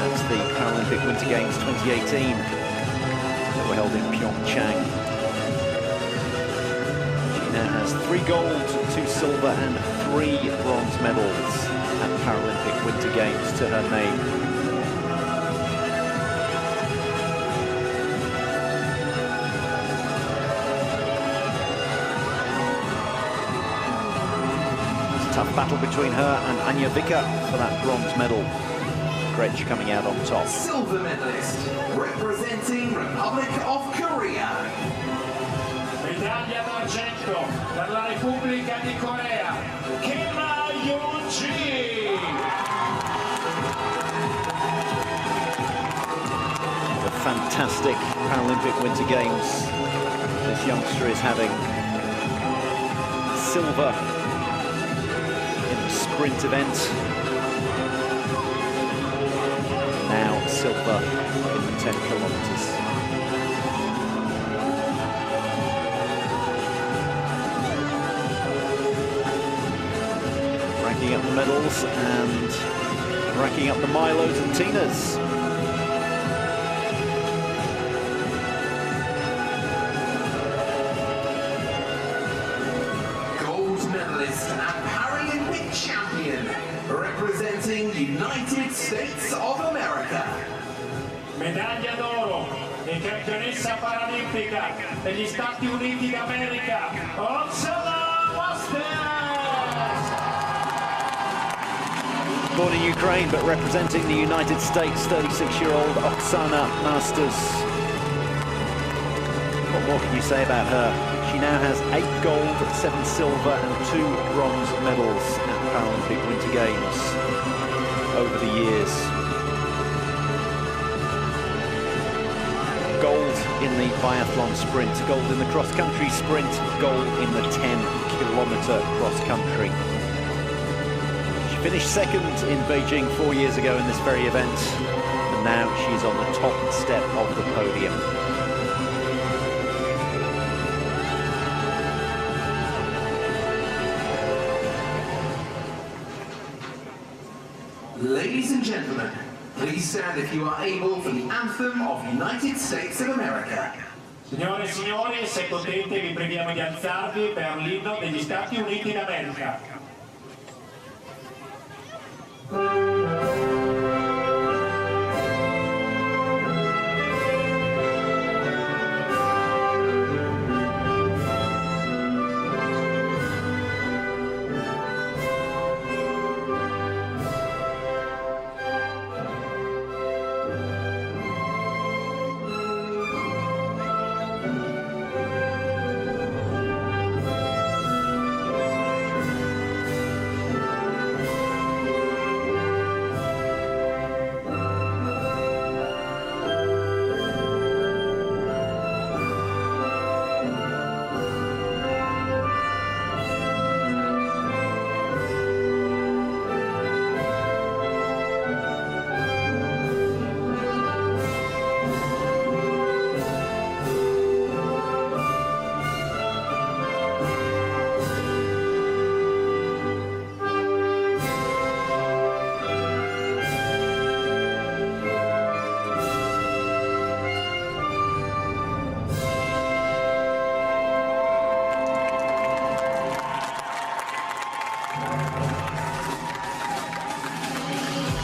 That's the Paralympic Winter Games 2018 that were held in Pyeongchang. She now has 3 gold, 2 silver and 3 bronze medals at Paralympic Winter Games to her name. It's a tough battle between her and Anja Vicker for that bronze medal. Gretsch coming out on top. Silver medalist, representing Republic of Korea. Medaglia d'argento per la Repubblica di Corea, Kim Yoon-ji. The fantastic Paralympic Winter Games this youngster is having. Silver in the sprint event. Now silver in the 10 kilometers. Racking up the medals and racking up the Milos and Tinas. Gold medalist and Paralympic champion, representing United States of America. Medaglia d'oro e campionessa paralimpica degli Stati Uniti d'America, Oksana Masters. Born in Ukraine but representing the United States, 36-year-old Oksana Masters. What more can you say about her? She now has 8 gold, 7 silver and 2 bronze medals at Paralympic Winter Games over the years. Gold in the biathlon sprint, gold in the cross-country sprint, gold in the 10-kilometer cross-country. She finished second in Beijing 4 years ago in this very event, and now she's on the top step of the podium. Ladies and gentlemen, please stand if you are able for the anthem of United States of America. Signore e signori, se potete vi preghiamo di alzarvi per l'inno degli Stati Uniti d'America.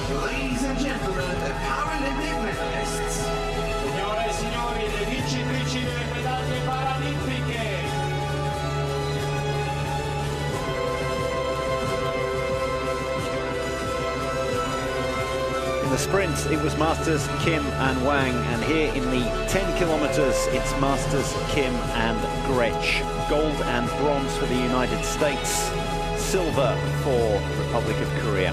Ladies and gentlemen, the Paralympic medalists. Signore e signori, le vincitrici delle medaglie paralimpiche. In the sprint, it was Masters Kim and Wang, and here in the 10 kilometers, it's Masters Kim and Gretsch. Gold and bronze for the United States, silver for the Republic of Korea.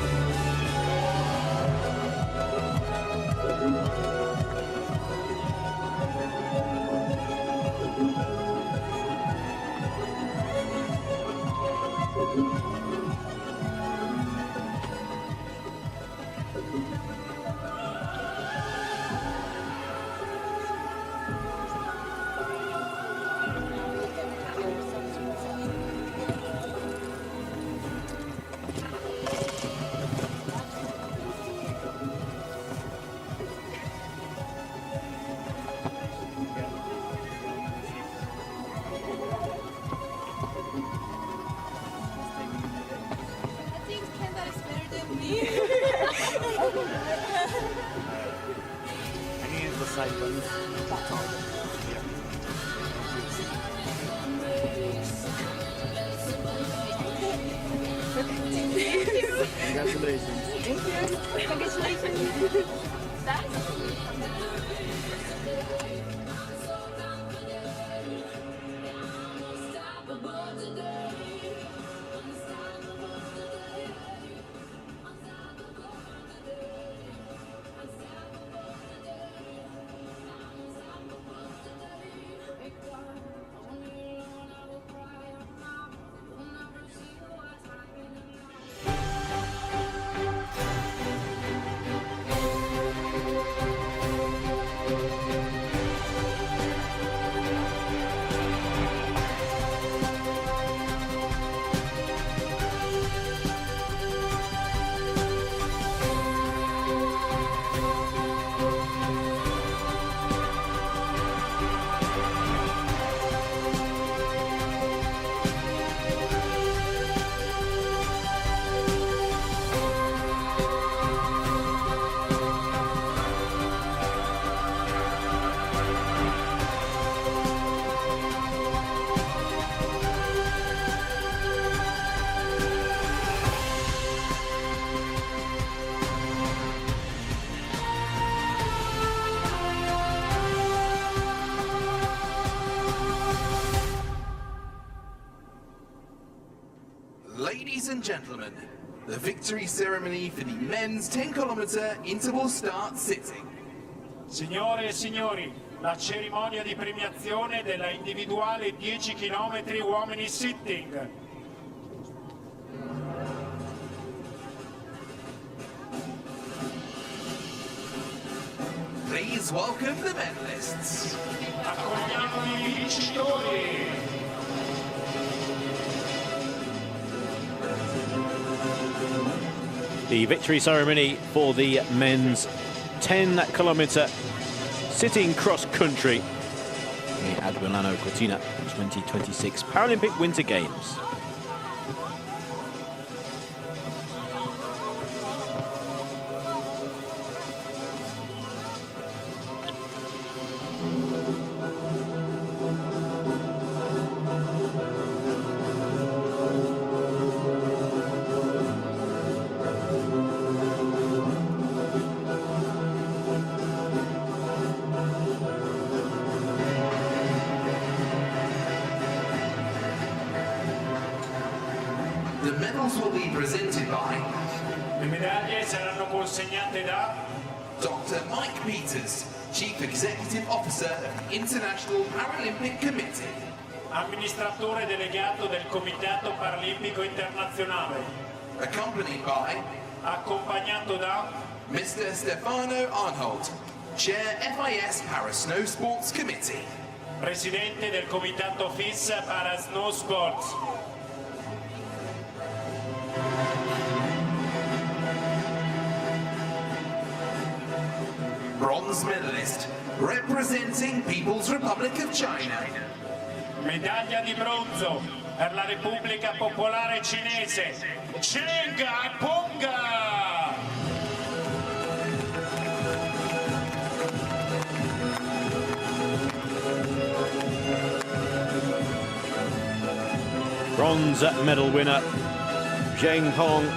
I think Kendall is better than me. I can use the side buttons. Congratulations. Thank you. Congratulations. Ladies and gentlemen, the victory ceremony for the men's 10-kilometer interval start sitting. Signore e signori, la cerimonia di premiazione della individuale 10 km uomini sitting. Please welcome the medalists. Accogliamo i vincitori. The victory ceremony for the men's 10-kilometer sitting cross country. We at Milano Cortina 2026 Paralympic Winter Games. The medals will be presented by Le medaglie saranno consegnate da Dr. Mike Peters, Chief Executive Officer of the International Paralympic Committee, amministratore delegato del Comitato Paralimpico Internazionale, accompanied by accompagnato da Mr. Stefano Arnholt, Chair FIS Para Snow Sports Committee, presidente del Comitato FIS para Snow Sports, bronze medalist representing People's Republic of China, medaglia di bronzo per la Repubblica Popolare Cinese, Cheng Ponga. Bronze medal winner, Zheng Pong,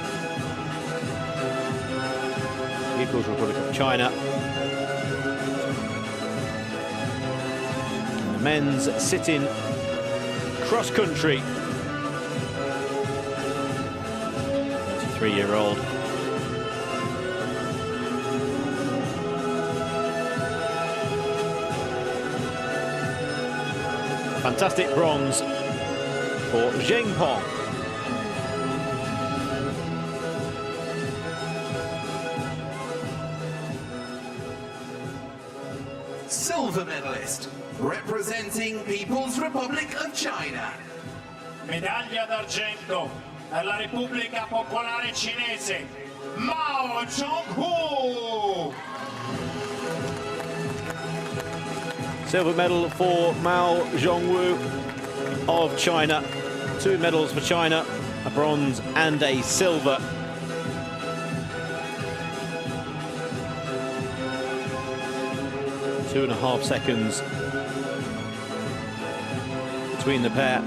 People's Republic of China. And the men's sit-in cross-country, 33-year-old. Fantastic bronze for Zheng Pong. silver medalist representing People's Republic of China, Medaglia d'argento per la Repubblica Popolare Cinese, Mao Zhonghu. Silver medal for Mao Zhonghu of China. 2 medals for China, a bronze and a silver. Two and a half seconds between the pair.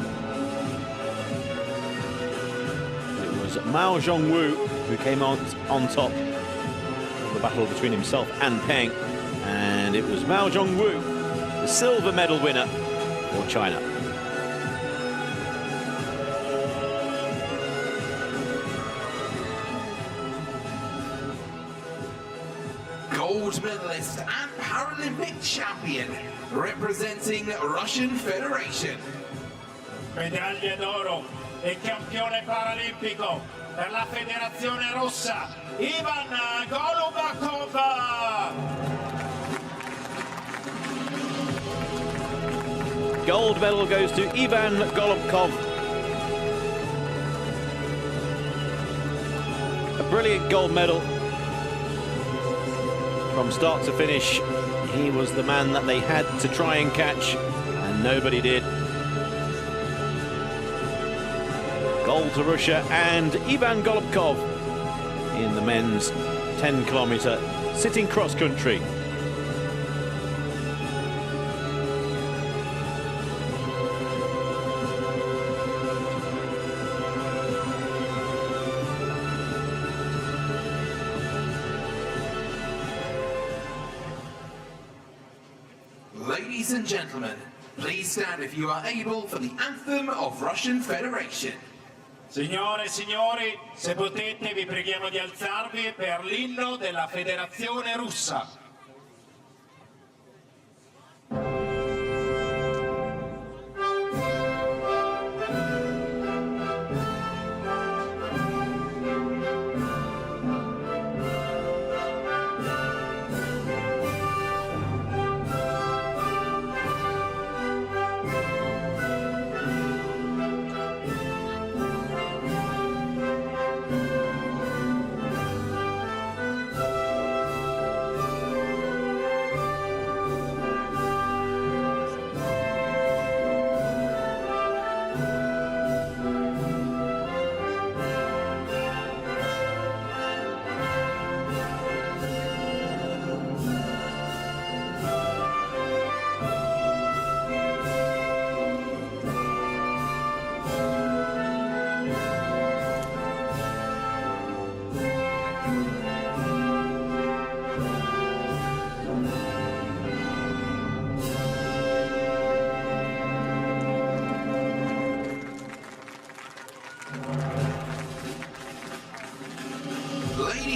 It was Mao Zhonghu who came on top of the battle between himself and Peng, and it was Mao Zhonghu, the silver medal winner for China. gold medalist and Paralympic champion representing Russian Federation, Medaglia d'oro e campione paralimpico per la Federazione Russa, Ivan Golubakov. Gold medal goes to Ivan Golubkov. A brilliant gold medal. From start to finish, he was the man that they had to try and catch, and nobody did. Gold to Russia and Ivan Golubkov in the men's 10-kilometer sitting cross-country. Ladies and gentlemen, please stand if you are able for the anthem of Russian Federation. Signore e signori, se potete vi preghiamo di alzarvi per l'inno della Federazione Russa.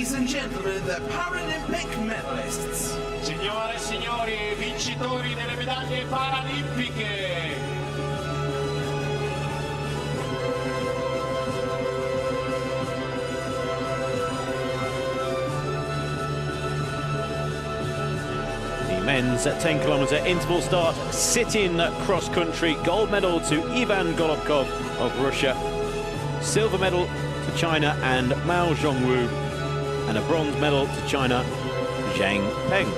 Ladies and gentlemen, the Paralympic medalists. Signore e signori, vincitori delle medaglie paralimpiche. Men's 10-kilometre interval start, sit-in cross-country, gold medal to Ivan Golubkov of Russia, silver medal to China and Mao Zhongwu, and a bronze medal to China, Zhang Peng.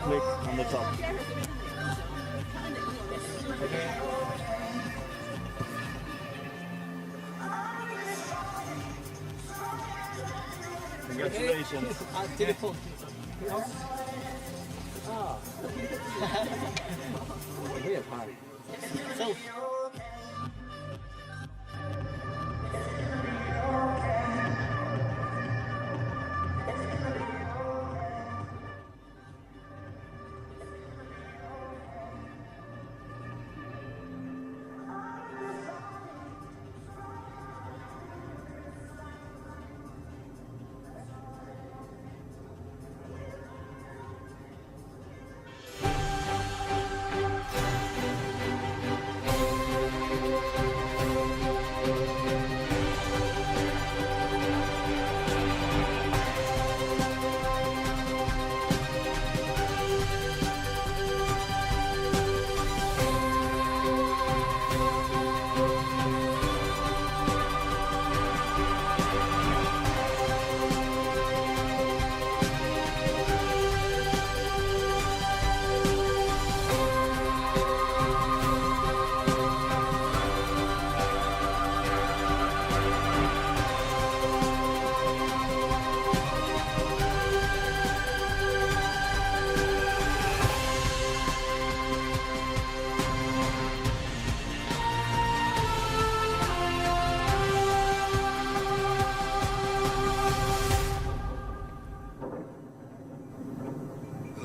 Click on the top. Congratulations.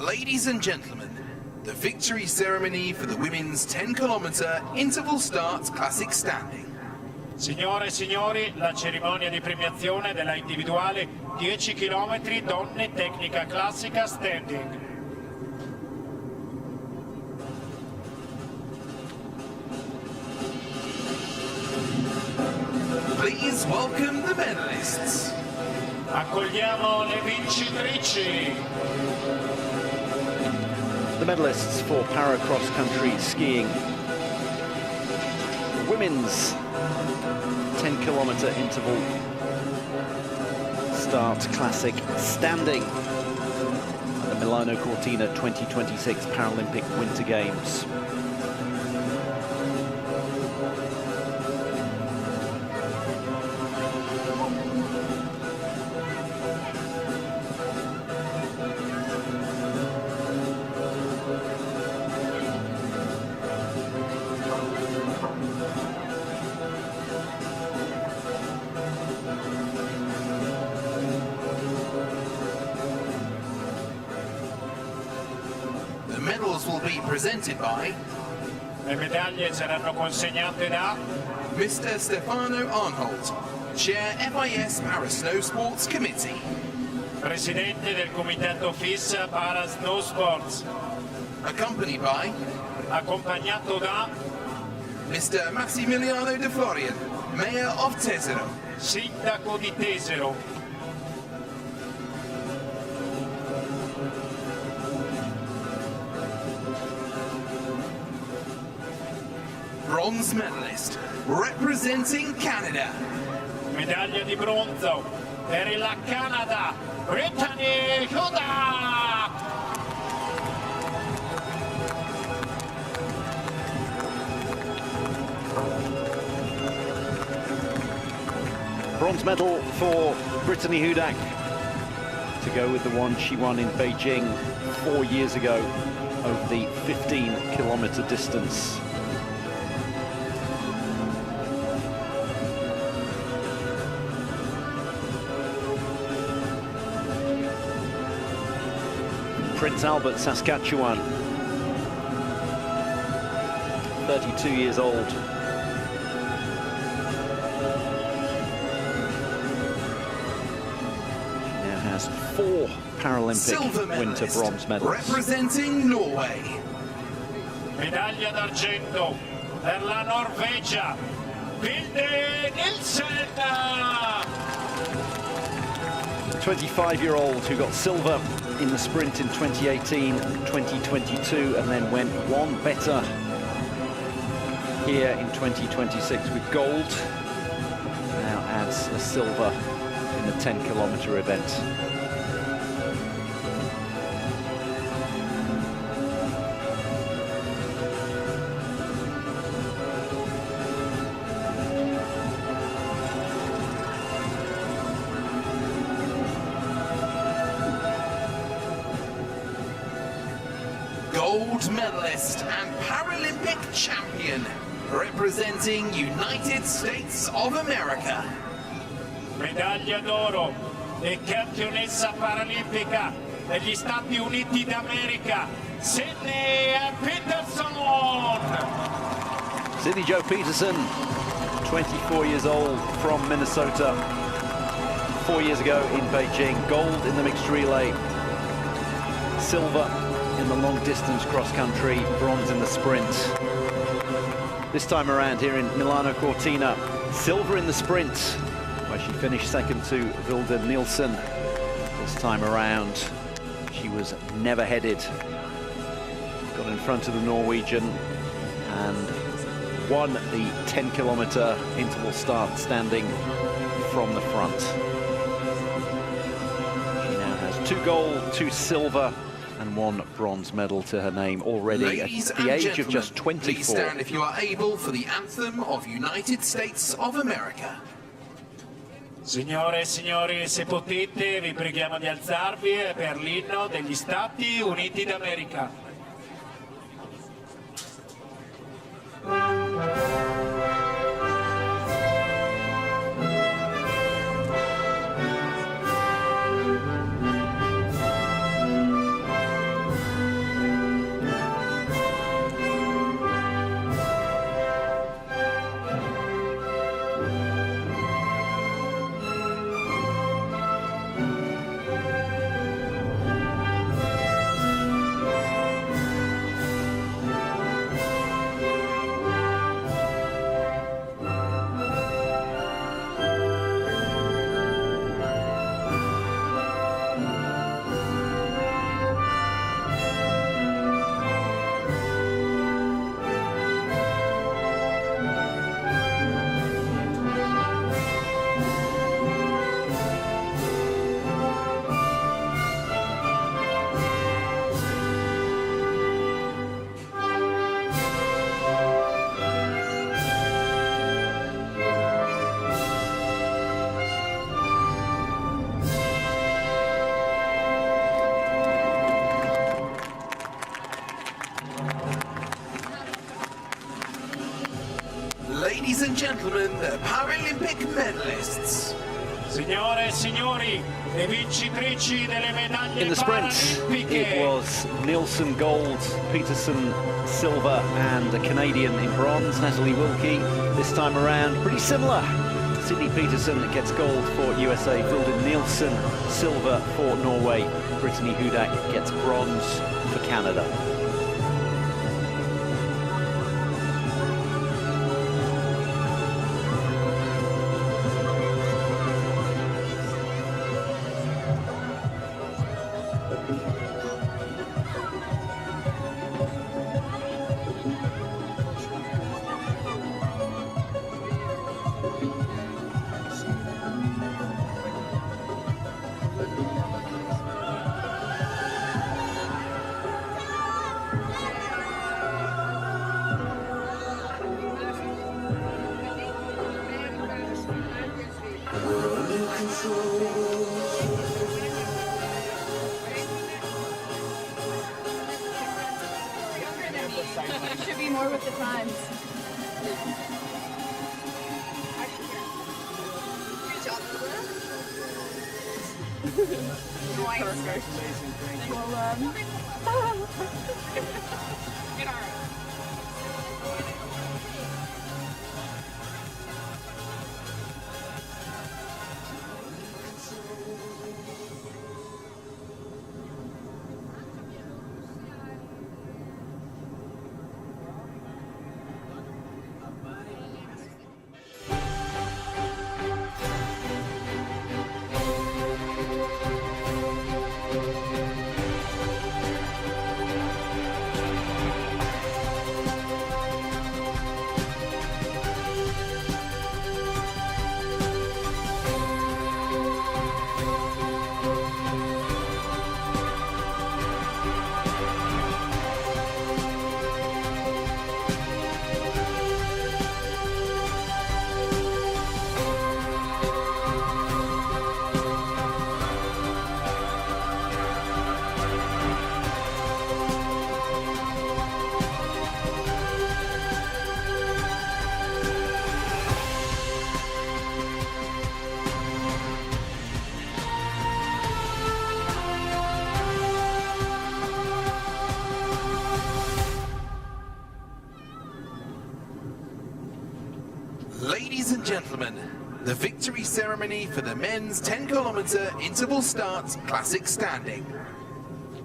Ladies and gentlemen, the victory ceremony for the women's 10-kilometre interval start classic standing. Signore e signori, la cerimonia di premiazione della individuale 10 km donne tecnica classica standing. Please welcome the medalists. Accogliamo le vincitrici. The medalists for para cross-country skiing. Women's 10-kilometre interval start classic standing at the Milano Cortina 2026 Paralympic Winter Games. The medals will be presented by Le medaglie saranno consegnate da Mr. Stefano Arnholt, Chair FIS Para Snow Sports Committee. Presidente del Comitato FIS Para Snow Sports, Accompanied by accompagnato da Mr. Massimiliano De Florian, Mayor of Tesero. Sindaco di Tesero. bronze medalist, representing Canada. Medaglia di bronzo per la Canada, Brittany Hudak. Bronze medal for Brittany Hudak, to go with the one she won in Beijing 4 years ago over the 15-kilometer distance. Prince Albert, Saskatchewan, 32 years old. Has 4 Paralympic Winter bronze medals. Representing Norway. Medaglia d'argento per la Norvegia, Vilde Nilsen. 25-year-old who got silver in the sprint in 2018 and 2022, and then went one better here in 2026 with gold. Now adds a silver in the 10-kilometer event. Gold medalist and Paralympic champion, representing United States of America. Medaglia d'oro e campionessa paralimpica degli Stati Uniti d'America, Sydney Peterson. Sydney Joe Peterson, 24 years old, from Minnesota. 4 years ago in Beijing, gold in the mixed relay, silver in the long distance cross country, bronze in the sprint. This time around here in Milano Cortina, silver in the sprint, where she finished second to Vilde Nilsen. This time around, she was never headed. Got in front of the Norwegian and won the 10-kilometer interval start standing from the front. She now has 2 gold, 2 silver, and 1 bronze medal to her name already. Ladies at the age of just please 24. stand if you are able for the anthem of United States of America. Signore e signori, se potete, vi preghiamo di alzarvi per l'inno degli Stati Uniti d'America. Ladies and gentlemen, the Paralympic medalists. Signore e signori, le vincitrici delle medaglie In the sprint, paralimpiche. it was Nielsen gold, Peterson silver, and a Canadian in bronze, Natalie Wilkie. This time around, pretty similar. Sydney Peterson gets gold for USA, Vilde Nielsen silver for Norway, Brittany Hudak gets bronze for Canada. more with the times. Good job, Ladies and gentlemen, the victory ceremony for the men's 10-kilometer interval start classic standing.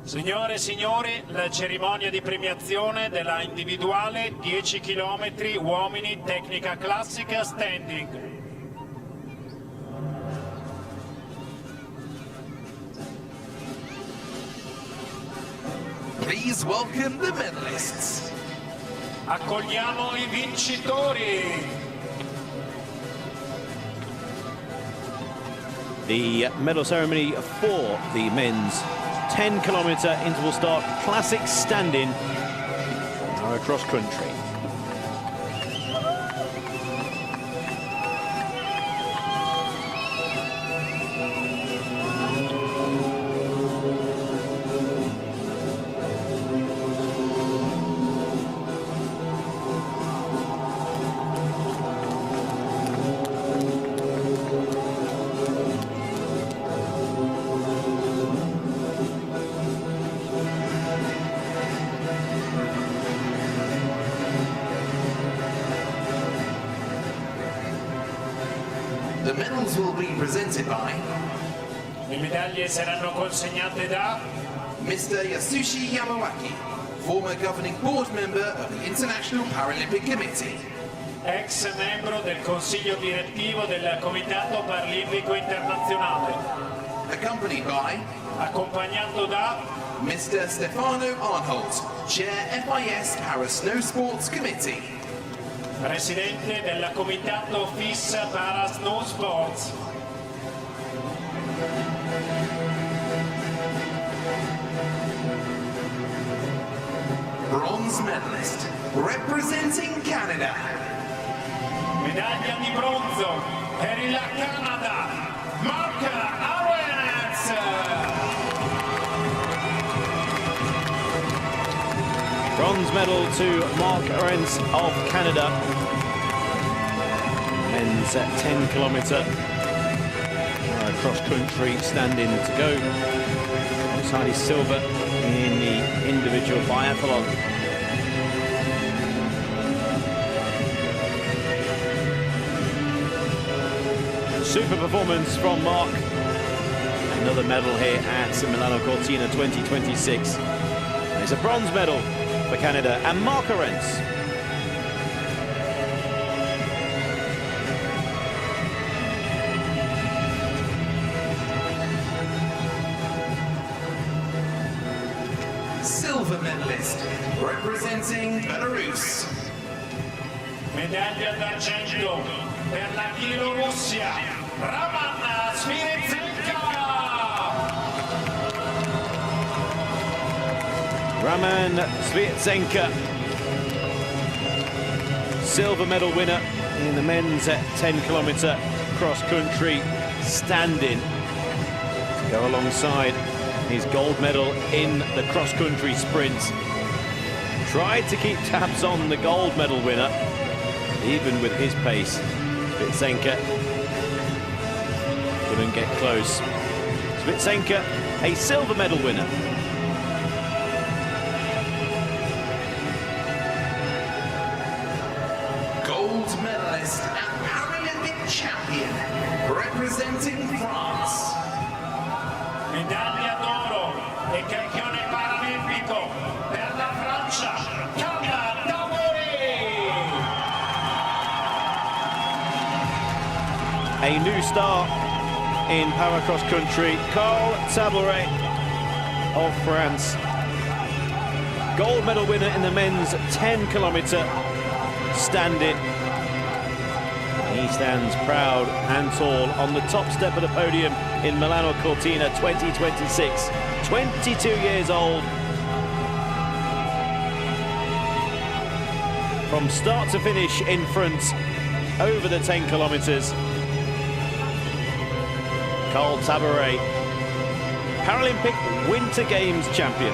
Signore e signori, la cerimonia di premiazione della individuale 10 km uomini tecnica classica standing. Please welcome the medalists. Accogliamo i vincitori. The medal ceremony for the men's 10-kilometer interval start classic standing across country. The medals will be presented by Le medaglie saranno consegnate da Mr. Yasushi Yamawaki, former governing board member of the International Paralympic Committee. ex membro del consiglio direttivo del Comitato Paralimpico Internazionale, Accompanied by accompagnato da Mr. Stefano Arnholt, Chair FIS Para Snow Sports Committee. presidente del Comitato FIS Para Snow Sports. Bronze medalist, representing Canada. Medaglia di bronzo per il Canada, Mark Arens. Bronze medal to Mark Arens of Canada. Men's 10-kilometer cross-country standing to go. Alongside his silver in the individual biathlon. Super performance from Mark. Another medal here at Milano Cortina 2026. It's a bronze medal for Canada and Mark Arens. Silver medalist, representing Belarus. Medaglia d'argento per la Bielorussia, Roman Sviretsenka. Roman Sviretsenka, silver medal winner in the men's 10-kilometer cross-country standing, to go alongside his gold medal in the cross-country sprint. tried to keep tabs on the gold medal winner, even with his pace. Svitsenka couldn't get close. Svitsenka, a silver medal winner. Gold medalist and Paralympic champion, representing France. Medaglia d'oro e campione paralimpico per la Francia, A new star in para cross country, Carl Tabouret of France. Gold medal winner in the men's 10-kilometer standing. He stands proud and tall on the top step of the podium in Milano Cortina 2026. 22 years old. From start to finish in front over the 10 kilometers. Carl Tabouret, Paralympic Winter Games champion.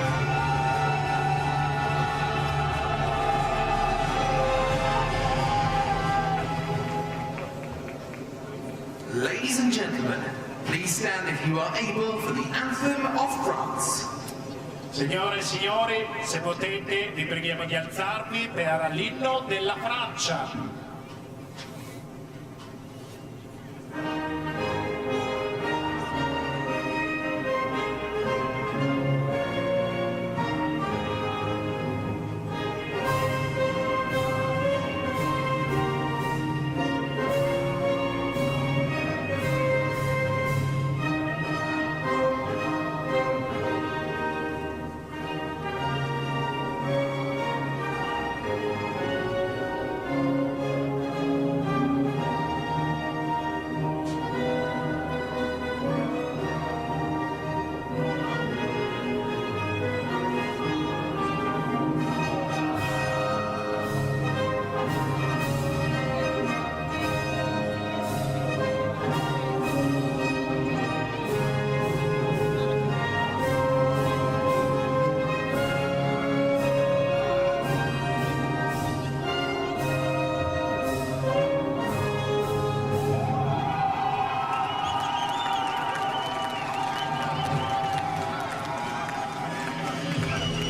Ladies and gentlemen, please stand if you are able for the anthem of France. Signore e signori, se potete, vi preghiamo di alzarvi per l'inno della Francia.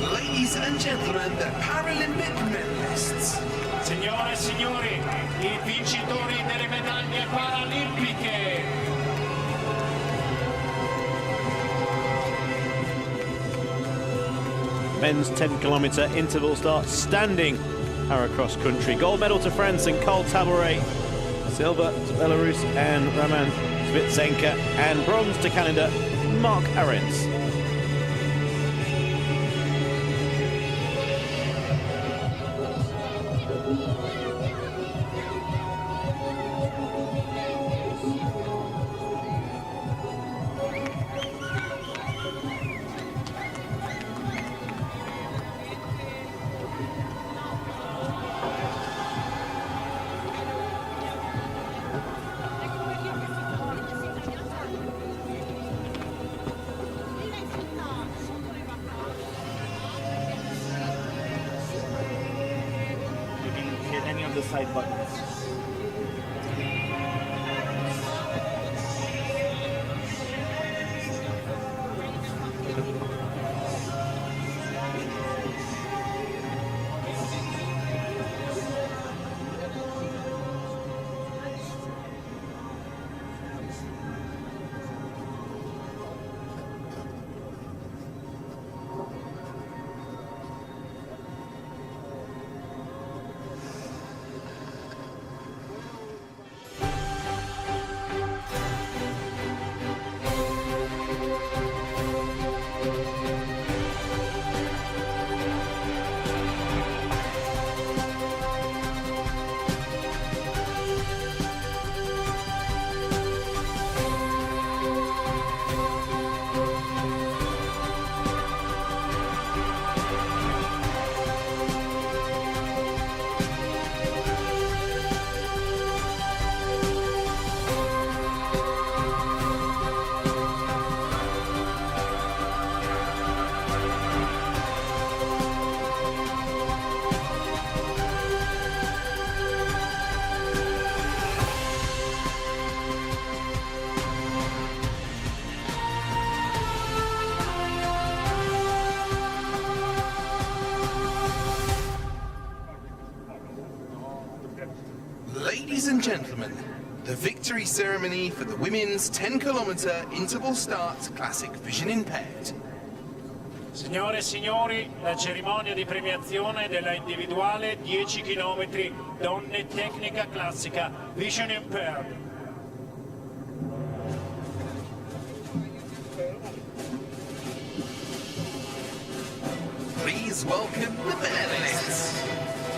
Ladies and gentlemen, the Paralympic medalists. Signore e signori, i vincitori delle medaglie paralimpiche. Men's 10-kilometer interval start standing para cross country. Gold medal to France and Carl Tabouret. Silver to Belarus and Roman Svitsenka. And bronze to Canada, Mark Arends. Hit any of the side buttons. Ladies and gentlemen, the victory ceremony for the women's 10-kilometer interval start classic vision impaired. Signore e signori, la cerimonia di premiazione della individuale 10 km donne tecnica classica vision impaired. Please welcome the medalists.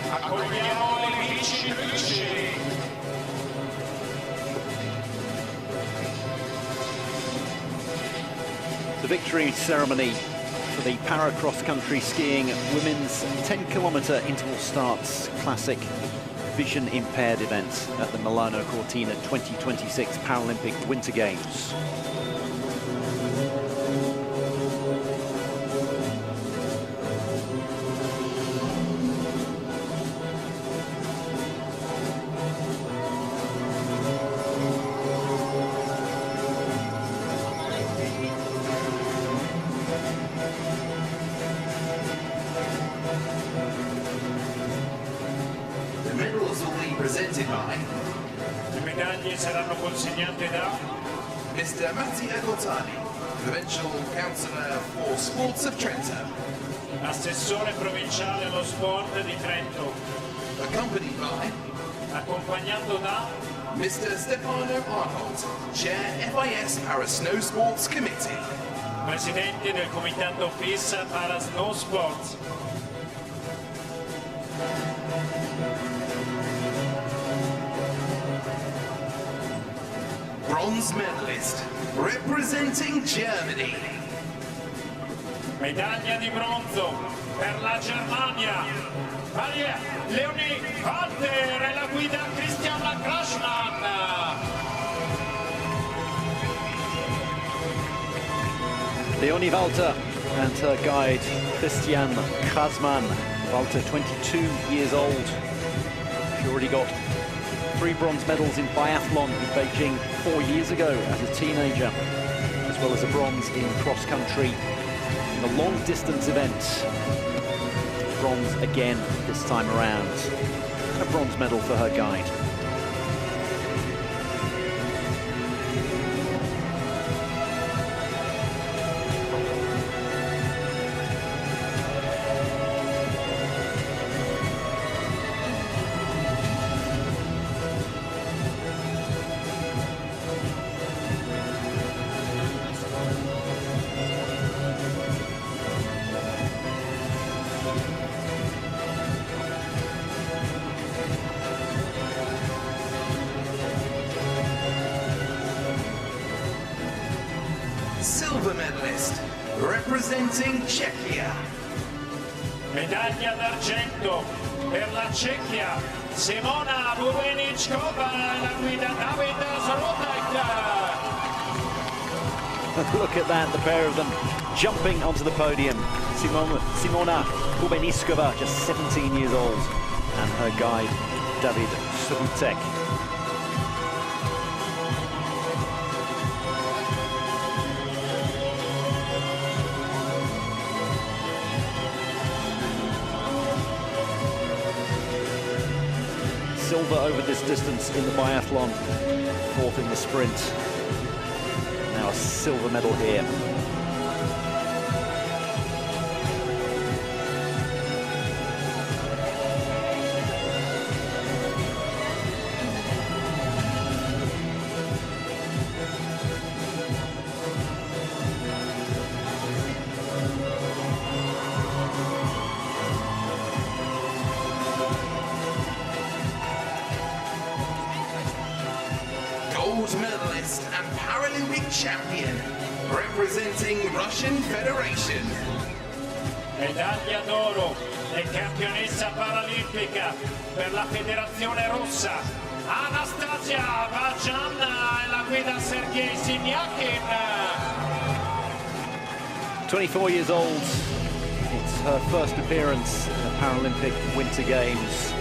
Accogliamo le vincitrici. The victory ceremony for the para cross-country skiing women's 10-kilometer interval starts classic vision impaired event at the Milano Cortina 2026 Paralympic Winter Games. The medals will be presented by Le medaglie saranno consegnate da Mr. Mattia Cottani, Provincial Councillor for Sports of Trento, assessore provinciale allo sport di Trento, accompanied by accompagnato da Mr. Stefano Arnold, Chair FIS Para Snow Sports Committee. presidente del comitato FIS para Snow Sports. Bronze medalist, representing Germany. Medaglia di bronzo per la Germania. Maria Leonie Walter e la guida Christian Krashman. Leonie Walter and her guide Christian Krasman. Walter, 22 years old. She already got 3 bronze medals in biathlon in Beijing 4 years ago as a teenager, as well as a bronze in cross-country in the long-distance event. Bronze again this time around. A bronze medal for her guide. Silver medalist, representing Czechia. Medaglia d'argento per la Cechia. Simona Bubeničková e la guida David Zorotek. Look at that, the pair of them jumping onto the podium. Simona Bubeničková, just 17 years old, and her guide, David Zorotek. Silver over this distance in the biathlon, 4th in the sprint. Now a silver medal here. Gold medalist and Paralympic champion, representing Russian Federation. Medaglia d'oro e campionessa paralimpica per la Federazione Russa. Anastasia Vajanna e la guida Sergei Sinyakin. 24 years old. It's her first appearance in the Paralympic Winter Games.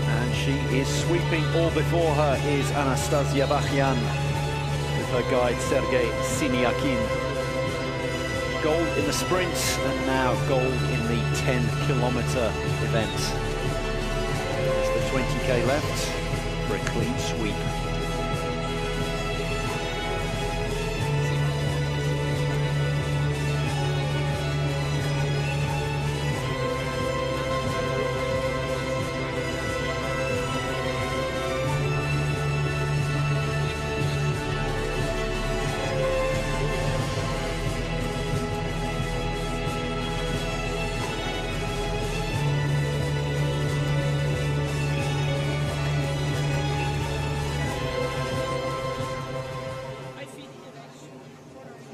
And she is sweeping. All before her is Anastasia Vachian with her guide Sergei Sinyakin. Gold in the sprint and now gold in the 10-kilometer event. There's the 20k left. for a clean sweep.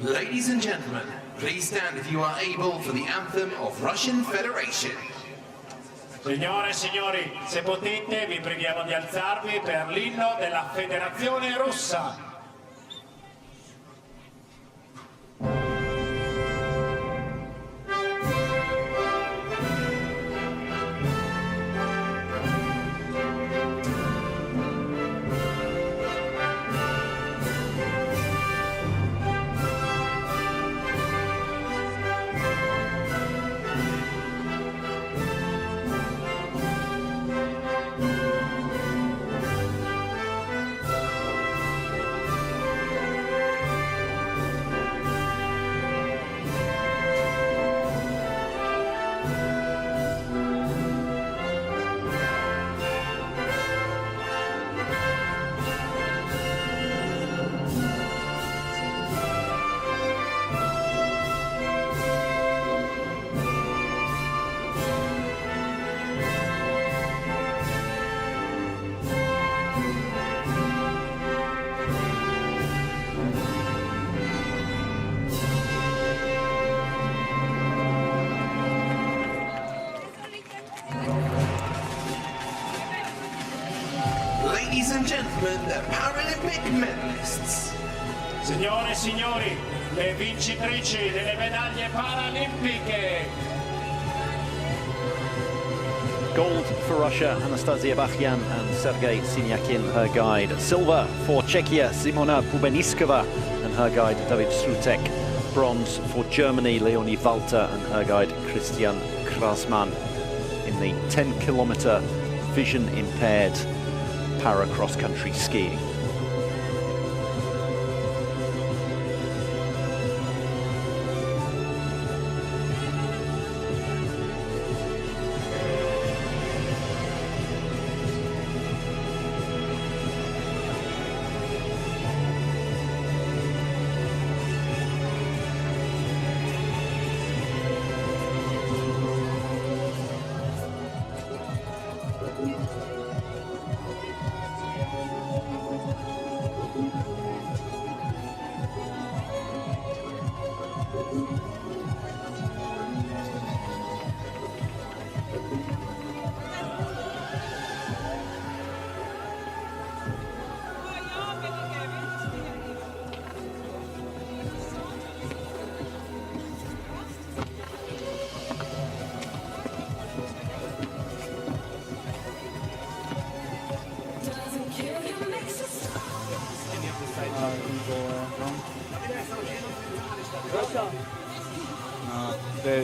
Ladies and gentlemen, please stand if you are able for the anthem of Russian Federation. Signore e signori, se potete vi preghiamo di alzarvi per l'inno della Federazione Russa. Ladies and gentlemen, the Paralympic medalists. Signore e signori, le vincitrici delle medaglie paralimpiche. Gold for Russia, Anastasia Bakhyan and Sergei Sinyakin, her guide. Silver for Czechia, Simona Bubeniskova and her guide, David Strutek. Bronze for Germany, Leonie Walter and her guide, Christian Krasman. In the 10-kilometer vision-impaired para cross-country skiing.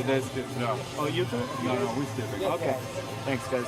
There's no. Oh, you too? No, we still. Okay. Thanks, guys.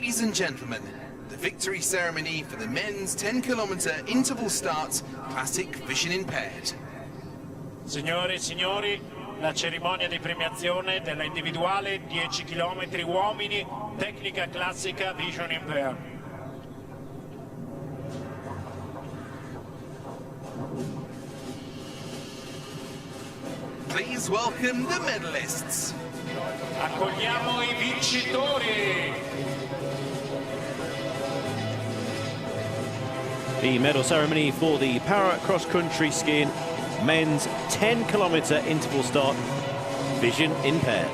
Ladies and gentlemen, the victory ceremony for the men's 10-kilometer interval start classic vision impaired. Signore e signori, la cerimonia di premiazione della individuale 10 km uomini, tecnica classica vision impaired. Please welcome the medalists. Accogliamo i vincitori. The medal ceremony for the para cross-country skiing men's 10-kilometer interval start vision impaired.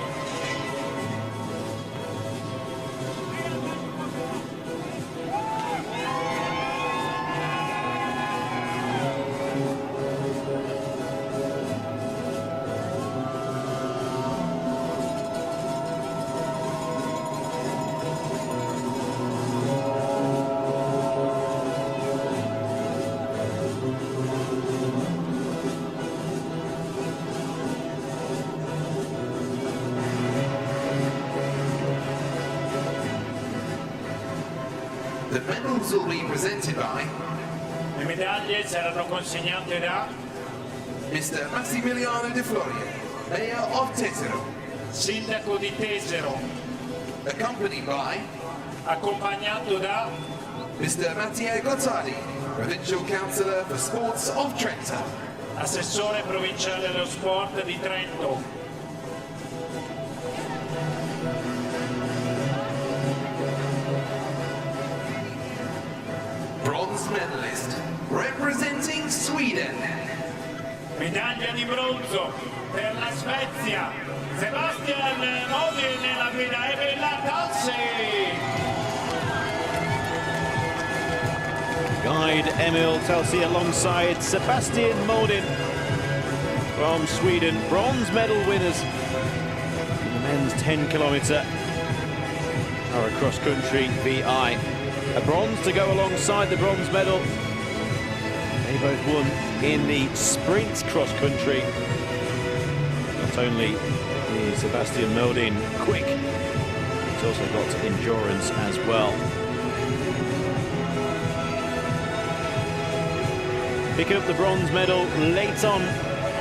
The medals will be presented by Le medaglie saranno consegnate da Mr. Massimiliano De Florio, Mayor of Tesero, Sindaco di Tesero, accompanied by accompagnato da Mr. Mattia Gottardi, Provincial Councillor for Sports of Trento. Assessore provinciale dello sport di Trento. Bronze medalist, representing Sweden, Medaglia di bronzo per la Svezia, Sebastian Modin nella guida e Bella Talsi. Guide Emil Talsi alongside Sebastian Modin from Sweden. Bronze medal winners in the men's 10-kilometer para cross-country VI. A bronze to go alongside the bronze medal. They both won in the sprint cross-country. Not only is Sebastian Modin quick, he's also got endurance as well. Picking up the bronze medal late on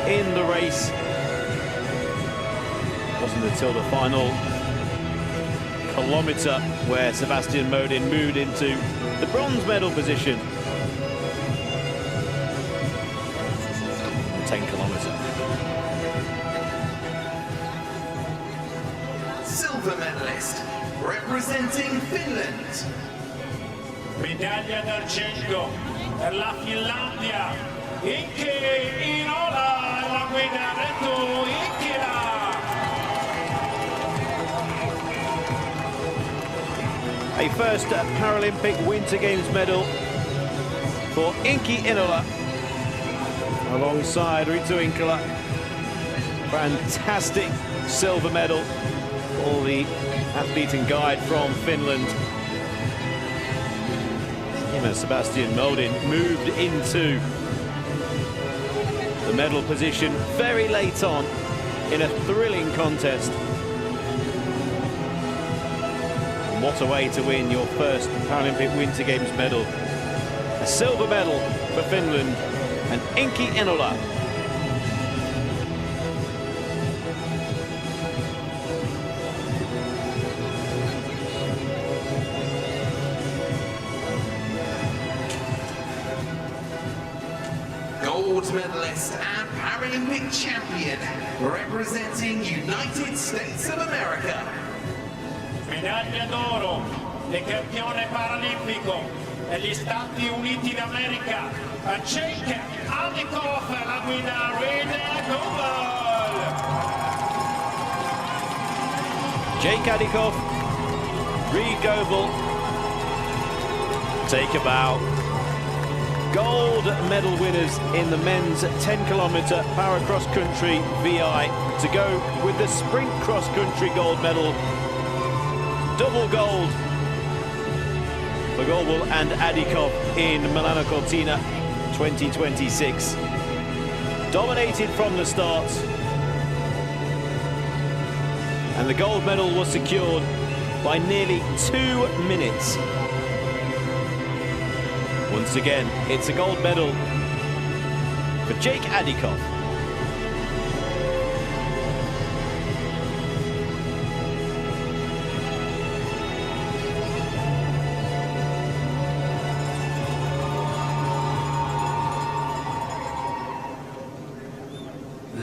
in the race. It wasn't until the final kilometre where Sebastian Modin moved into the bronze medal position. 10-kilometre. silver medalist, representing Finland, Medaglia d'argento per la Finlandia, Inki Inola, la guida Retto Inkila. A first Paralympic Winter Games medal for Inki Inola alongside Ritu Inkila. Fantastic silver medal for the athlete and guide from Finland. Him and Sebastian Modin moved into the medal position very late on in a thrilling contest. What a way to win your first Paralympic Winter Games medal. A silver medal for Finland and Inki Inola. gold medalist and Paralympic champion, representing United States of America. Medaglia d'oro e campione paralimpico degli Stati Uniti d'America, Jake Adikoff, la guida Reed Goebel. Jake Adikoff, Reed Goebel, take a bow. Gold medal winners in the men's 10-kilometer para cross-country VI to go with the sprint cross-country gold medal. Double gold for Goebel and Adikoff in Milano Cortina 2026. Dominated from the start. And the gold medal was secured by nearly 2 minutes. Once again, it's a gold medal for Jake Adikov.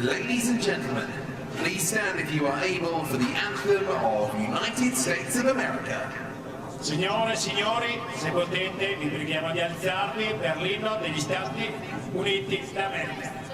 Ladies and gentlemen, please stand if you are able for the anthem of United States of America. Signore e signori, se potete, vi preghiamo di alzarvi per l'inno degli Stati Uniti d'America.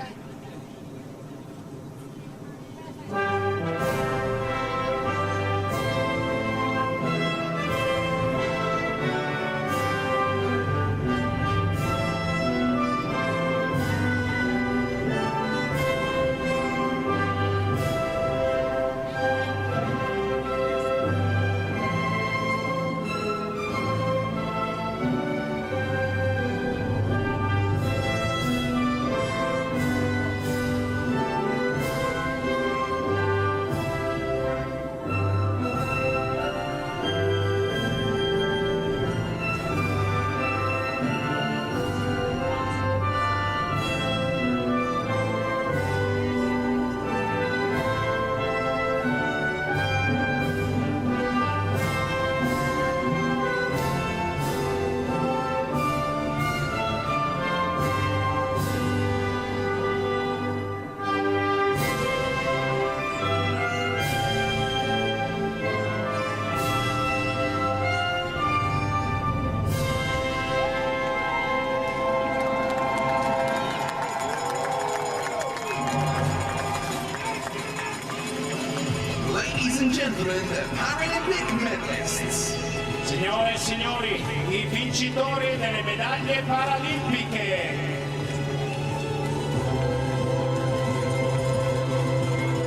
Ladies and gentlemen, the Paralympic medalists. Signore e signori, i vincitori delle medaglie paralimpiche.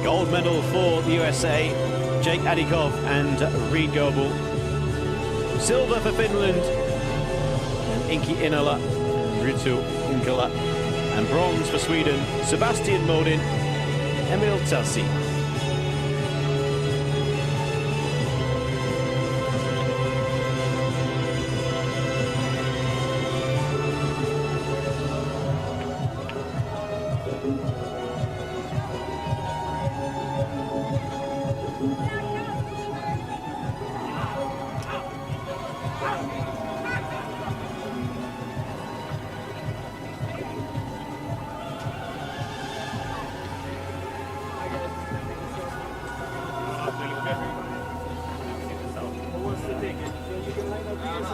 Gold medal for the USA, Jake Adikov and Reid Goebel. Silver for Finland, and Inki Inola and Ritu Inkala. And bronze for Sweden, Sebastian Modin, Emil Tassi.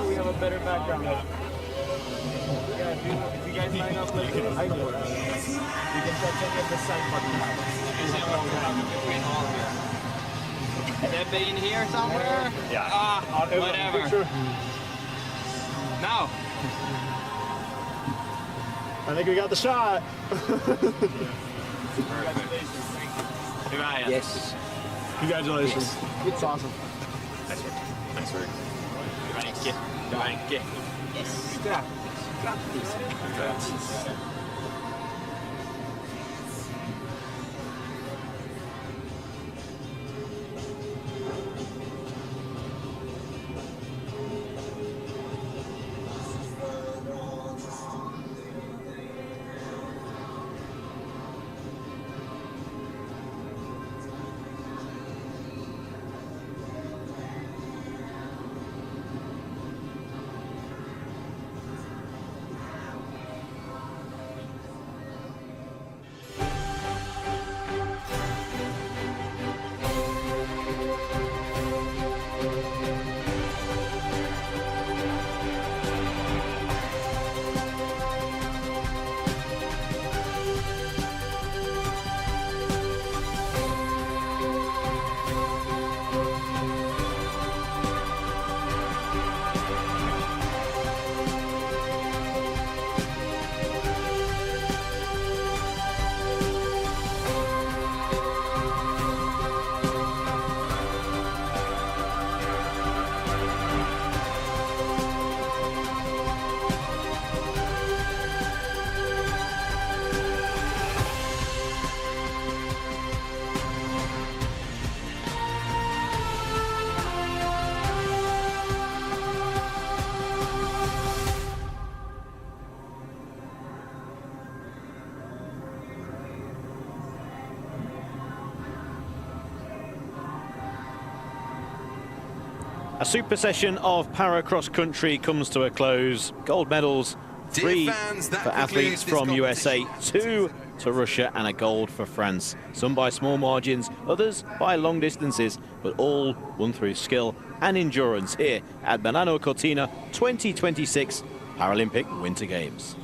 We have a better background. Yeah, if you guys line up like this, I know it. You can touch any of the side buttons. That be in here somewhere? Yeah. Whatever. Now. I think we got the shot. Yes. Congratulations. It's awesome. Nice work. Nice work. Thank you. Yes. A super session of para cross country comes to a close. Gold medals, 3 fans, that for athletes concludes this from USA, competition. 2 to Russia, and a gold for France. Some by small margins, others by long distances, but all won through skill and endurance here at Milano Cortina 2026 Paralympic Winter Games.